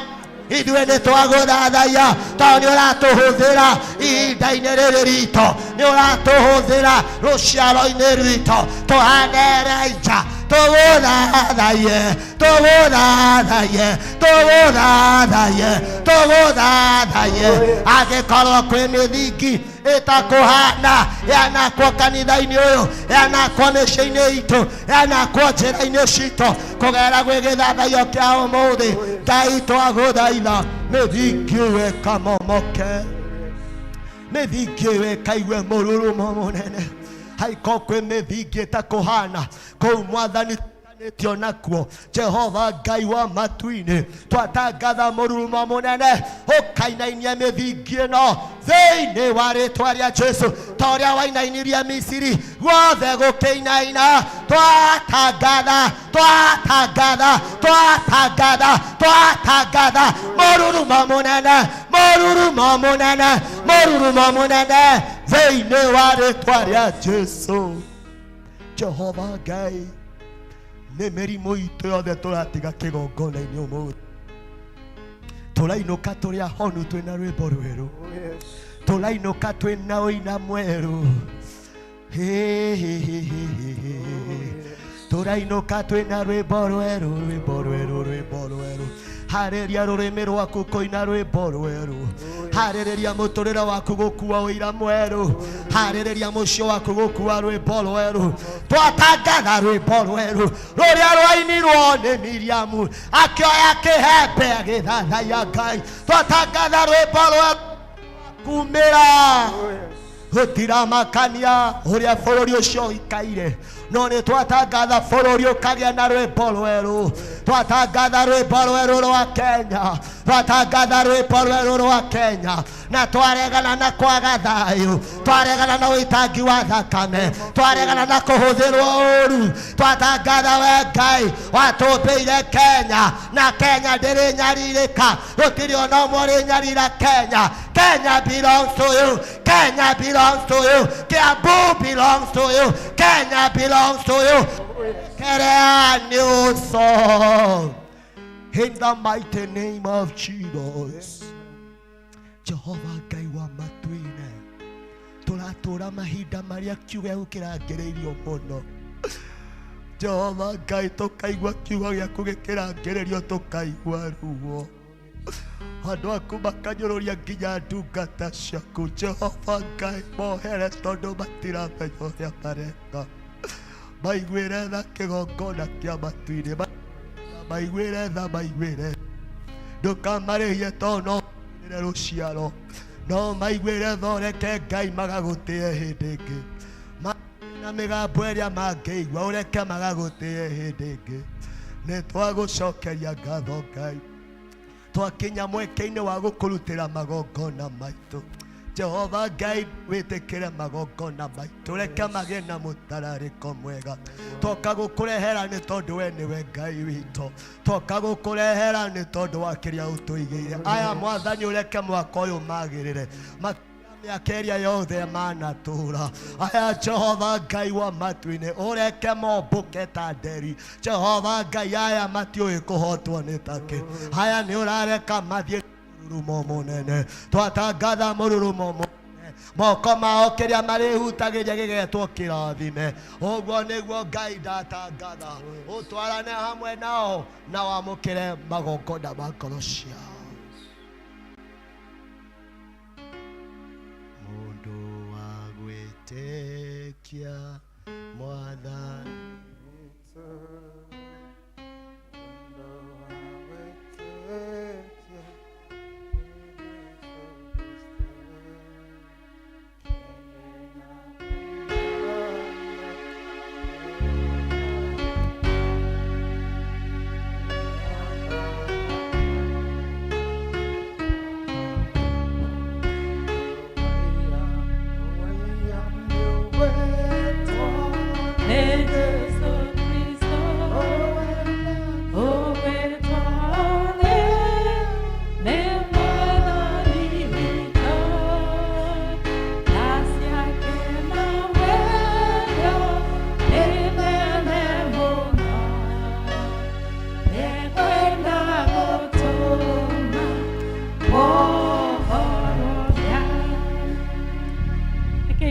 ithuĩ nĩ twagũthathaiya tondũ nĩ ũratũhũthĩra ihinda-inĩ rĩrĩ ritũ nĩ ũratũhũthĩra rũciaro-inĩ rwitũ tũhane Elijah tũgũthathaie tũgũthathaie tũgũthathaie tũgũthathaie angĩkorwo kwĩ mĩthingi ĩtakũhana yanakwo kanitha-inĩ ũyũ yanakwo mĩciĩ-inĩ itũ yanakwo njĩra-inĩ citũ kũgera gwĩ gĩthathaio kĩa ũmũthĩ Ngai twagũthaitha mĩthingi ĩyo ĩkamomoke mĩthingi ĩyo ĩkaigue mũruruma mũnene haiko kwĩ mĩthingi ĩtakũhana kũu Mwathani tio nakuo Jehova Ngai wa matu-inĩ twatangatha mũruruma mũnene ũkainainia mĩthingi ĩno thĩinĩ wa rĩtwa rĩa Jesu ta ũrĩa wainainirie Misiri guothe gũkĩinaina twatangatha twatangatha twatangatha twatangatha mũruruma mũnene mũruruma mũnene mũruruma mũnene thĩinĩ wa rĩtwa rĩa Jesu Jehova Ngai nĩ mĩrimũ itũ yothe tũratiga kĩgongona-inĩ ũmũthĩ tũrainũka tũrĩ ahonu twĩna rwĩmbo rwerũ tũrainũka twĩna ũina mwerũ tũrainũka twĩna rwĩmbo rwerũ rwĩmbo rwerũ rwĩmbo rwerũ harĩria rũrĩmĩ rwaku kũina rwĩmbo rwerũ harĩrĩria mũtũrĩre waku gũkua ũira mwerũ harĩrĩria mũciĩ waku gũkua rwĩmbo rwerũ twatangatha rwĩmbo rwerũ rũrĩa rwainirwo nĩ Miriamu akĩoya kĩhembe agĩthathaiya Ngai twatangatha rwĩmbo rwerũ kumĩra gũtiramakania ũrĩa bũrũri ũcio ũikaire no nĩ twatangatha bũrũri ũkagĩa na rwĩmbo rwerũ twatangatha rwĩmbo rwerũ rwa Kenya twatangatha rwĩmbo rwerũ rwa Kenya na twaregana na kwaga thayũ twaregana na ũitangi wa thakame twaregana na kũhũthĩrwo ũru twatangatha we Ngai watũmbĩire Kenya na Kenya ndĩrĩ nyarirĩka gũtirĩ ona ũmwe ũrĩnyarira Kenya Kenya belongs to you Kenya belongs to you Kiambu belongs to you Kenya belongs to you a new song in the mighty name of Jesus Jehova Ngai wa matu-inĩ tũratũra mahinda marĩa kiugo gĩaku kĩrangĩrĩirio mũno Jehova Ngai tũkaigua kiugo gĩaku gĩkĩrangĩrĩrio tũkaigua ruo andũ aku makanyũrũria nginya ndungata ciaku Jehova Ngai mohere tondũ matiramenya ũrĩa mareka maiguĩre tha kĩgongona kĩa matu-inĩ maiguĩre tha maiguĩre ndũkamarĩhie tondũ no maiguĩre rũciaro no maiguĩre tha ũreke Ngai magagũtĩe hĩndĩ ĩngĩ na mĩgambo ĩrĩa mangĩigua ũreke magagũtĩe hĩndĩ ĩngĩ nĩ twagũcokeria ngatho Ngai twakinya mweke-inĩ wa gũkũrutĩra magongona maitũ Jehova Ngai wĩtĩkĩre magongona maitũ reke magĩe na mũtararĩko mwega toka gũkũrehera nĩ tondũ we nĩwe Ngai witũ toka gũkũrehera nĩ tondũ wa kĩrĩa ũtũigĩire aya Mwathani ũreke mwaka ũyũ magĩrĩre Mĩakeria yothe manatura aya Jehova Ngai wa matu-inĩ ũreke mombũke ta nderi. Jehova Ngai aya matiũĩ kũhotwo nĩ takĩ. Aya nĩ ũrareka mathiĩ mũrurumo mũnene. Twatangatha mũrurumo mũnene. Moko mao kĩrĩa marĩhutagĩria gĩgetwo kĩrathime. Ũguo nĩguo Ngai ndatangatha ũtwarane hamwe nao na wamũkĩre magongona ma ngoro ciao. Mũndũ wa gwĩtĩkia Mwathani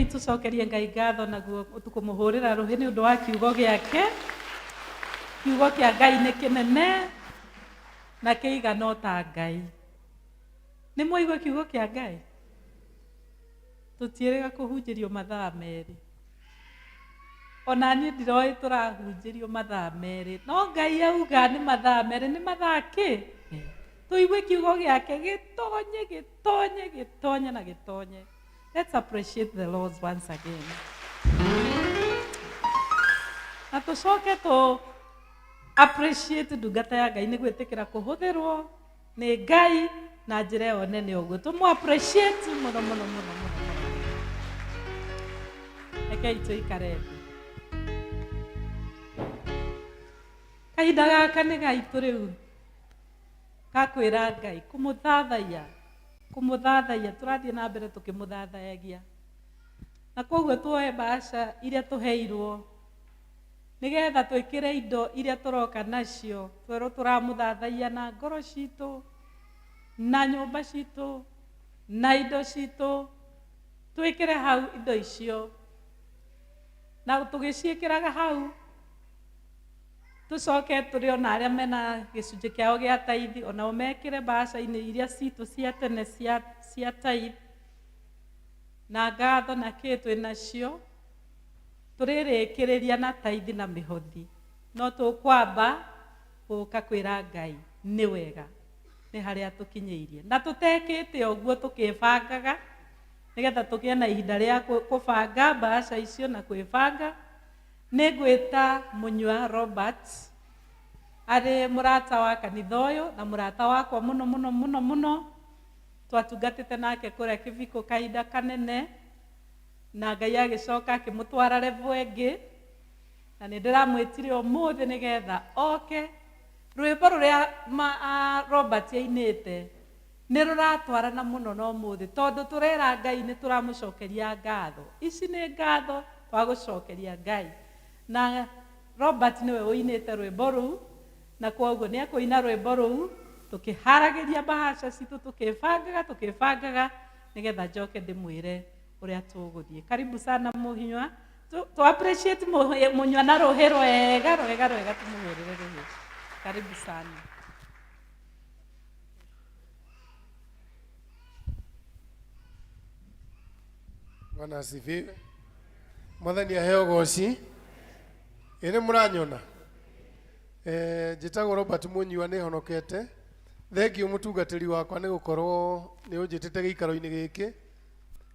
tucokerie Ngai ngatho naguo tukumuhurira ruhi ni undu wa kiugo giake. Kiugo kia Ngai ni kinene na kiigana ta Ngai. Ni muigua kiugo kia Ngai? Tutiirega kuhunjirio mathaa meri. Ona ni ndiroi turahunjirio mathaa meri. No Ngai auga ni mathaa meri, ni mathaa ki? Tuigue kiugo giake gitonye na gitonye. Let's appreciate the Lord once again. Na tucoke tu appreciate ndungata ya Ngai nĩ gwĩtĩkĩra kũhũthĩrwo nĩ Ngai na njĩra ĩyo nene ũguo. Tũmũ appreciate mũno. Rekei tũikare thĩ. Kahinda gaka nĩ gaitũ rĩu ka kwĩra Ngai kumuthathaia turathiĩ na mbere tukimuthathayagia. Na koguo tuoe bahasha iria tuheirwo nigetha twikire indo iria turoka nacio twerwo turamuthathaia na ngoro citu na nyumba citu na indo citu. Twikire hau indo icio na tugiciikiraga hau tucoke turi ona aria mena gicunjĩ kiao gĩa taithi ona mekire bahasha-inĩ iria citu cia tene cia taithi na ngatho na kĩ twĩ nacio turirĩkĩrĩria na taithi na mĩhothi. No tũkwamba gũka kwĩra Ngai nĩ wega nĩ harĩa tũkinyĩirie na tũtekĩte ũguo tũkĩbangaga nigetha tũgĩe na ihinda rĩa kũbanga bahasha icio na kwĩbanga. Nĩ ngwĩta Mũnyua Robert arĩ mũrata wa kanitha ũyũ na mũrata wakwa mũno. Twatungatĩte nake kũrĩa Kiviko kahinda kanene na Ngai agĩcoka akĩmũtwara level ĩngĩ na nĩ ndĩramwĩtire ũmũthĩ nĩgetha oke. Rwĩmbo rũrĩa Robert ainĩte nĩ rũratwarana mũno na ũmũthĩ tondũ tũrera Ngai nĩ tũramũcokeria ngatho. Ici nĩ ngatho twa gũcokeria Ngai. Na Robert niwe ũinĩte rwĩmbo rũu na kwoguo nĩ akũina rwĩmbo rũu tũkĩharagĩria bahasha citũ tũkĩbangaga nigetha njoke ndĩmwĩre ũrĩa tũgũthiĩ. Karibu sana Mũnyua. Tu appreciate Mũnyua na rũhĩ rwega tũmũhũrĩre rũhĩ. Karibu sana. Bwana asifiwe. Mwathani aheo goci. Ene muranyona. Njĩtagwo Robert Mũnyua nĩ honokete. Thengiũ mũtungatĩri wakwa nĩ gũkorwo nĩ ũnjĩtĩte gĩikaro-inĩ gĩkĩ.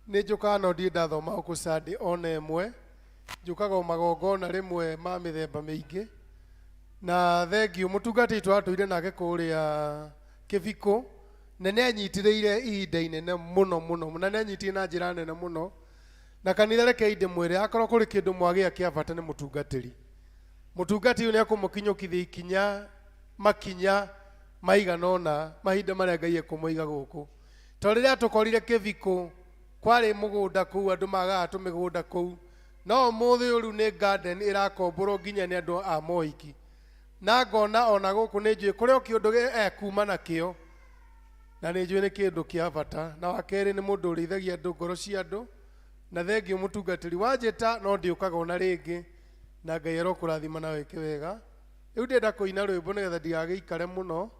Nĩ njũkaga no ndiĩ ndathoma gũkũ Sunday ona ĩmwe. Njũkaga o magongona rĩmwe ma mĩthemba mĩingĩ. Na thengiũ mũtungatĩri twatũire nake kũrĩa Kiviko na nĩ anyitĩrĩire ihinda inene mũno na nĩ anyitĩrĩire na njĩra nene mũno. Na kanitha reke ndĩmwĩre akorwo kũrĩ kĩndũ mwagĩa kĩa bata nĩ mũtungatĩri. Mũtungatĩri nĩ akũmũkinyũkithia ikinya makinya maigana ũna mahinda marĩa Ngai ekũmũiga gũkũ. To rĩrĩa tũkorire Kiviko kwari mugunda kuu andu magaga tumigunda kuu no muthi uru ni garden irakomborwo nginya ni andu a moiki na ngona ona guku ni njui kuria kiundu kuma na kio na ni njui ni kindu kia bata na wakeri ni mundu urithagia andu ngoro cia andu na thengio mutungatiri wanjita no ndiukaga ona ringi na Ngai arokurathima na weke wega riu ndenda kuina rwimbo nigetha ndigagiikare muno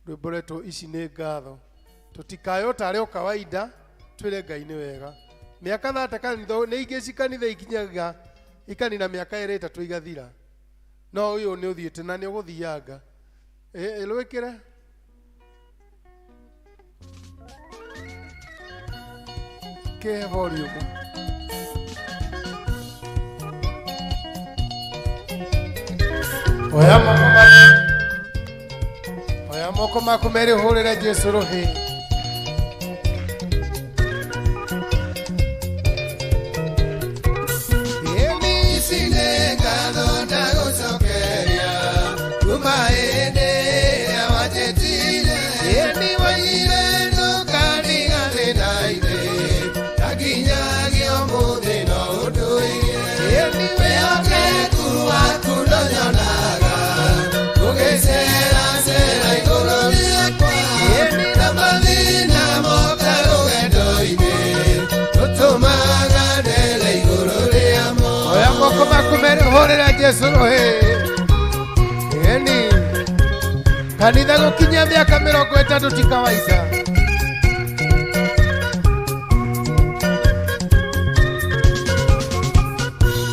rwimbo retu ici ni ngatho tutikayo tari o kawaida twire Ngai ni wega miaka thate kanitha ni ingi cikanitha ikinyaga ikanina miaka iri itatu igathira no uyu ni uthiite na ni uguthianga ilwikire ke volume oya moko makumeri hurire Jesu ruhi Emi sine ngano ndagucokeria kuma ene awatetire eni waire ndukariganire naithe takinyagio muthi no unduire eni wĩhokeku waku ndonyonaga gũgĩcera cera igũrũ rĩakwa eni na mathĩna moka rũgendo-inĩ tũtũmaga ndere igũrũ rĩamo oya moko makumeri hurire Jesu ruhi eni kanitha gukinya miaka 30 ti kawaida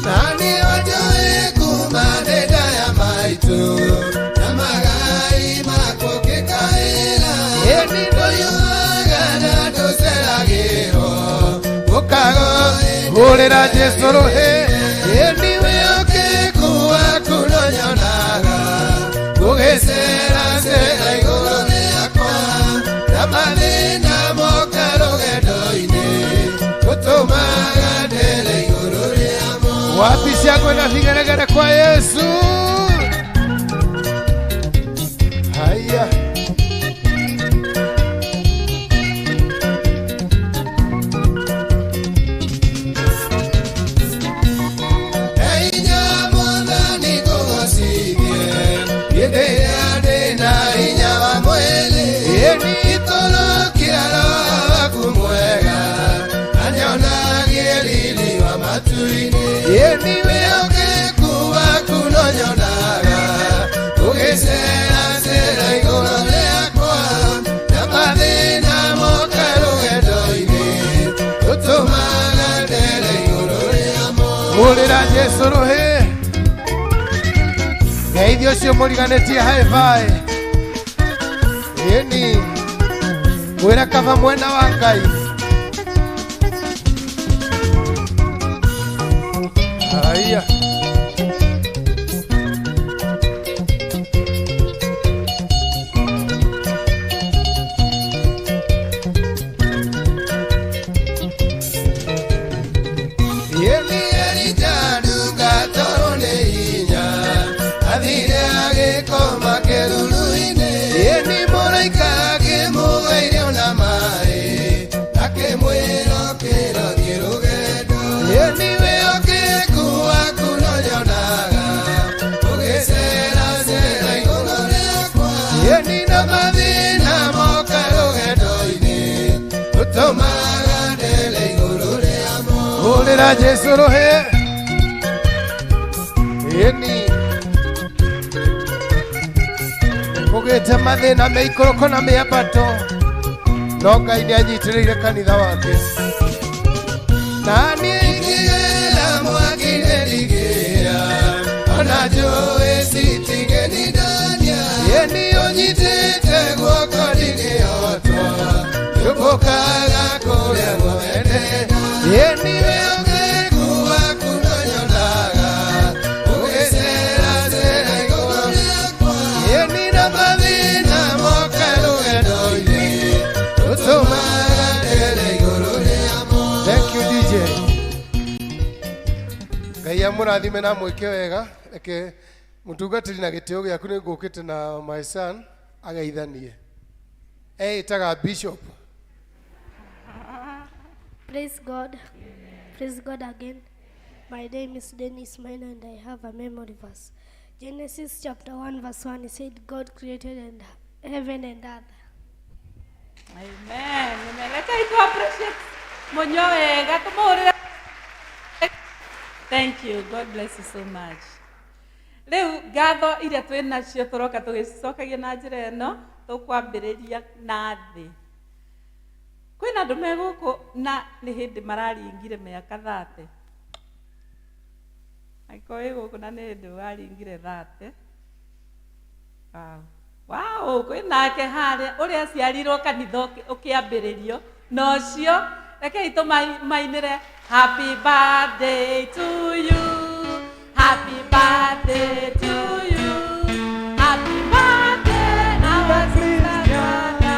nani wajue kumanenda ya maitu na magai makukikaira eni ndoyuagana tuseragiro ukago hurira Jesu ruhi eni wĩhokeku waku ndonyonaga gũgĩcera cera igũrũ rĩakwa na mathĩna moka rũgendo-inĩ tũtũmaga ndere igũrũ rĩamo wapi ciakwe na vigeregere kwa Yesu haya Einya Mwathani ngũgocithie hĩndĩ ĩrĩa ndĩna hinya wa mwĩrĩ ĩni ikũrũkia Roho waku mwega anyonagie riri wa matu-inĩ ĩni wĩhokeku waku ndonyonaga gũgĩcera cera igũrũ rĩakwa na mathĩna moka rũgendo-inĩ tũtũmaga ndere igũrũ rĩamo hurira Jesu ruhi ngeithio cio muriganitie haivai eni mwira kava mwena wa Ngai haya eni erijadunga toro nĩ hinya athire agĩkoma kĩruru-inĩ eni mũraika akĩmũgeire ona maĩ akĩmwĩra ũkĩra thiĩ rũgendo eni wĩhokeku waku ndonyonaga ũgĩcera cera igũrũ rĩakwa eni na mathĩna moka rũgendo-inĩ tũtũmaga ndere igũrũ rĩamo hurira Jesu ruhi eni kugite mathina mĩikũrũko na mĩambato no Ngai nĩ anyitĩrĩire kanitha wake nani ingĩgera mwaki-inĩ ndigĩra ona njũĩ citingĩnindania ĩni ũnyitĩte guoko ndingĩhotwo njũmbũkaga kũrĩa mũendete ĩni wĩhokeku waku ndonyonaga ũgĩcera cera igũrũ rĩakwa ĩni na mathĩna moka rũgendo-inĩ tũtũmaga ndere igũrũ rĩamo thank you DJ Ngai amũrathime na mwĩke wega reke mũtungatĩri na gĩtĩo gĩaku nĩ ngũkĩte na my son ageithanie ĩtaga Bishop Praise God. Praise God again. My name is Dennis Mine and I have a memory verse. Genesis chapter 1 verse 1, it said, God created heaven and earth. Amen. Amen. Let's appreciate Monyoega. Thank you. God bless you so much. Leo gatho iria twĩ nacio tũroka tũgĩcokagia na njĩra ĩno tũkwambĩrĩria na thĩ. Kwĩna andũ me gũkũ na nĩ hĩndĩ mararingire mĩaka 30. Aikoi gũkũ na nĩ hĩndĩ waringire 30. Wow, kwĩnake harĩa ũrĩa aciarirwo kanitha ũkĩambĩrĩrio na ũcio rekei tũmainĩre happy birthday to you. Happy birthday to you. Happy birthday, our sister Dada.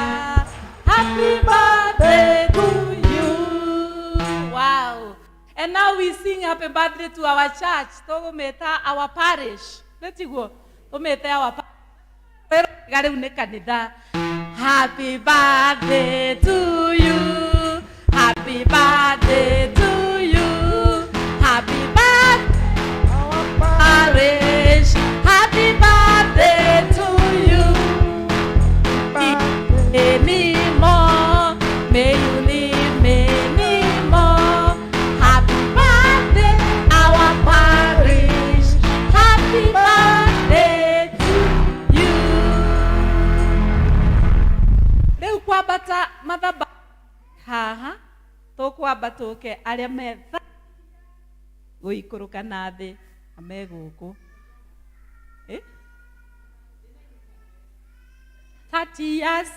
Happy birthday to you. Wow. And now we sing happy birthday to our church. Togometa our parish. Let's go. Togometa our parish. Happy birthday to you. Happy birthday to you. Happy birthday. Parish, happy birthday to you. Many more, may you live many more. Happy birthday, our parish. Happy birthday to you. Leo kwa bata madhaba haha to kwa batoke aria metha guikuruka na thi amegũkũ 30 years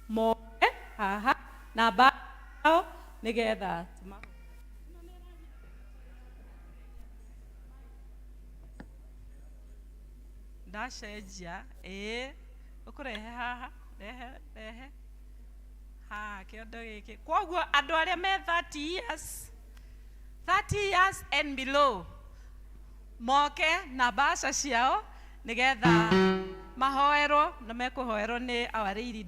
more haha na bao nigetha ndacenjia ũkũrehe haha rehe ha kĩondo gĩkĩ kwoguo andũ arĩa me 30 years and below moke na basha ciao nigetha mahoerwo na mekũhoerwo nĩ our lady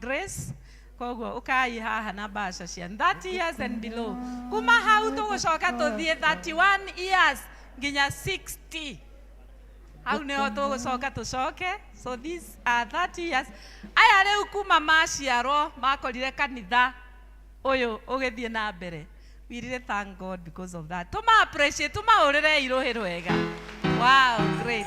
Grace. Kwoguo ukai haha na basha cia 30 years and below. Kuma hau tũgũcoka tũthiĩ 31 years nginya 60. Hau nĩho tũgũcoka tũcoke. So these are 30 years. Aya rĩu kuma maciarwo makorire kanitha ũyũ ũgĩthiĩ na mbere. We really thank God because of that. Tuma appreciate, tuma orere irohe rwega. Wow, great.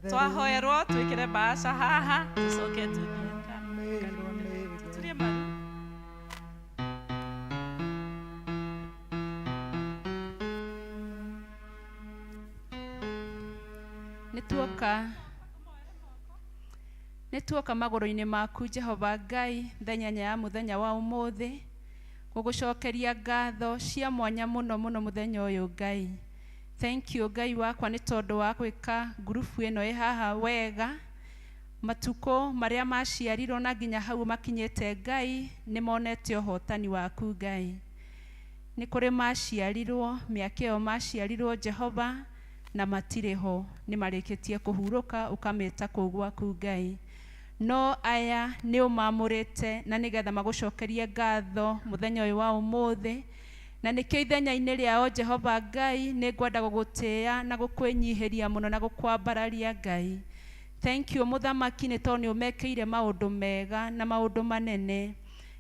Twahoerwo twĩkĩre basha haha tũcoke tũthiĩ maru. Nĩtuoka magũrũ-inĩ maku Jehova Ngai thenya ya mũthenya wa ũmũthĩ gũgũcokeria ngatho cia mwanya mũno mũthenya ũyũ Ngai. Thank you Ngai wakwa nĩ tondũ wa gwĩka ngurubu ĩno ĩ haha wega. Matukũ marĩa maciarirwo na nginya hau makinyĩte Ngai nĩ monete ũhotani waku Ngai. Nĩ kũrĩ maciarirwo mĩaka ĩyo maciarirwo Jehova na matirĩ ho nĩ marĩkĩtie kũhurũka ũkameta kũu gwaku Ngai. No aya nĩ ũmamũrĩte na nĩgetha magũcokerie ngatho mũthenya ũyũ wa ũmũthĩ. Na nĩkĩo ithenya-inĩ rĩao Jehova Ngai nĩ ngwenda gũgũtĩĩa na gũkwĩnyihĩria mũno na gũkwambararia Ngai. Thank you mũthamaki nĩ tondũ nĩ ũmekĩire maũndũ mega na maũndũ manene.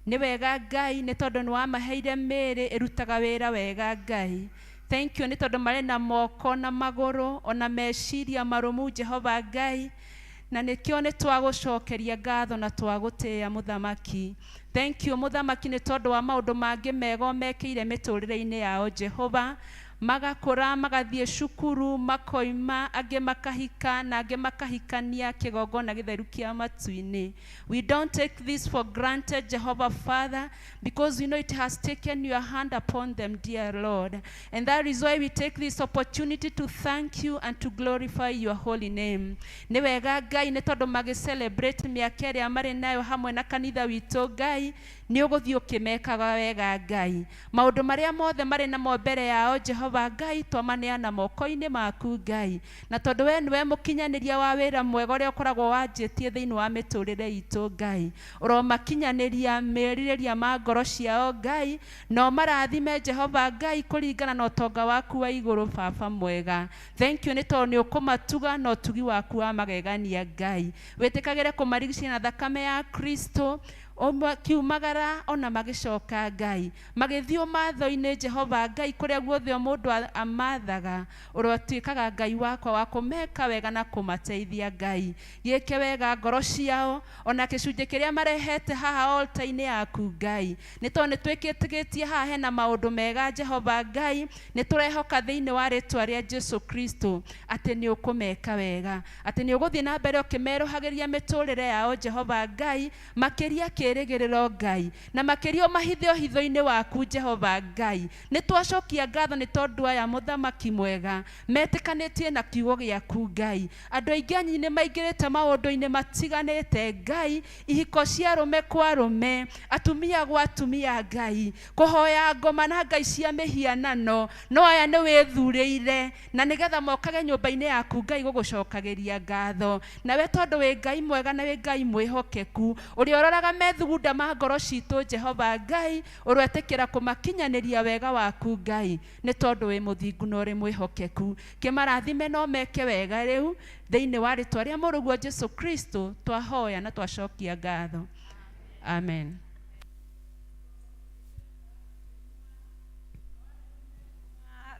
Nĩ wega Ngai nĩ tondũ nĩ wamaheire mĩĩrĩ ĩrutaga wĩra wega Ngai. Thank you nĩ tondũ marĩ na moko na magũrũ ona meciria marũmu Jehova Ngai. Na nĩkĩo nĩ twagũcokeria ngatho na twagũtĩĩa mũthamaki. Thank you mũthamaki nĩ tondũ wa maũndũ mangĩ mega ũmekĩire mĩtũrĩre-inĩ yao Jehova. Magakũra magathiĩ cukuru makoima angĩ makahika na angĩ makahikania kĩgongona gĩtheru kĩa matu-inĩ. We don't take this for granted Jehovah Father because we know it has taken your hand upon them dear Lord. And that is why we take this opportunity to thank you and to glorify your holy name. Nĩ wega Ngai nĩ tondũ magĩ-celebrate mĩaka ĩrĩa marĩ nayo hamwe na kanitha witũ Ngai. Nĩ ũgũthiĩ ũkĩmekaga wega Ngai. Maũndũ marĩa mothe marĩ namo mbere yao Jehova Jehova Ngai twamaneana moko-inĩ maku Ngai, na tondũ we nĩwe mũkinyanĩria wa wĩra mwega ũrĩa ũkoragwo wanjĩtie thĩinĩ wa mĩtũrĩre itũ Ngai, ũromakinyanĩria merirĩria ma ngoro ciao Ngai, no marathime Jehova Ngai kũringana na ũtonga waku wa igũrũ Baba mwega. Thank you nĩ tondũ nĩ ũkũmatuga na ũtugi waku wa magegania Ngai, wĩtĩkagĩre kũmarigicĩria na thakame ya Kristo kiumagara ona magicoka Ngai, magĩthiĩ matho-inĩ Jehova Ngai kũrĩa guothe mũndũ amathaga, ũrotuĩkaga Ngai wakwa wa kũmeka wega na kũmateithia Ngai, gĩke wega ngoro ciao ona gĩcunjĩ kĩrĩa marehete haha altar-inĩ yaku Ngai, nĩ tondũ nĩ twĩkĩtĩgĩtie haha hena maũndũ mega Jehova Ngai, nĩ tũrehoka thĩinĩ wa rĩtwa rĩa Jesu Kristo atĩ nĩ ũkũmeka wega, atĩ nĩ ũgũthiĩ na mbere ũkĩmerũhagĩria mĩtũrĩre yao Jehova Ngai, makĩria kĩrĩgĩrĩro Ngai, na makĩria mahithio hitho-inĩ waku Jehova Ngai. Nĩ twacokia ngatho nĩ tondũ aya mũthamaki mwega metĩkanĩtie na kiugo gĩaku Ngai. Andũ aingĩ anyu nĩ maingĩrĩte maũndũ-inĩ matiganĩte Ngai, ihiko cia arũme kwa arũme, atumia gwa atumia Ngai, kũhoya ngoma na ngai cia mĩhianano, no aya nĩ wĩthurĩire na nĩgetha mokage nyũmba-inĩ yaku Ngai gũgũcokagĩria ngatho. Nawe tondũ wĩ Ngai mwega na wĩ Ngai mwĩhokeku, ũrĩa ũroraga methugunda ma ngoro citũ Jehova Ngai, ũrwetĩkĩra kũmakinyanĩria wega waku Ngai, nĩ tondũ wĩ mũthingu na ũrĩ mwĩhokeku. Kĩmarathime no meke wega rĩu thĩinĩ wa rĩtwa rĩa mũrũguo Jesu Kristo twahoya na twacokia ngatho. Amen.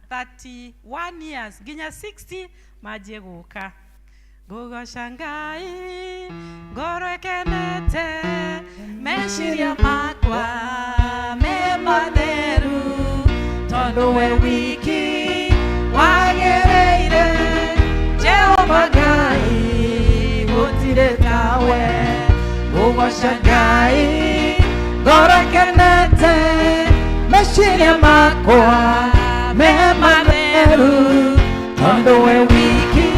Thirty 1 years nginya 60 majie gũka Gogoca Ngai ngoro ĩkenete meciria makwa me matheru tondũ we wiki wagĩrĩire Jehova Ngai gũtirĩ tawe. Gogoca Ngai ngoro ĩkenete meciria makwa me matheru tondũ we wiki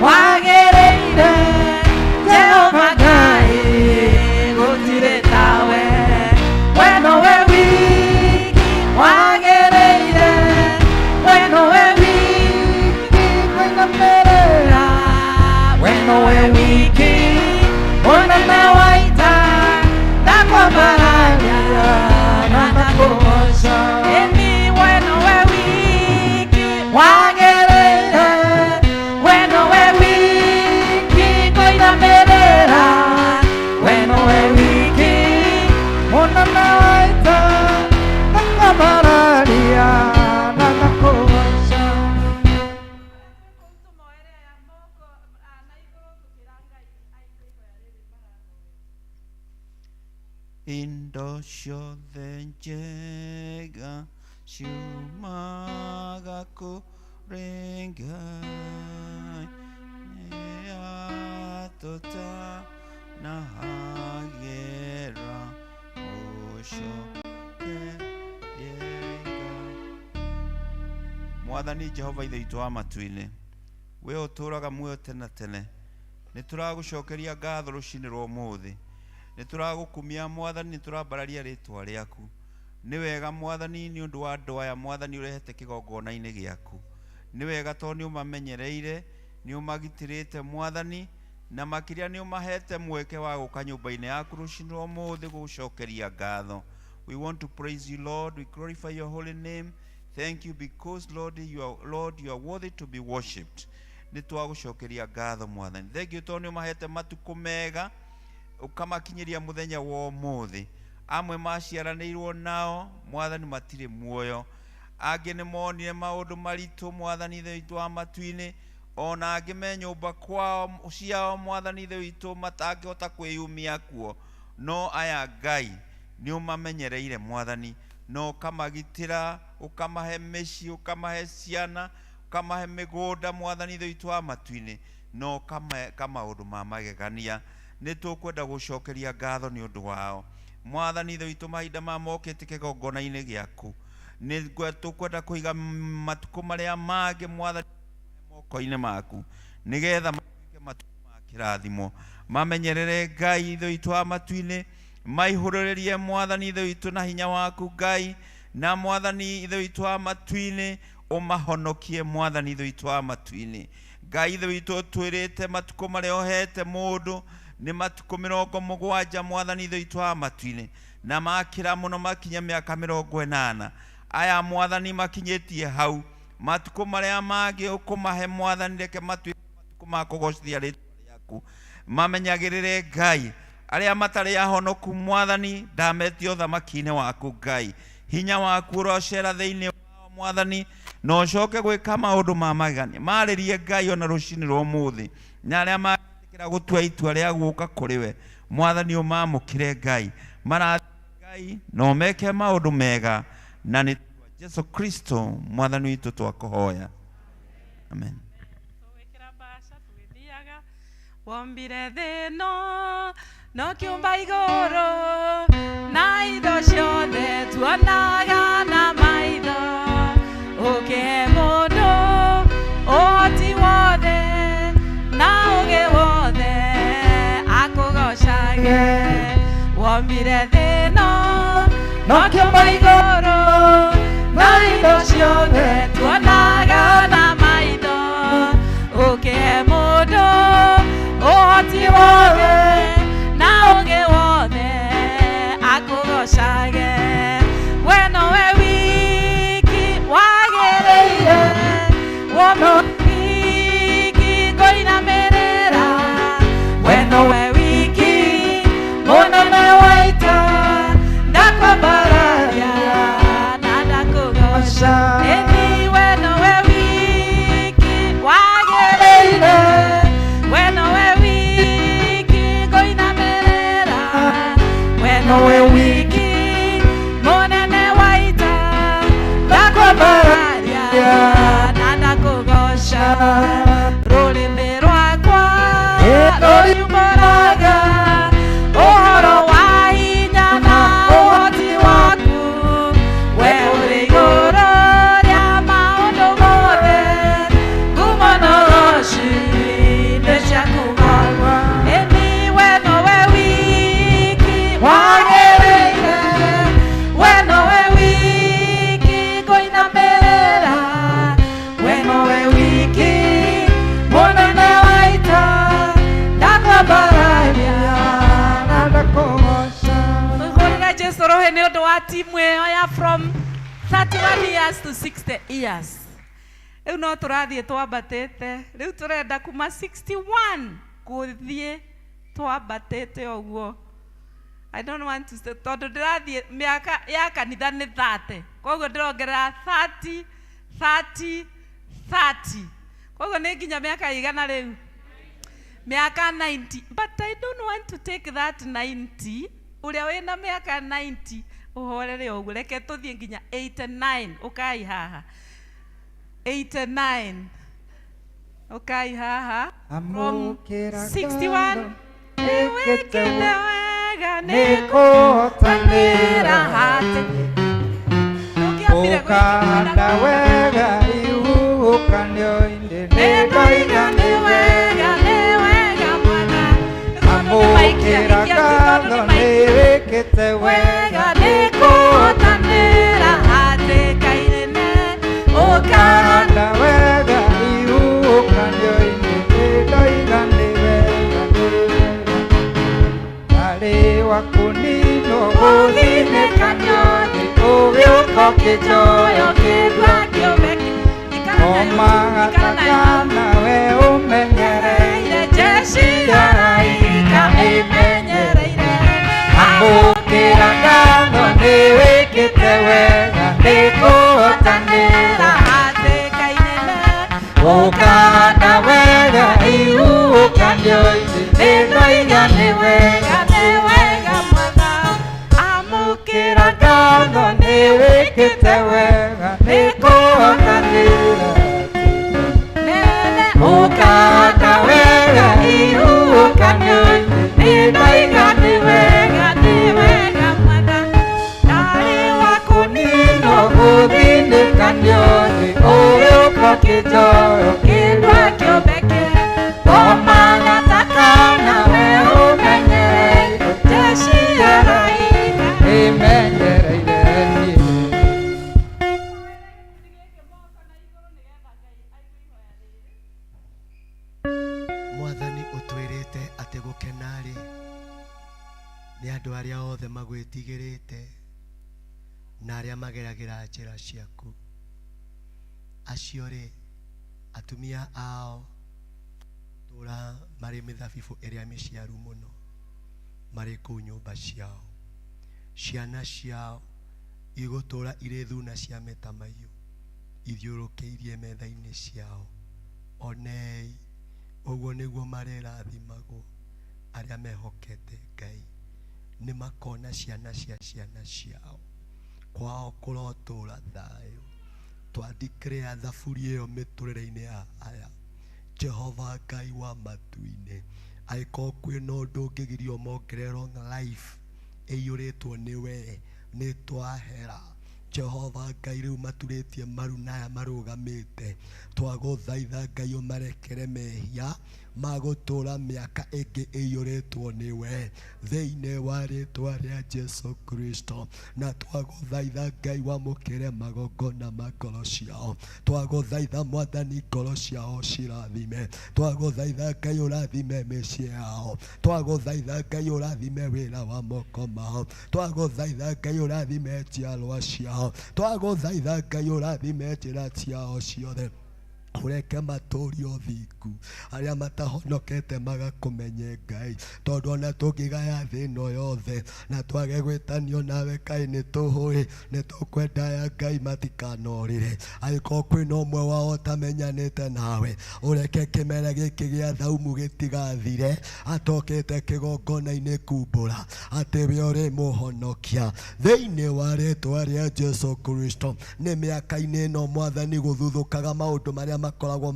wagĩrĩire Jehova Ngai gũtirĩ tawe. We nowe wiki wagĩrĩire, we nowe wiki kũinamĩrĩra, we nowe wiki mũnene wa ita na kwambararia na kũgoca. Ĩni we nowe wiki wagĩrĩire, we nowe wiki kũinamĩrĩra, we nowe wiki mũnene wa ita na kwambararia na kũgoca. Indo ciothe njega ciumaga kũrĩ Ngai, nĩatũtanahagĩra gũcokeria Ngai. Mwathani Jehova ithe witũ wa matu-inĩ, we ũtũũraga muoyo tene tene, nĩ tũragũcokeria ngatho rũcinĩ rwa ũmũthĩ, nĩ tũragũkumia Mwathani, nĩ tũrambararia rĩtwa rĩaku. Nĩ wega Mwathani nĩ ũndũ wa andũ aya Mwathani ũrehete kĩgongona-inĩ gĩaku. Nĩ wega tondũ nĩ ũmamenyereire, nĩ ũmagitĩrĩte Mwathani, na makĩria nĩ ũmahete mweke wa gũka nyũmba-inĩ yaku rũcinĩ rwa ũmũthĩ gũgũcokeria ngatho. We want to praise you Lord, we glorify your holy name. Thank you because Lord you are worthy to be worshipped. Nĩ twagũcokeria ngatho Mwathani. Thank you tondũ nĩ ũmahete matukũ mega ukamakinyiria muthenya wa ũmũthĩ. Amwe maciaranĩirwo nao Mwathani matirĩ muoyo, angĩ nĩ monire maũndũ maritũ Mwathani ithe witũ wa matu-inĩ, ona angĩ me nyũmba kwao ciao Mwathani ithe witũ matangĩhota kwĩyumia kuo, no aya Ngai nĩ ũmamenyereire Mwathani, no ũkamagitĩra, ũkamahe mĩciĩ, ũkamahe ciana, ũkamahe mĩgũnda Mwathani ithe witũ wa matu-inĩ, no ũkameka maũndũ ma magegania. Nĩ tũkwenda gũcokeria ngatho nĩ ũndũ wao Mwathani ithe witũ, mahinda ma mokĩte kĩgongona-inĩ gĩaku, nĩ tũkwenda kũiga matukũ marĩa mangĩ Mwathani moko-inĩ maku, nĩgetha matuĩke matukũ ma kĩrathimo, mamenyerere Ngai ithe witũ wa matu-inĩ, maihũrĩrĩrie Mwathani ithe witũ na hinya waku Ngai, na Mwathani ithe witũ wa matu-inĩ umahonokie mwathani ithu itu amatu-ini. Ngai ithu itu twirite matuko maria ohete mundu ni matuko 70 mwathani ithu itu amatu-ini, na makira muno makinya miaka 80. Aya mwathani makinyetie hau matuko maria magi ukumahe mwathani reke matuko makugocithia ritwa riaku mamenyagirire Ngai aria matari ahonoku mwathani ndametio thamaki-ini waku Ngai hinya waku urocera thiini wao mwathani no coke gwika maundu ma magani maririe Ngai ona rucini rwa muthi na aria matikira gutua itua ria guka kuri we mwathani umamukire Ngai marathi Ngai no meke maundu mega na ni Yesu Kristo mwathani witu twakuhoya amen. Wombire thino no kiumba iguru na indo ciothe tuonaga na maitho ukihe mundu uhoti wothe na ugi wothe akugocage. Wombire thino no kiumba iguru na indo ciothe tuonaga na maitho ukihe mundu uhoti wothe na ugi wothe akugocage. We nowe wiki wagĩrĩire wono wiki ngũinamĩrĩra we nowe wiki mũnene wa ita ndakwambararia na ndakũgoca. Ĩni we nowe wiki wagĩrĩire we nowe wiki ngũinamĩrĩra we nowe wiki mũnene wa ita ndakwambararia na ndakũgoca. Rũrĩmĩ rwakwa rũriumbũraga ũhoro wa hinya na ũhoti waku we ũrĩ igũrũ rĩa maũndũ mothe ngumo na ũroci nĩ ciaku Baba. Ĩni we nowe wiki wagĩrĩire we nowe wiki ngũinamĩrĩra we nowe wiki mũnene wa ita ndakwambararia na ndakũgoca. Mũhũrĩre Jesũ rũhĩ nĩ ũndũ wa timu ĩyo ya from 31 years to 60 years. Rĩu no tũrathiĩ twambatĩte, rĩu tũrenda kuma 61 gũthiĩ twambatĩte ũguo. I don't want to say tondũ ndĩrathiĩ mĩaka ya kanitha nĩ 30, koguo ndĩrongerera 30 30 30, koguo nĩ nginya mĩaka igana rĩu mĩaka 90. But I don't want to take that 90 ũrĩa wĩna mĩaka 90 ũhorere ũguo, reke tũthiĩ nginya 89. Ũkai haha 89 ũkai haha from 61 nĩwĩkĩte wega nĩkũhotanĩra hatĩ ũkanda wega ihuhũkanio-inĩ nĩndoiga nĩ wega mwana amũkĩra ngatho nĩwĩkĩte wega nĩkũhotanĩra hatĩka-inĩ ũkanda wega ihuhũkanio-inĩ nĩndoiga nĩ wega arĩ wa kũninwo gũthinĩkanio nĩ ũgĩũka kĩnjoyo kĩndua kĩũmbe omagataka nawe ũmenyereire jeshi ya raika ĩmenyereire amũkĩra ngatho nĩwĩkĩte wega nĩkũhotanĩra hatĩka-inĩ ũkanda wega ihuhũkanio-inĩ nĩndoiga nĩ wega mwana amũkĩra ngatho nĩwĩkĩte wega nĩkũhotanĩra ũkanda wega ihuhũkanio-inĩ nĩndoiga nĩ wega mwana ndarĩ wa kũninwo gũthinĩkanio nĩ ũgĩũka kĩnjoyo kĩndua kĩũmbe omagataka nawe ũmenyereire jeshi ya raika ĩmenyereire othe magwitigirite na aria mageragira njira ciaku acio ri atumia ao tura mari mithabibu iria miciaru muno mari kuu nyumba ciao ciana ciao igutura iri thuna cia mitamaio ithiurukiirie metha-ini ciao onei uguo niguo marirathimagwo aria mehokete Ngai ni makona ciana cia ciana ciao kwao kurotura thayo twadikrea thaburi iyo miturire-ini ya aya Jehova Ngai wa matu-ini aiko kwina undu ungigirio mongererwo life iyuritwo niwe ni twahera Jehova Ngai riu maturitie maru naya marugamite twaguthaitha Ngai umarekere mehia magutura miaka ingi iyuritwo niwe thiini wa ritwa ria Jesu Kristo na twaguthaitha Ngai wamukire magongona ma ngoro ciao twaguthaitha Mwathani ngoro ciao cirathime twaguthaitha Ngai urathime mĩciĩ yao twaguthaitha Ngai urathime wĩra wa moko mao twaguthaitha Ngai urathime njiarwa ciao twaguthaitha Ngai urathime njĩra ciao ciothe ureke maturio thingu aria matahonokete magakumenye Ngai tondu ona tungigaya thĩ ĩno yothe na twage gwitanio nawe Ngai nĩ tũhũĩ nĩ tũkwenda ya Ngai matikanorĩre angĩkorwo kwĩna ũmwe wao tamenyanĩte nawe ureke kĩmera gĩkĩ gĩa thaumu gĩtigathire atokete kĩgongona-inĩ kumbũra atĩ we ũrĩ mũhonokia thĩinĩ wa rĩtwa rĩa Jesu Kristo nĩ mĩaka-inĩ ĩno Mwathani gũthuthũkaga maũndũ marĩa makoragwo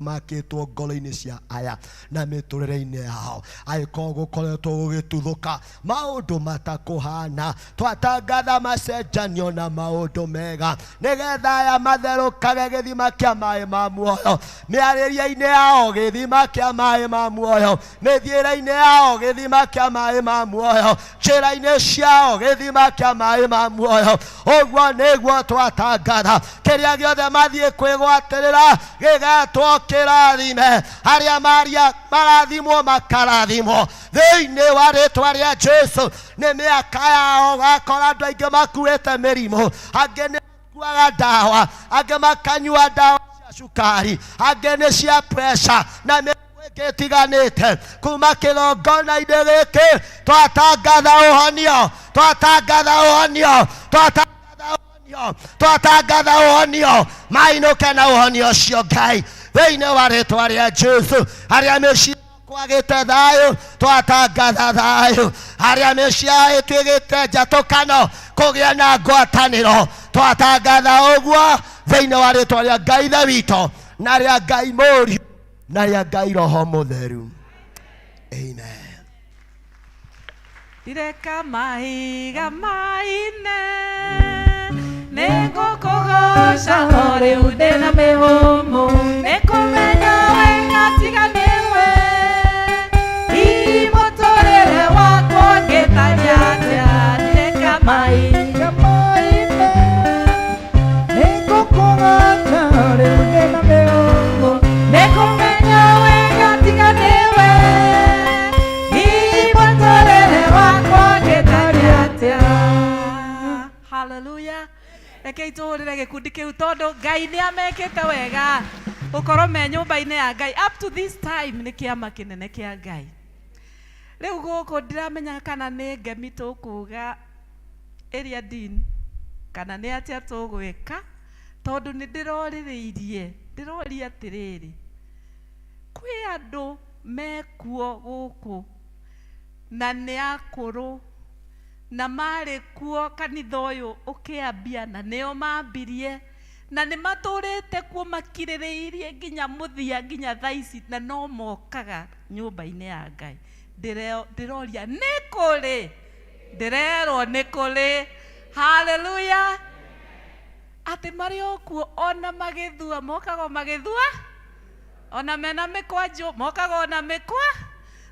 makĩtwo ngoro-inĩ cia aya na mĩtũrĩre-inĩ yao angĩkorwo gũkoretwo gũgĩtuthũka maũndũ matakũhana twatangatha macenjanio na maũndũ mega nĩgetha aya matherũkage gĩthima kĩa maĩ ma muoyo mĩarĩrie-inĩ yao gĩthima kĩa maĩ ma muoyo mĩthiĩre-inĩ yao gĩthima kĩa maĩ ma muoyo njĩra-inĩ ciao gĩthima kĩa maĩ ma muoyo ũguo nĩguo twatangatha kĩrĩa gĩothe mathiĩ kwĩgwatĩrĩra gĩgatwo kĩrathime arĩa marathimwo makarathimwo thĩinĩ wa rĩtwa rĩa Jesu nĩ mĩaka yao gakora andũ aingĩ makuĩte mĩrimũ angĩ nĩ makuaga ndawa angĩ makanyua ndawa cia cukari angĩ nĩ cia pressure na itiganĩte kuma kĩgongona-inĩ gĩkĩ twatangatha ũhonio twatangatha ũhonio twatangatha ũhonio mainũke na ũhonio ũcio Ngai thĩinĩ wa rĩtwa rĩa Jesu arĩa mĩciĩ kwagĩte thayũ twatangatha thayũ arĩa mĩciĩ yao ĩtuĩkĩte njatũkano kũgĩa na ngwatanĩro twatangatha ũguo thĩinĩ wa rĩtwa rĩa Ngai ithe witũ na rĩa Ngai mũriũ na rĩa Ngai Roho Mũtheru amen. Direka mahiga maine nĩngũkũgoca o rĩu ndĩna mĩhũmũ nĩkũmenya wega tiga nĩwe mũtũrĩre wakwa ngĩtharia atĩa direka mahiga maine nĩngũkũgoca o rĩu ndĩna mĩhũmũ nĩkũmenya wega tiga nĩwe mũtũrĩre wakwa ngĩtharia atĩa. Hallelujah. Rekei tũhũrĩre gĩkundi kĩu tondũ Ngai nĩ amekĩte wega gũkorwo me nyũmba-inĩ ya Ngai up to this time nĩ kĩama kĩnene kĩa Ngai. Rĩu gũkũ ndiramenya kana nĩ ngemi tũkuga area dean kana nĩ atĩa tũgwĩka tondũ nĩ ndĩrorĩrĩirie ndĩroria atĩrĩrĩ kwĩ andũ mekuo gũkũ na nĩ akũrũ na marĩ kuo kanitha ũyũ ũkĩambia na nĩo mambirie na nĩ matũrĩte kuo makirĩrĩirie nginya mũthia nginya thaa ici na no mokaga nyũmba-inĩ ya Ngai ndĩroria nĩ kũrĩ ndĩrerwo nĩ kũrĩ haleluya atĩ marĩ o kuo ona magĩthua mokaga magĩthua ona mena mĩkwanjũ mokaga ona mĩkwa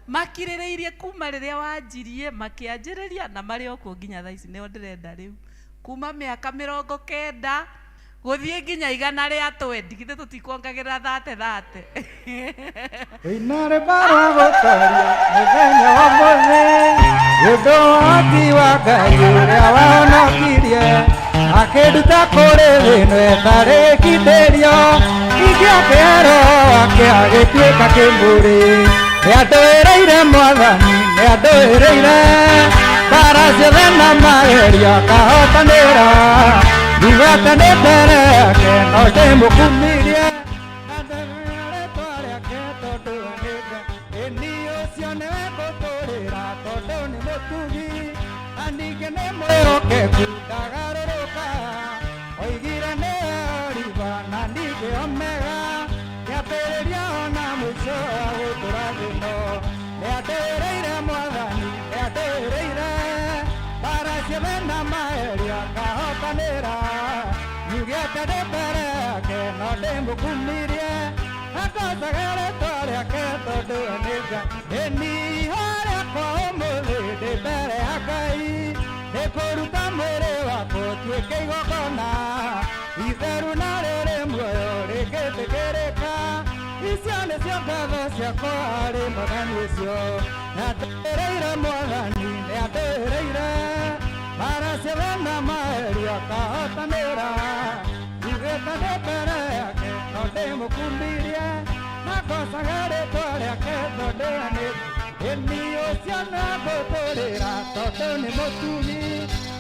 makirĩrĩirie kuma rĩrĩa wanjirie makĩanjĩrĩria na marĩ o kuo nginya thaa ici nĩo ndĩrenda rĩu kuma mĩaka 90 guthie nginya igana ria 20 githe tutikuongagirira 30 Inare bara gotaria muthenya wa muthi Yudo wati wa Ngai uria wanokirie akinduta kuri thino etari kindirio igiakero ake agituika kimuri nianduireire mwathani nianduireire bara ciothe na magerio akahotanira thugata nĩ mbere yake no ndĩmũkumirie na ndemere rĩtwa rĩake tondũ nĩ Ngai ĩni ũcio nĩwe ngũtũũrĩra tondũ nĩ mũtugi na ningĩ nĩ mwĩhokeku ndagarũrũka oigire nĩwe Oliva na ningĩ Omega kĩambĩrĩria ona mũico wa gũtũũra thĩ ĩno nĩandũĩrĩire mwathani nĩandũĩrĩire bara ciothe na magerio akahotanĩra yugĩte ndĩ mbere yake no ndĩmũkumirie acocaga rĩtwa rĩake tondũ nĩ Ngai ĩni ihooya rĩakwa ũmũthĩ ndĩ mbere ya Ngai nĩkũruta mwĩrĩ wakwa ũtuĩke igongona itheru na rĩrĩ muoyo rĩngĩtĩkĩrĩka icio nĩcio ngatho ciakwa harĩ mwathani ũcio nĩandũĩrĩire mwathani nĩandũĩrĩire bara ciothe na magerio akahotanĩra yugĩte ndĩ mbere yake no ndĩmũkumirie na ngocaga rĩtwa rĩake tondũ nĩ ĩni ũcio nĩ ngũtũũrĩra tondũ nĩ mũtugi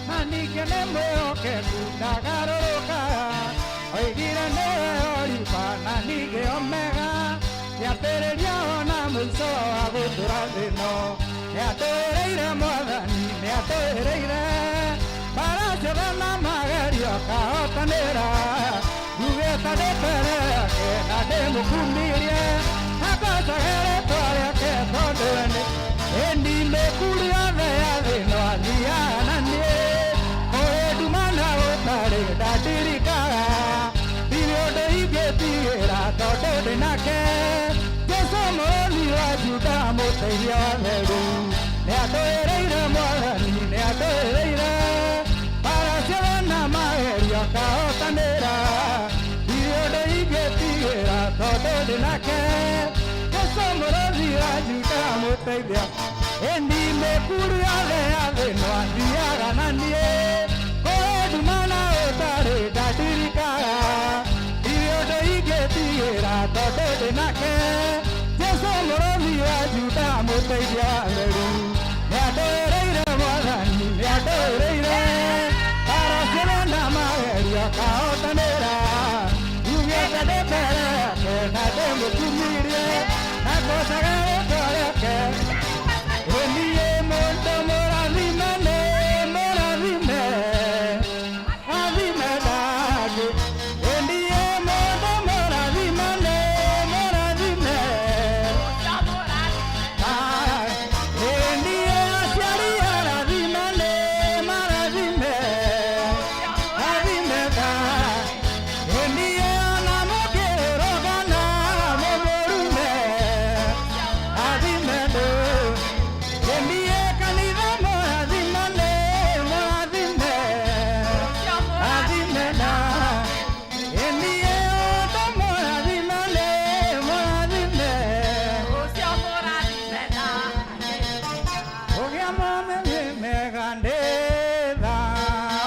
na ningĩ nĩ mwĩhokeku ndagarũrũka oigire nĩwe Oliva na ningĩ Omega kĩambĩrĩria ona mũico wa gũtũũra thĩ ĩno nĩandũĩrĩire mwathani nĩandũĩrĩire bara ciothe na magerio akahotanĩra yugĩte ndĩ mbere yake na ndĩmũkumirie acocaga rĩtwa rĩake tondũ nĩ ĩni mĩkuru yothe ya thĩ ĩno athiaga na niĩ kũrĩ nduma na gũtarĩ ndandirikaga ndirĩ ũndũ ingĩtigĩra tondũ ndĩ nake Jesũ mũhonia wa Juda mũteithia wa theru nĩandũĩrĩire mwathani nĩandũĩrĩire bara ciothe na magerio akahotanĩra ndirĩ ũndũ ingĩtigĩra tondũ ndĩ nake Jesũ mũhonia wa Juda mũteithia ĩni mĩkuru yothe ya thĩ ĩno athiaga na niĩ kũrĩ nduma na ũtarĩ ndandirikaga ndirĩ ũndũ ingĩtigĩra tondũ ndĩ nake Jesũ mũhonia wa Juda mũteithia wa theru nĩandũĩrĩire mwathani nĩandũĩrĩire bara ciothe na magerio akahotanĩra yugĩte ndĩ mbere yake na ndĩmũkumirie na ngocaga rĩtwa rĩake ĩniĩ mũndũ mũrathime nĩ mũrathime rathime ndangĩ ĩniĩ mũndũ mũrathime nĩ mũrathime ĩniĩ aciari arathime nĩ marathime rathime ndangĩ ĩniĩ ona mũkĩrũgana mũthũrume rathime ndũ ĩniĩ kanitha mũrathime nĩ mũrathime rathime ndangĩ ĩniĩ ũndũ mũrathime nĩ mũrathime ũgĩa mũmĩrĩ mega ndĩtha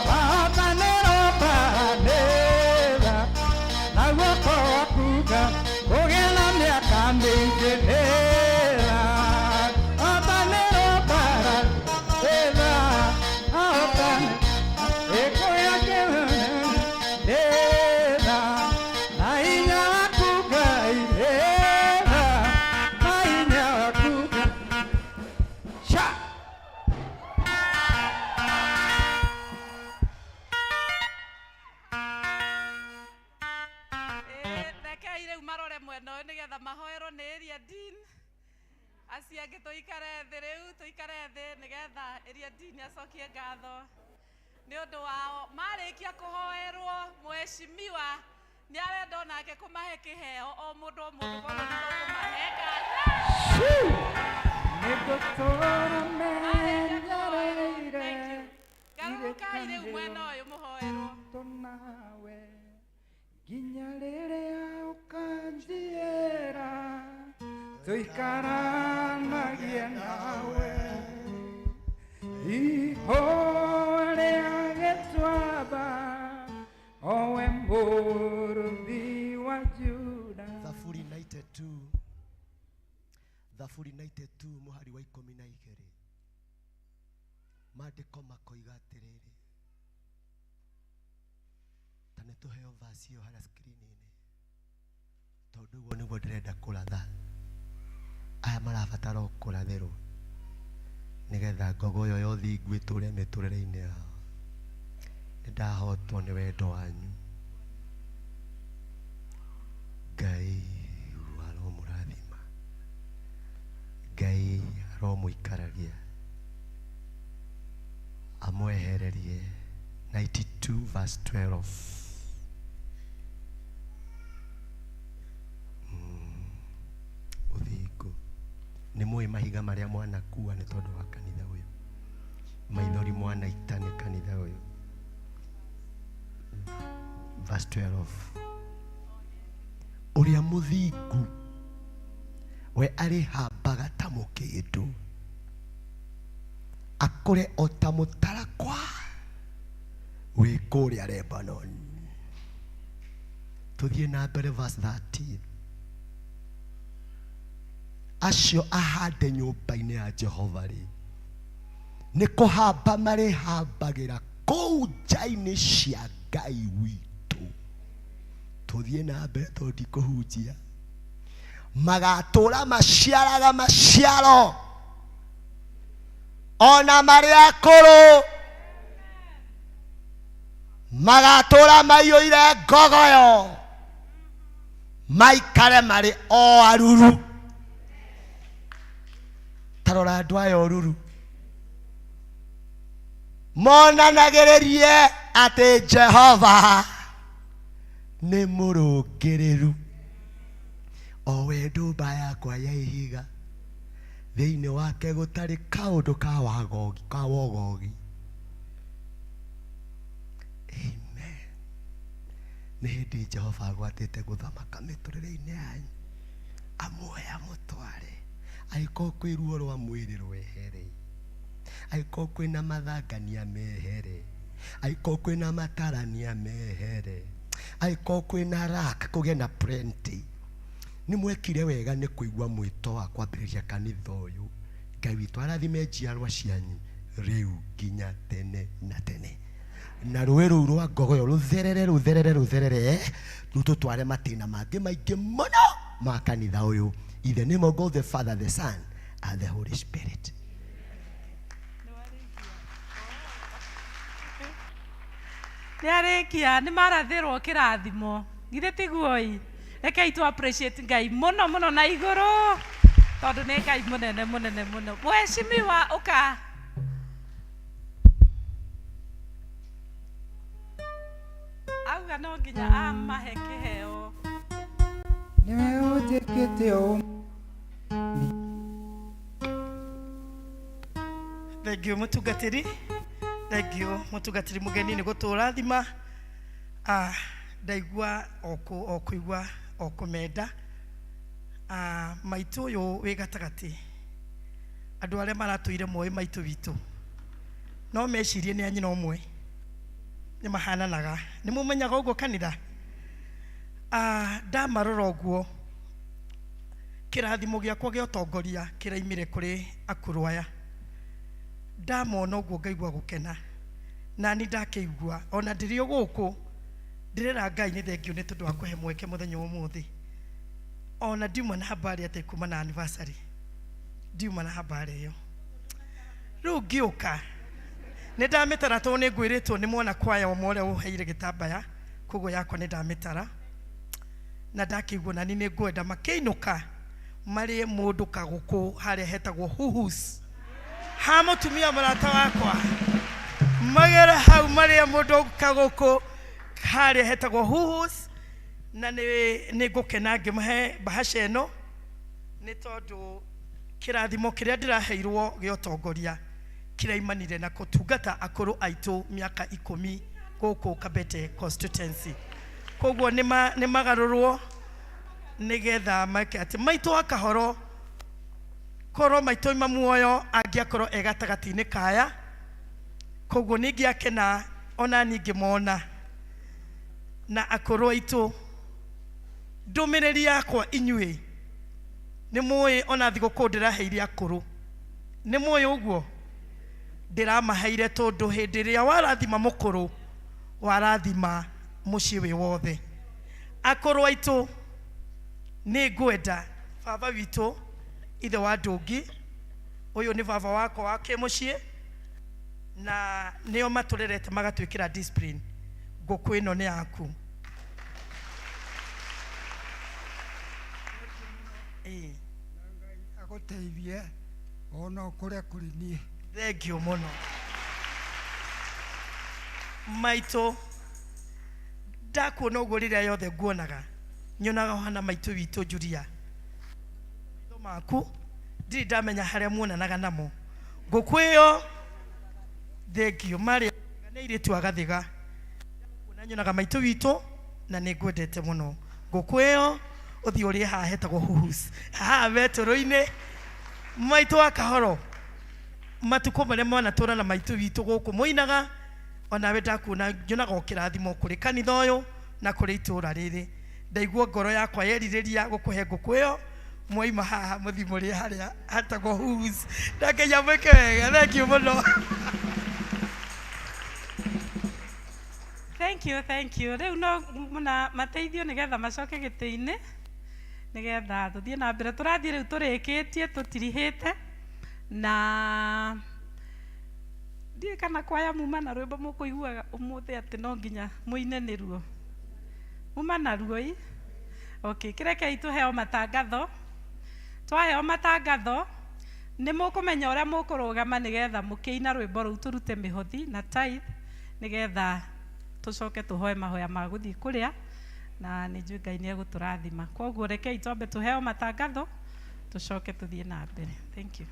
wahotanĩrwo bara ndĩtha naguo korwo kuga ũgĩa na mĩaka mĩingĩ ndĩtha wahotanĩrwo bara ndĩtha ahotane ĩkũya ndĩtha na hinya waku Ngai ndĩtha na hinya waku Sha! rekei rĩu marore mwena ũyũ nĩgetha mahoerwo nĩ area dean acio angĩ tũikare thĩ rĩu tũikare thĩ nĩgetha area dean acokie ngatho nĩ ũndũ wao marĩkia kũhoerwo mheshimiwa nĩ arenda onake kũmahe kĩheo o mũndũ korwo nĩ tũkũmahe ngatho nĩngũtũũra menyereire garũrũkai rĩu mwena ũyũ mũhoerwo tũnawe nginya rĩrĩa ũkanjiĩra tũikaranagie nawe ihoa rĩa gĩtuamba owe mũrũthi wa Juda. Zaburi 92 mũhari wa 12 maandĩko makoiga atĩrĩrĩ, ta nĩtũheo vasi ĩyo harĩa screen-inĩ, tondũ ũguo nĩguo ndĩrenda kũratha. Aya marabatara kũrathĩrwo nĩgetha ngogo ĩyo ya ũthingu ĩtũũre mĩtũrĩre-inĩ yao. Nĩndahotwo nĩ wendo wanyu. Ngai aromũrathima, Ngai aromũikaragia, amwehererie. 92 verse 12. Ũthingu nĩ mũĩ mahiga marĩa mwanakua nĩ tondũ wa kanitha ũyũ, maithori mwanaita nĩ kanitha ũyũ. Verse 12. Ũrĩa mũthingu we arĩhambaga ta mũkĩndũ, akũre o ta mũtarakwa wĩ kũrĩa Lebanon. Tũthiĩ na mbere verse 13. Acio ahande nyũmba-inĩ ya Jehova rĩ, nĩ kũhamba marĩhambagĩra kũu nja-inĩ cia Ngai witũ. Tũthiĩ na mbere tondũ ndikũhunjia. Magatũũra maciaraga maciaro ona marĩ akũrũ, magatũũra maiyũire ngogoyo, maikare marĩ o aruru. Tarora andũ aya oruru monanagĩrĩrie atĩ Jehova nĩ mũrũngĩrĩru. O we ndũmba yakwa ya ihiga, thĩinĩ wake gũtarĩ kaũndũ ka wogogi. Amen. Nĩ hĩndĩ Jehova agwatĩte gũthamaka mĩtũrĩre-inĩ yanyu, amuoya mũtware. Angĩkorwo kwĩ ruo rwa mwĩrĩ rwehere, angĩkorwo kwĩna mathangania mehere, angĩkorwo kwĩna matarania mehere, angĩkorwo kwĩna lack kũgĩe na plenty, nĩ mwekire wega nĩ kũigua mwĩto wa kwambĩrĩria kanitha ũyũ. Ngai witũ arathime njiarwa cianyu rĩu nginya tene na tene, na rũĩ rũu rwa ngogoyo rũtherere rũtũtware matĩna mangĩ maingĩ mũno ma kanitha ũyũ. In the name of God the Father, the Son, and the Holy Spirit. Nĩarĩkia nĩ marathĩrwo kĩrathimo githĩ tiguo-ĩ. Rekei tu appreciate Ngai mũno mũno na igũrũ tondũ nĩ Ngai mũnene mũnene mũno. Mheshimiwa ũka. Auga no nginya amahe kĩheo. Nĩwe ũnjĩkĩte ũũ. Thank you mũtungatĩri. Thank you mũtungatĩri mũgeni nĩ gũtũrathima. Ndaigua okũigua okũmenda. Maitũ ũyũ wĩ gatagatĩ, andũ arĩa maratũire moĩ maitũ witũ no mecirie nĩ anyina ũmwe, nĩ mahananaga. Nĩ mũmenyaga ũguo kanitha? Ndamarora ũguo kĩrathimo gĩakwa gĩa ũtongoria kĩraimire kũrĩ akũrũ aya. Ndamona ũguo ngaigua gũkena, na nĩ ndakĩigua ona ndĩrĩ gũkũ ndĩrera Ngai nĩ thengiũ nĩ tondũ wa kũhe mweke mũthenya ũmũthĩ. Ona ndiuma na habari atĩ kuma na anniversary, ndiuma na habari ĩyo. Rĩu ngĩũka nĩ ndamĩtara tondũ nĩ ngwĩrĩtwo nĩ mwana kwaya ũmwe ũrĩa ũheire gĩtambaya, koguo yakwa nĩ ndamĩtara na ndakĩigua na nĩ ngwenda makĩinũka marĩ mũndũ kagũkũ harĩa hetagwo Huhus. Ha mũtumia mũrata wakwa magere hau marĩ mũndũ kagũkũ harĩa hetagwo Huhus, na nĩ ngũkena ngĩmahe bahasha ĩno nĩ tondũ kĩrathimo kĩrĩa ndĩraheirwo gĩa ũtongoria kĩraimanire na gũtungata akũrũ aitũ mĩaka 10 gũkũ Kabete constituency. koguo nĩ magarũrwo nĩgetha make atĩ maitũ akahoro korwo maitũ ima muoyo angĩakorwo gatagatĩ-inĩ kaya koguo nĩngĩakena ona ningĩ mona na akũrũ aitũ ndũmĩrĩri yakwa inyuĩ nĩ mũĩ ona thigũkũ ndĩraheire akũrũ nĩ mũĩ ũguo ndĩramaheire tondũ hĩndĩ ĩrĩa warathima mũkũrũ warathima mũciĩ wĩ wothe akũrũ aitũ nĩ ngwenda baba witũ ithe wa ndũngi ũyũ nĩ baba wakwa wa kĩmũciĩ na nĩo matũrerete magatwĩkĩra discipline ngũkũ ĩno nĩ yaku agũteithie ona kũrĩa kũrĩ niĩ thengio mũno maitũ ndakuona ũguo rĩrĩa yothe nguonaga nyonaga hana maitũ witũ Julia maitho maku ndirĩ ndamenya harĩa muonanaga namo ngũkũ ĩyo thengio marĩa nĩ irĩtu agathiga kuona nyonaga maitũ witũ na nĩ ngwendete mũno ngũkũ ĩyo ũthiĩ ũrĩa haha hetagwo huhus haha betũrũ-inĩ maitũ akahoro matukũ marĩa mwanatũra na maitũ witũ gũkũ mũinaga onawe ndakuona nyonaga o kĩrathimo kũrĩ kanitha ũyũ na kũrĩ itũra rĩrĩ ndaigua ngoro yakwa yerirĩria gũkũhe ngũkũ ĩyo mwaima haha mũthi mũrĩ harĩa hatagwo huhus ndakenya mwĩke wega thengio mũno thank you rĩu no mũna mateithio nĩgetha macoke gĩtĩ-inĩ nĩgetha tũthiĩ na mbere tũrathiĩ rĩu tũrĩkĩtie tũtirihĩte na ndiĩ kana kwaya muma na rwĩmbo mũkũiguaga ũmũthĩ atĩ no nginya mũine nĩruo muma naruo i okay kĩrekei tũheo matangatho twaheo matangatho nĩ mũkũmenya ũrĩa mũkũrũgama nĩgetha mũkĩina rwĩmbo rũu tũrute mĩhothi na tithe nĩgetha tũcoke tũhoe mahoya ma gũthiĩ kũrĩa na nĩ njũĩ Ngai nĩ egũtũrathima koguo rekei twambe tũheo matangatho tũcoke tũthiĩ na mbere thank you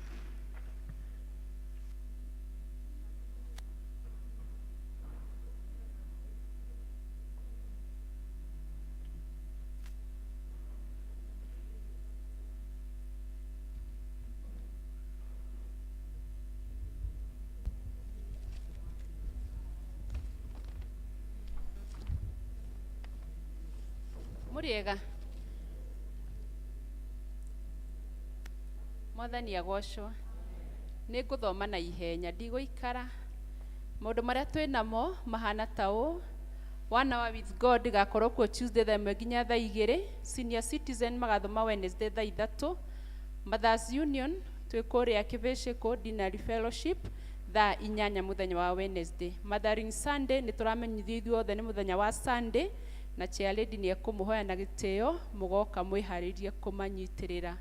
Muriega Mwathani agocwo nĩ ngũthoma na ihenya ndigũikara maũndũ marĩa twĩ namo mahana ta ũũ One Hour with God gakorwo kuo Tuesday thaa 1 nginya thaa 2 Senior Citizen magathoma Wednesday thaa 3 Mothers Union twĩ kũrĩa Kĩbĩcĩkũ Dinner Fellowship thaa 8 mũthenya wa Wednesday Mothering Sunday nĩ tũramenyithio ithuothe nĩ mũthenya wa Sunday na chair lady nĩ ekũmũhoya na gĩtĩo mũgoka mwĩharĩrie kũmanyitĩrĩra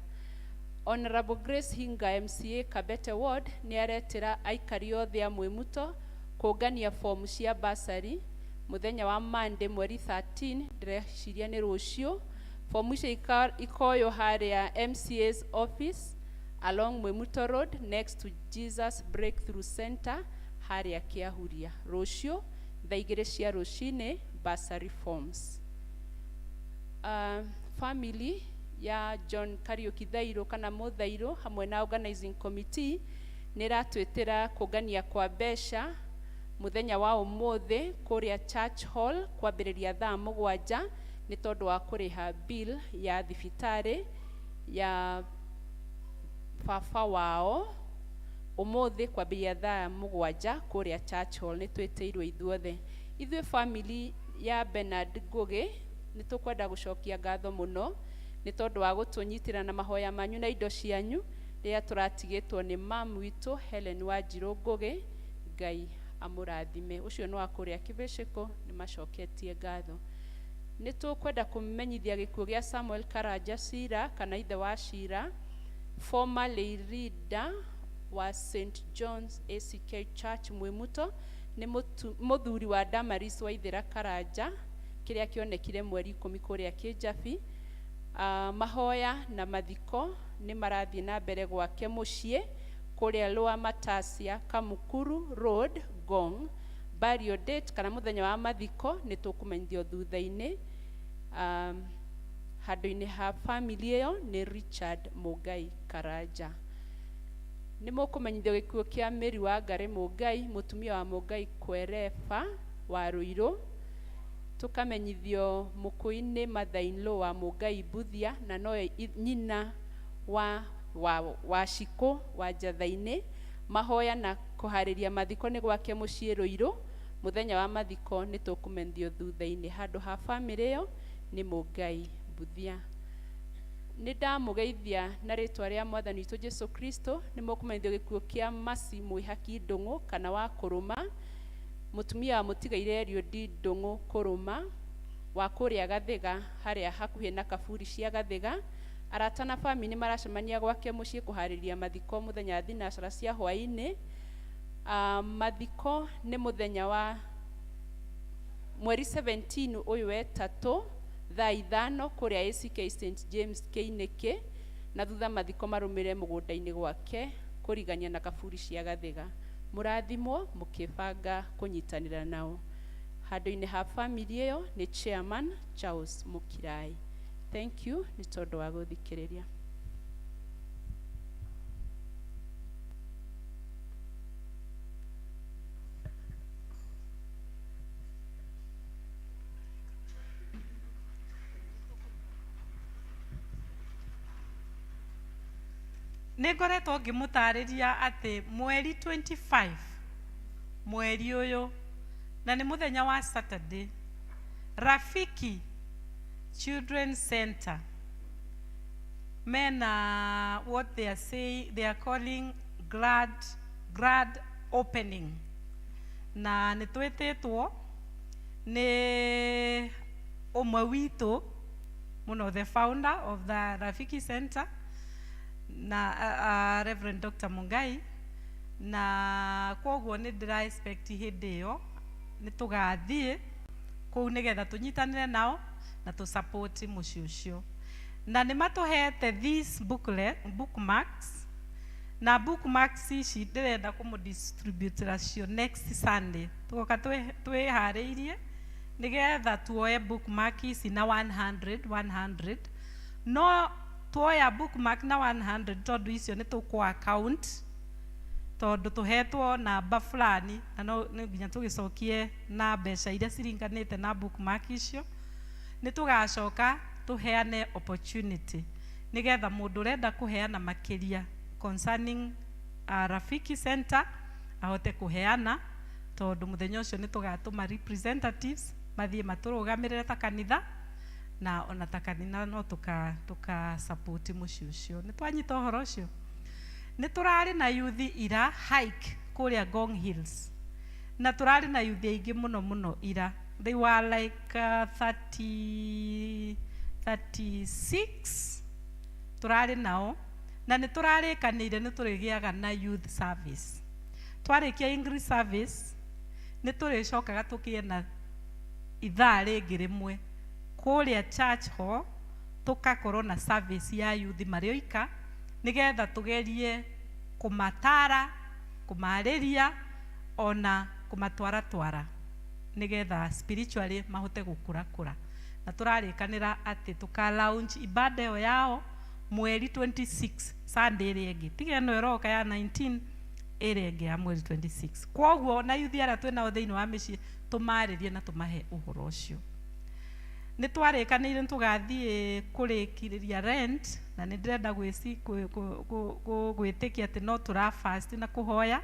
Honorable Grace Hinga MCA Kabete Ward nĩ aretĩra aikari othe a Mwĩmuto kũngania fomu cia bursary mũthenya wa Monday mweri 13 ndĩreciria nĩ rũciũ fomu icio ikoywo harĩa MCA's office along Mwĩmuto Road next to Jesus Breakthrough Center harĩa Kĩahuria rũciũ thaa 2 cia rũcinĩ bursary forms family ya John Kariuki Thairũ kana Mũthairũ hamwe na organizing committee nĩ ratwĩtĩra kũngania kwa mbeca mũthenya wa ũmũthĩ kũrĩa Church Hall kwambĩrĩria thaa 7 nĩ tondũ wa kũrĩha bill ya thibitarĩ ya baba wao ũmũthĩ kwambĩrĩria thaa 7 kũrĩa Church Hall nĩ twĩtĩirwo ithuothe ithuĩ family ya Bernard Ngũgĩ nĩ tũkwenda gũcokia ngatho mũno nĩ tondũ wa gũtũnyitĩra na mahoya manyu na indo cianyu rĩrĩa tũratigĩtwo nĩ mam witũ Helen Wanjirũ Ngũgĩ Ngai amũrathime ũcio nĩ wa kũrĩa Kĩbĩcĩkũ nĩ macoketie ngatho nĩ tũkwenda kũmenyithia gĩkuũ gĩa Samuel Karanja Cira kana ithe wa Cira former lay leader wa St John's ACK Church Mwĩmuto nĩ mũthuri wa Damaris wa Ithĩra Karanja kĩrĩa kĩonekire mweri 10 kũrĩa Kĩjabi mahoya na mathiko nĩ marathiĩ na mbere gwake mũciĩ kũrĩa Lower Matasia Kamukuru Road Gong burial date kana mũthenya wa mathiko nĩ tũkũmenyithio thutha-inĩ handũ-inĩ ha family ĩyo nĩ Richard Mũngai Karanja. Nĩ mũkũmenyithio gĩkuũ kĩa Mary wa Ngari Mũngai, mũtumia wa Mũngai Kwereba wa Rũirũ. Tũkamenyithio mũkũi-inĩ mother-in-law wa Mũngai Mbuthia, na no nyina wa Cikũ wa Njatha-inĩ. Mahoya na kũharĩria mathiko nĩ gwake mũciĩ Rũirũ. Mũthenya wa mathiko nĩ tũkũmenyithio thutha-inĩ. Handũ ha family ĩyo nĩ Mũngai Mbuthia. Nĩ ndamũgeithia na rĩtwa rĩa Mwathani witũ Jesu Kristo. Nĩ mũkũmenyithio gĩkuũ kĩa Masi Mwĩhaki Ndũng'ũ kana wa Kũrũma, mũtumia wa mũtigaire Eliudi Ndũng'ũ Kũrũma wa kũrĩa Gathĩga, harĩa hakuhĩ na kaburi cia Gathĩga. Arata na family nĩ maracemania gwake mũciĩ kũharĩria mathiko mũthenya wa thinacara cia hwaĩ-inĩ. Mathiko nĩ mũthenya wa mweri 17 ũyũ wetatũ thaa 5 kũrĩa ACK St James Kĩinĩkĩ, na thutha mathiko marũmĩrĩre mũgũnda-inĩ gwake kũrigania na kaburi cia Gathĩga. Mũrathimwo mũkĩbanga kũnyitanĩra nao. Handũ-inĩ ha family ĩyo nĩ Chairman Charles Mũkirai. Thank you nĩ tondũ wa gũthikĩrĩria. Nĩngoretwo ngĩmũtarĩria atĩ mweri 25 mweri ũyũ, na nĩ mũthenya wa Saturday, Rafiki Children's Center mena what they are saying, they are calling glad opening, na nĩ twĩtĩtwo nĩ ũmwe witũ mũno, the founder of the Rafiki Center, na Reverend Dr. Mũngai, na kwoguo nĩ ndĩra expect hĩndĩ ĩyo nĩ tũgathiĩ kũu nĩgetha tũnyitanĩre nao na tũ support mũciĩ ũcio. Na nĩ matũhete these bookmarks, na bookmarks ici ndĩrenda kũmũ-distribute racio next Sunday. Tũgoka twĩharĩirie nĩgetha tuoye bookmark ici na 100 no tuoya bookmark na 100 tondũ icio nĩ tũkũ account, tondũ tũhetwo namba fulani, na no nginya tũgĩcokie na mbeca iria ciringanĩte na bookmark icio. Nĩ tũgacoka tũheane opportunity nĩgetha mũndũ ũrenda kũheana makĩria concerning Rafiki Center ahote kũheana, tondũ mũthenya ũcio nĩ tũgatũma representatives mathiĩ matũrũgamĩrĩre ta kanitha, na ona ta kanitha no tũka support mũciĩ ũcio. Nĩ twanyita ũhoro ũcio. Nĩ tũrarĩ na youth ira hike kũrĩa Ngong Hills, na tũrarĩ na youth aingĩ mũno ira. They were like 36 tũrarĩ nao, na nĩ tũrarĩkanĩire nĩ tũrĩgĩaga na youth service. Twarĩkia English service nĩ tũrĩcokaga tũkĩe na ithaa rĩngĩ rĩmwe kũrĩa church hall, tũkakorwo na service ya youth marĩ oika, nĩgetha tũgerie kũmatara, kũmarĩria, ona kũmatwara nĩgetha spiritually mahote gũkũra. Na tũrarĩkanĩra atĩ tũka launch ibada ĩyo yao mweri 26 Sunday ĩrĩa ĩngĩ, tiga ĩno ĩroka ya 19 ĩrĩa ĩngĩ ya mweri 26. Kwoguo na youth arĩa twĩnao thĩinĩ wa mĩciĩ tũmarĩrie na tũmahe ũhoro ũcio. Nĩ twarĩkanĩire nĩ tũgathiĩ kũrĩkĩrĩria rent, na nĩ ndĩrenda gwĩtĩkia atĩ no tũra fast na kũhoya,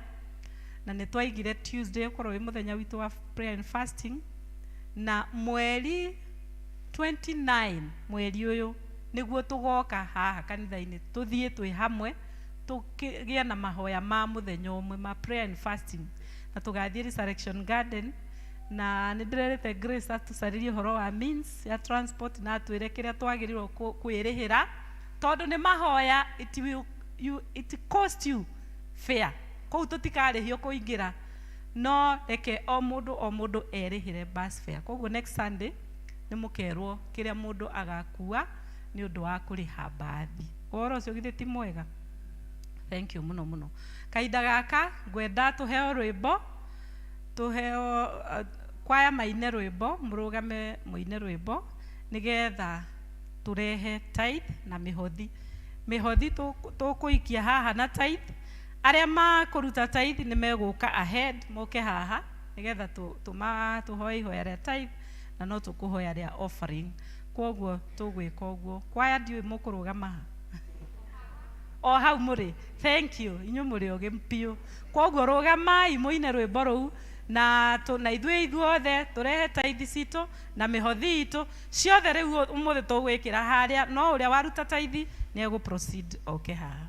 na nĩ twaigire Tuesday ũkorwo wĩ mũthenya witũ wa prayer and fasting, na mweri 29 mweri ũyũ nĩguo tũgoka haha kanitha-inĩ tũthiĩ twĩ hamwe tũkĩgĩa na mahoya ma mũthenya ũmwe ma prayer and fasting, na tũgathiĩ Resurrection Garden. Na nĩ ndĩrerete Grace atũcarĩrie ũhoro wa means ya transport na atwĩre kĩrĩa twagĩrĩirwo kwĩrĩhĩra, tondũ nĩ mahoya it cost you fare. Kũu tũtikarĩhio kũingĩra, no reke o mũndũ erĩhĩre bus fare. Kwoguo next Sunday nĩ mũkerwo kĩrĩa mũndũ agakua nĩ ũndũ wa kũrĩha bathi. Ũhoro ũcio githĩ ti mwega? Thank you mũno. Kahinda gaka ngwenda tũheo rwĩmbo, tũheo kwaya maine rwĩmbo, mũrũgame mũine rwĩmbo, nigetha turehe tithe na mihothi tukuikia haha na tithe. Aria makuruta tithe ni meguka ahead moke haha nigetha tuhoe ihoya ria tithe na no tukuhoya ria offering. Koguo tugwika uguo. Kwaya ndiwe mukurugama o hau muri. Thank you. Inyu muri oge mpio. Koguo rugamai muine rwimbo ruu na ithuothe turehe tithe citu na mihothi itu ciothe riu umuthi tugwikira haria, no uria waruta tithe ni egu proceed oke haha.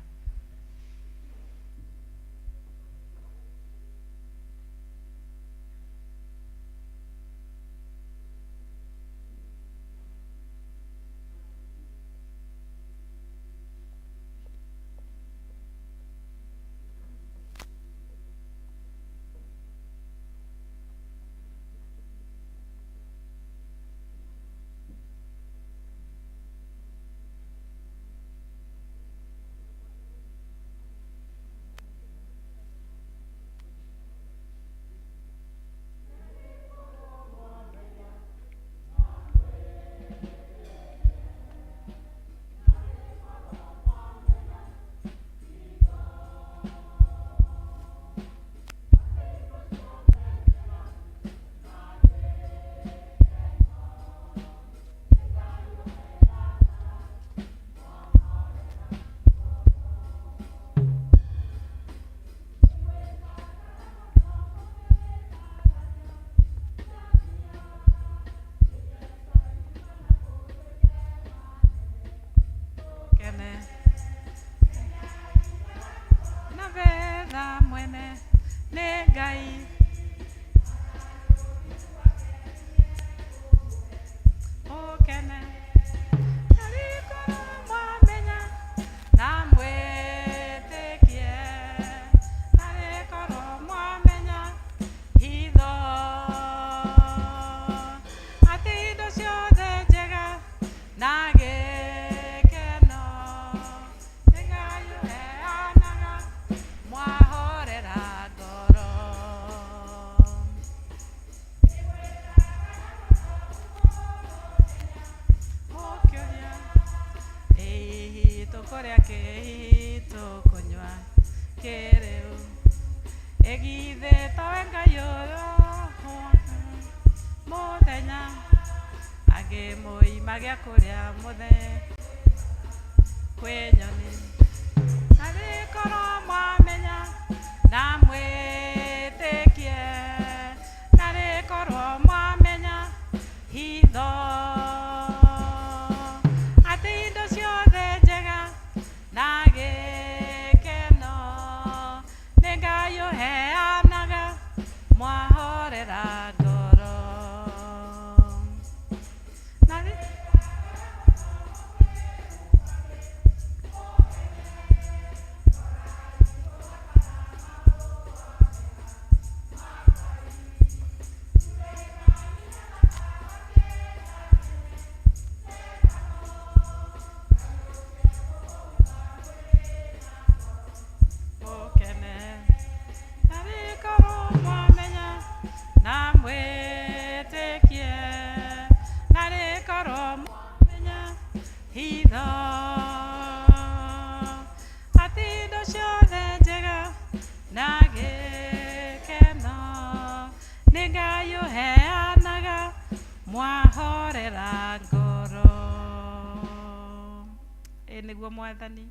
Niguo Mwathani,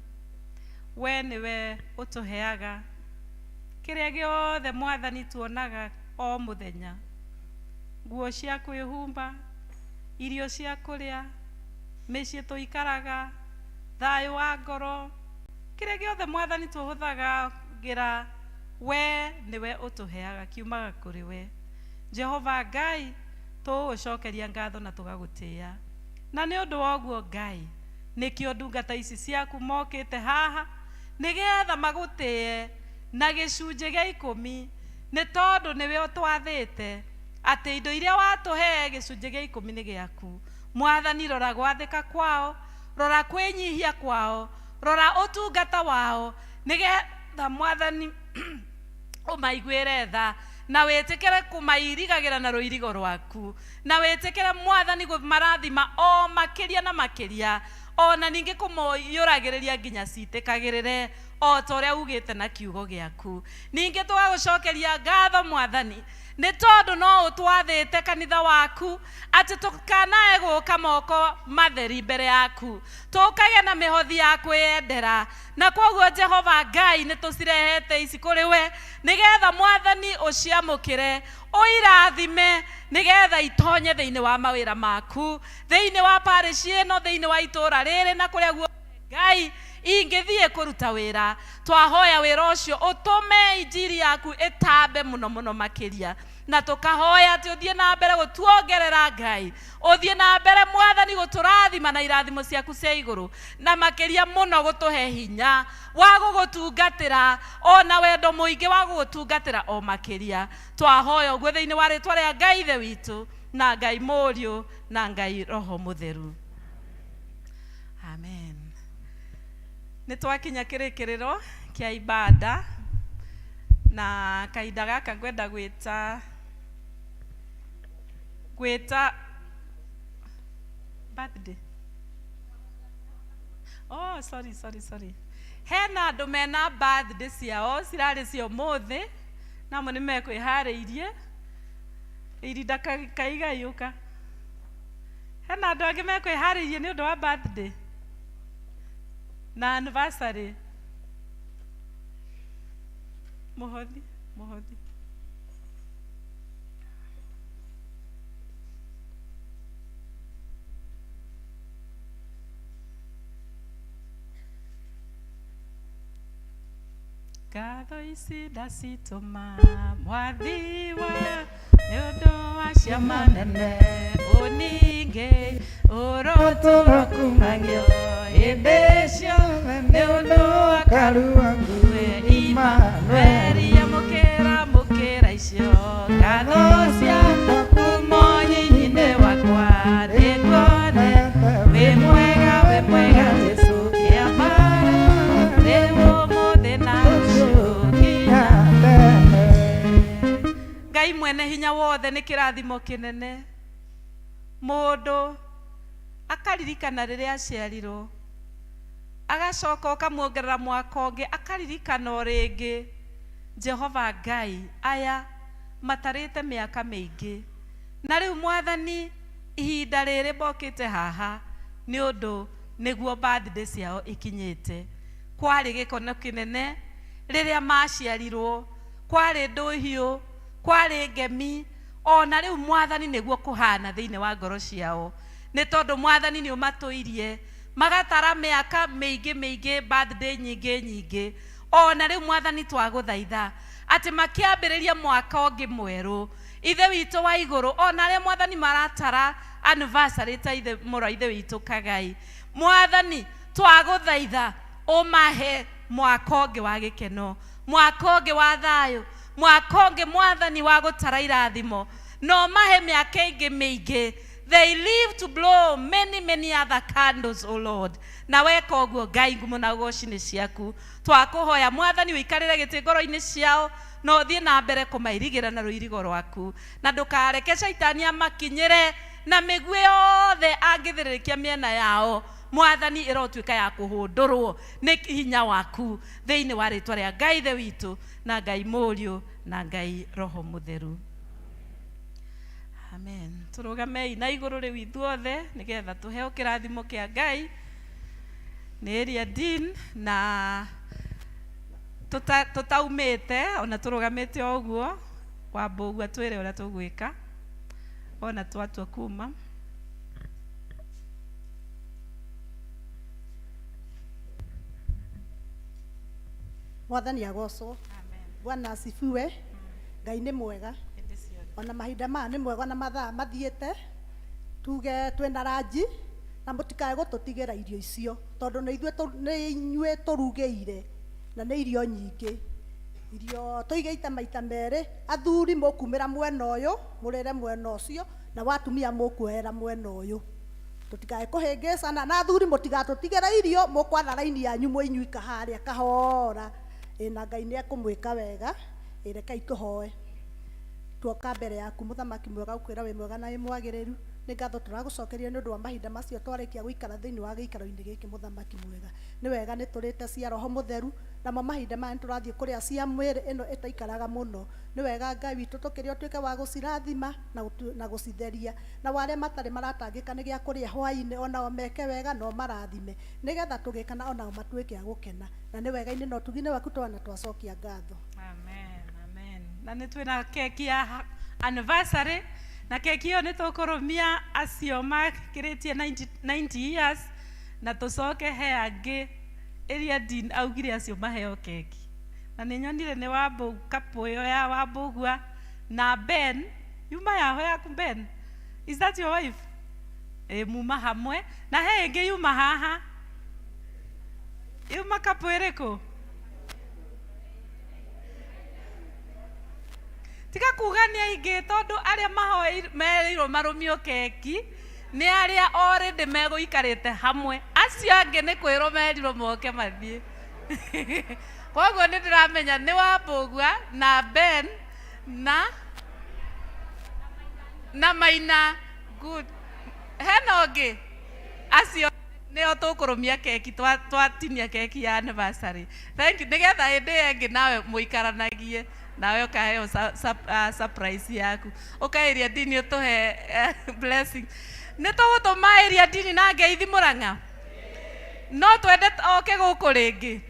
we niwe utuheaga kiria giothe Mwathani tuonaga o muthenya, nguo cia kwihumba, irio cia kuria, micii tuikaraga, thayu wa ngoro, kiria giothe Mwathani tuhuthaga gira, we niwe utuheaga kiumaga kuri we. Jehova Ngai, tugucokeria ngatho na tugagutia, na ni undu wa guo Ngai nikio ndungata ici ciaku mokite haha nigetha magutie na gicunje gia 10, ni tondu niwe utwathite ati indo iria watuhe gicunje gia 10 ni giaku. Mwathani, rora gwathika kwao, rora kwinyihia kwao, rora utungata wao, nigetha Mwathani umaiguire tha na wetekere kumairigagira na ruirigo rwaku na wetekere mwathani marathima o makiria na makiria ona ningi kumoyuragireria nginya citikagirire o ta uria ugite na kiugo giaku ningi tugagucokeria ngatho mwathani nĩ tondũ no ũtwathĩte kanitha waku atĩ tũkanae gũka moko matheri mbere yaku tũkage na mĩhothi ya kwĩyendera na koguo Jehova Ngai nĩ tũcirehete ici kũrĩ we nĩgetha mwathani ũciamũkĩre ũirathime nĩgetha itonye thĩinĩ wa mawĩra maku thĩinĩ wa parish ĩno thĩinĩ wa itũũra rĩrĩ na kũrĩa guothe Ngai ingĩthiĩ kũruta wĩra twahoya wĩra ũcio ũtũme injiri yaku ĩtambe mũno mũno makĩria na tũkahoya atĩ ũthiĩ na mbere gũtuongerera Ngai ũthiĩ na mbere mwathani gũtũrathima na irathimo ciaku cia igũrũ na makĩria mũno gũtũhe hinya wa gũgũtungatĩra ona wendo mũingĩ wa gũgũtungatĩra o makĩria twahoya ũguo thĩinĩ wa rĩtwa rĩa Ngai ithe witũ na Ngai Mũriũ na Ngai Roho Mũtheru. Amen. Nĩ twakinya kĩrĩkĩrĩro kĩa ibada na kahinda gaka ngwenda gwĩta birthday. Oh, sorry. Hena andũ mena birthday ciao cirarĩ cia ũmũthĩ namo nĩ mekwĩharĩirie irinda kaigayũka. Hena andũ angĩ mekwĩharĩirie nĩ ũndũ wa birthday na anniversary. Muhothi. Ngatho ici ndacitũma mwathi wa nĩ ũndũ wa ciama nene ũningĩ ũrotũra kumagio hĩndĩ ciothe nĩ ũndũ wa karuangu Imanueli amũkĩra icio ngatho ciakwa kuuma nyinyi-inĩ wakwa nĩnguonete wĩ mwega Jesũ kĩambara rĩu ũmũthĩ na rũciũ nginya tene. Ngai mwene hinya wothe nĩ kĩrathimo kĩnene mũndũ akaririkana rĩrĩa aciarirwo agacoka ũkamuongerera mwaka ũngĩ akaririkana o rĩngĩ. Jehova Ngai aya matarĩte mĩaka mĩingĩ na rĩu mwathani ihinda rĩrĩ mokĩte haha nĩ ũndũ nĩguo birthday ciao ikinyĩte. Kwarĩ gĩkono kĩnene rĩrĩa maciarirwo, kwarĩ ndũhiũ, kwarĩ ngemi, ona rĩu mwathani nĩguo kũhana thĩinĩ wa ngoro ciao nĩ tondũ mwathani nĩ ũmatũirie magatara mĩaka mĩingĩ birthday nyingĩ ona rĩu mwathani twagũthaitha atĩ makĩambĩrĩria mwaka ũngĩ mwerũ ithe witũ wa igũrũ ona arĩa mwathani maratara anniversary ta ithe mũrũ ithe witũ Kagai mwathani twagũthaitha ũmahe mwaka ũngĩ wa gĩkeno, mwaka ũngĩ wa thayũ, mwaka ũngĩ mwathani wa gũtara irathimo no mahe mĩaka ĩngĩ mĩingĩ. They live to blow many other candles, O Lord. Na weka ũguo Ngai ngumo na goci nĩ ciaku. Twakũhoya mwathani ũikarĩre gĩtĩ ngoro-inĩ ciao na ũthiĩ na mbere kũmairigĩra na rũirigo rwaku na ndũkareke caitani amakinyĩre na mĩguĩ yothe angĩthĩrĩrĩkia mĩena yao mwathani ĩrotuĩka ya kũhũndũrwo nĩ hinya waku thĩinĩ wa rĩtwa rĩa Ngai ithe witũ na Ngai Mũriũ na Ngai Roho Mũtheru. Amen. Tũrũgamei na igũrũ rĩu ithuothe nĩgetha tũheo kĩrathimo kĩa Ngai nĩ area dean na tũtaumĩte ona tũrũgamĩte o ũguo kwamba ũguo twĩre ũrĩa tũgwĩka ona twatua kuma. Mwathani agocwo. Bwana asifiwe. Ngai nĩ mwega. Ona mahinda maya nĩ mwega na mathaa mathiĩte tuge twĩna ranji na mũtikae gũtũtigĩra irio icio tondũ nĩ inyuĩ tũrugĩire na nĩ irio nyingĩ. Irio tũigĩte maita merĩ, athuri mũkumĩra mwena ũyũ mũrĩre mwena ũcio na watumia mũkuoera mwena ũyũ. Tũtikae kũhĩngĩcana na athuri mũtigatũtigĩra irio mũkwatha raini yanyu mũinyuika harĩa kahora. Na Ngai nĩ ekũmwĩka wega. Rekei tũhoe. tuoka mbere yaku muthamaki mwega ukwira we mwega na we mwagiriru nĩ ngatho tũragũcokeria nĩ ũndũ wa mahinda macio twarĩkia gũikara thĩinĩ wa gĩikaro-inĩ gĩkĩ mũthamaki mwega nĩ wega nĩ tũrĩte cia roho mũtheru namo mahinda maya nĩ tũrathiĩ kũrĩa cia mwĩrĩ ĩno ĩtaikaraga mũno nĩ wega Ngai witũ tũkĩrĩa ũtuĩke wa gũcirathima na gũcitheria na warĩa matarĩ maratangĩka nĩ gĩa kũrĩa hwaĩ-inĩ onao meke wega no marathime nĩgetha tũgĩkana onao matuĩke a gũkena na nĩ wega-inĩ na ũtugi-inĩ waku twana twacokia ngatho. Amen, amen. Na nĩ twĩna keki ya anniversary na keki ĩyo nĩ tũkũrũmia acio makĩrĩtie 90 years na tũcoke he angĩ ĩrĩa Dean augire acio maheo keki na nĩ nyonire nĩ Wambũgu kapo ĩyo ya Wambũgua na Ben yuma yaho yaku Ben, is that your wife? Muma hamwe na he ĩngĩ yuma haha yuma kapo ĩrĩkũ? Tika kugania ingĩ tondũ arĩa merirwo marũmio keki nĩ arĩa already megũikarĩte hamwe acio angĩ nĩ kwĩrwo merirwo moke mathiĩ koguo nĩ ndĩramenya nĩ Wambũgua na Ben na Maina good hena ũngĩ acio nĩo tũkũrũmia keki twatinia keki ya anniversary. Thank you nĩgetha hĩndĩ ĩyo ĩngĩ nawe mũikaranagie nawe ukaheo surprise yaku ukairia Dini utuhe blessing nĩ tũgũtũma iria Dini na ngeithi Mũrang'a no twende oke gũkũ rĩngĩ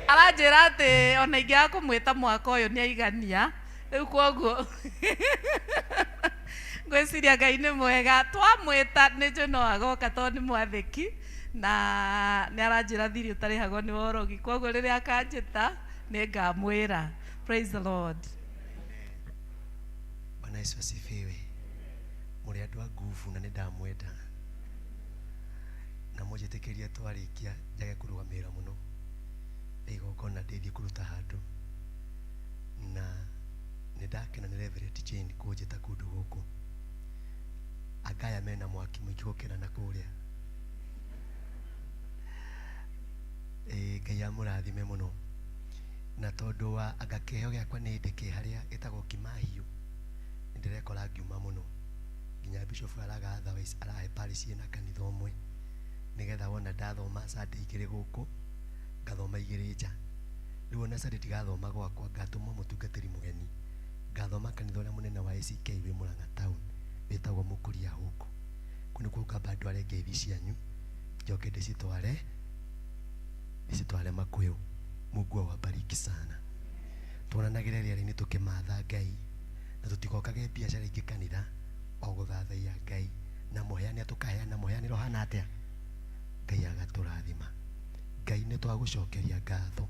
aranjĩra atĩ ona ingĩaga kũmwĩta mwaka ũyũ nĩ aigania rĩu koguo ngwĩciria Ngai nĩ mwega twamwĩta nĩ njũĩ no agoka tondũ nĩ mwathĩki na nĩ aranjĩra thiri ũtarĩhagwo nĩ worogi koguo rĩrĩa akanjĩta nĩ ngamwĩra. Praise the Lord. Bwana Yesu asifiwe. Muri andu a nguvu na nĩ ndamwenda na mũnjĩtĩkĩrie twarĩkia njage kũrũgamĩrĩra mũno igongona ndĩthiĩ kũruta handũ na nĩ ndakena nĩ Reverend Jane kũnjĩta kũndũ gũkũ agaya mena mwaki mũingĩ gũkĩra na kũrĩa Ngai amũrathime mũno na tondũ wa anga kĩheo gĩakwa nĩ ndĩke harĩa ĩtagwo Kimahiũ nĩndĩrekora ngiuma mũno nginya Bishop aragatha arahe parish na kanitha ũmwe nĩgetha wona ndathoma Sunday igĩrĩ gũkũ ngathoma igĩrĩ nja rĩu ona Sunday ndigathoma gwakwa ngatũmwo mũtungatĩri mũgeni ngathoma kanitha ũrĩa mũnene wa ACK wĩ Mũrang'a town wĩtagwo Mũkũria Hũngũ kũu nĩkuo ngamba ndware ngeithi cianyu njoke ndĩcitware Makuyu. Mungu awabariki sana. Tuonanagĩre rĩrĩa-inĩ tũkĩmatha Ngai na tũtigokage biacara ingĩ kanitha o gũthathaiya Ngai na mũheane tũkaheana mũheanĩro hana atĩa Ngai agatũrathima. Ngai nĩ twagũcokeria ngatho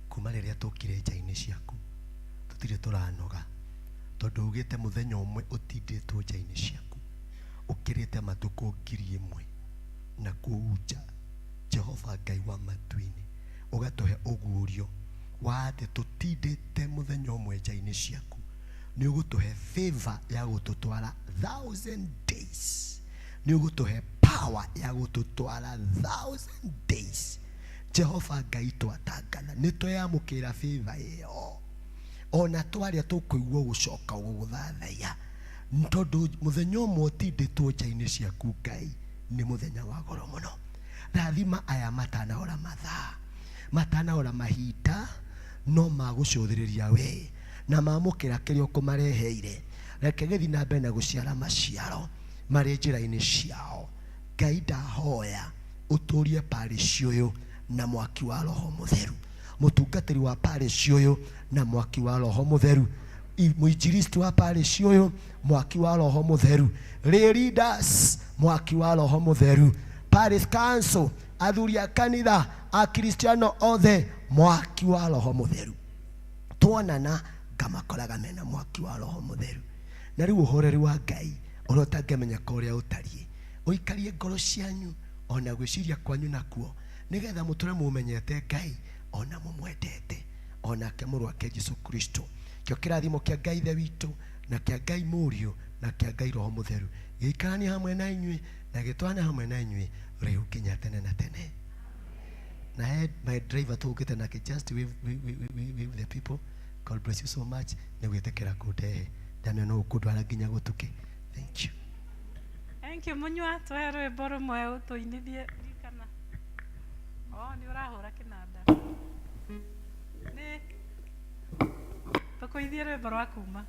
kuma rĩrĩa tũkire nja-inĩ ciaku tũtirĩ tũranoga tondũ ugĩte mũthenya ũmwe ũtindĩtwo nja-inĩ ciaku ũkĩrĩte matukũ 1000 na kũu nja Jehova Ngai wa matu-inĩ ugatuhe ugurio wa atĩ tũtindĩte mũthenya ũmwe nja-inĩ ciaku nĩ ũgũtũhe favor ya gũtũtwara 1000 days nĩ ũgũtũhe power ya gũtũtwara 1000 days Jehova Ngai twatangatha nĩ twĩamũkĩra favor ĩyo ona twarĩa tũkũigua gũcoka gũgũthathaiya tondũ mũthenya ũmwe ũtindĩtwo nja-inĩ ciaku Ngai nĩ mũthenya wa goro mũno. Rathima aya matanahora mathaa matanahora mahinda no magũcũthĩrĩria we na mamũkĩra kĩrĩa ũkũmareheire reke gĩthiĩ na mbere na gũciara maciaro marĩ njĩra-inĩ ciao. Ngai ndahoya ũtũrie parish ũyũ na mwaki wa Roho Mũtheru, mũtungatĩri wa parish ũyũ na mwaki wa Roho Mũtheru, mũinjilisti wa parish ũyũ mwaki wa Roho Mũtheru, leaders mwaki wa Roho Mũtheru, parish council athuri a kanitha a Kristiano othe mwaki wa Roho Mũtheru. Tuonana ngamakoraga mena mwaki wa Roho Mũtheru na rĩu ũhoreri wa Ngai ũrĩa ũtangĩmenya ũrĩa ũtariĩ ũikarie ngoro cianyu ona gwĩciria kwanyu nakuo nĩgetha mũtũre mũmenyete Ngai ona mũmwendete onake mũrũ wake Jesũ Kristo. Kĩo kĩrathimo kĩa Ngai Ithe witũ na kĩa Ngai Mũriũ na kĩa Ngai Roho Mũtheru gĩikaranie hamwe na inyuĩ na gĩtwane hamwe na inyuĩ rĩu nginya tene na tene. Na my driver tũgĩte nake just with the people God bless you so much. Nĩ gwĩtĩkĩra kũndehe. Ndamenya no ũkũndwara nginya gũtuke. Thank you. Thank you munywa twe rwĩmbo rũmwe ũtũinithie rikana. Nĩ ũrahũra kĩnanda. Nĩ tũkũithie rwĩmbo rwa kuma.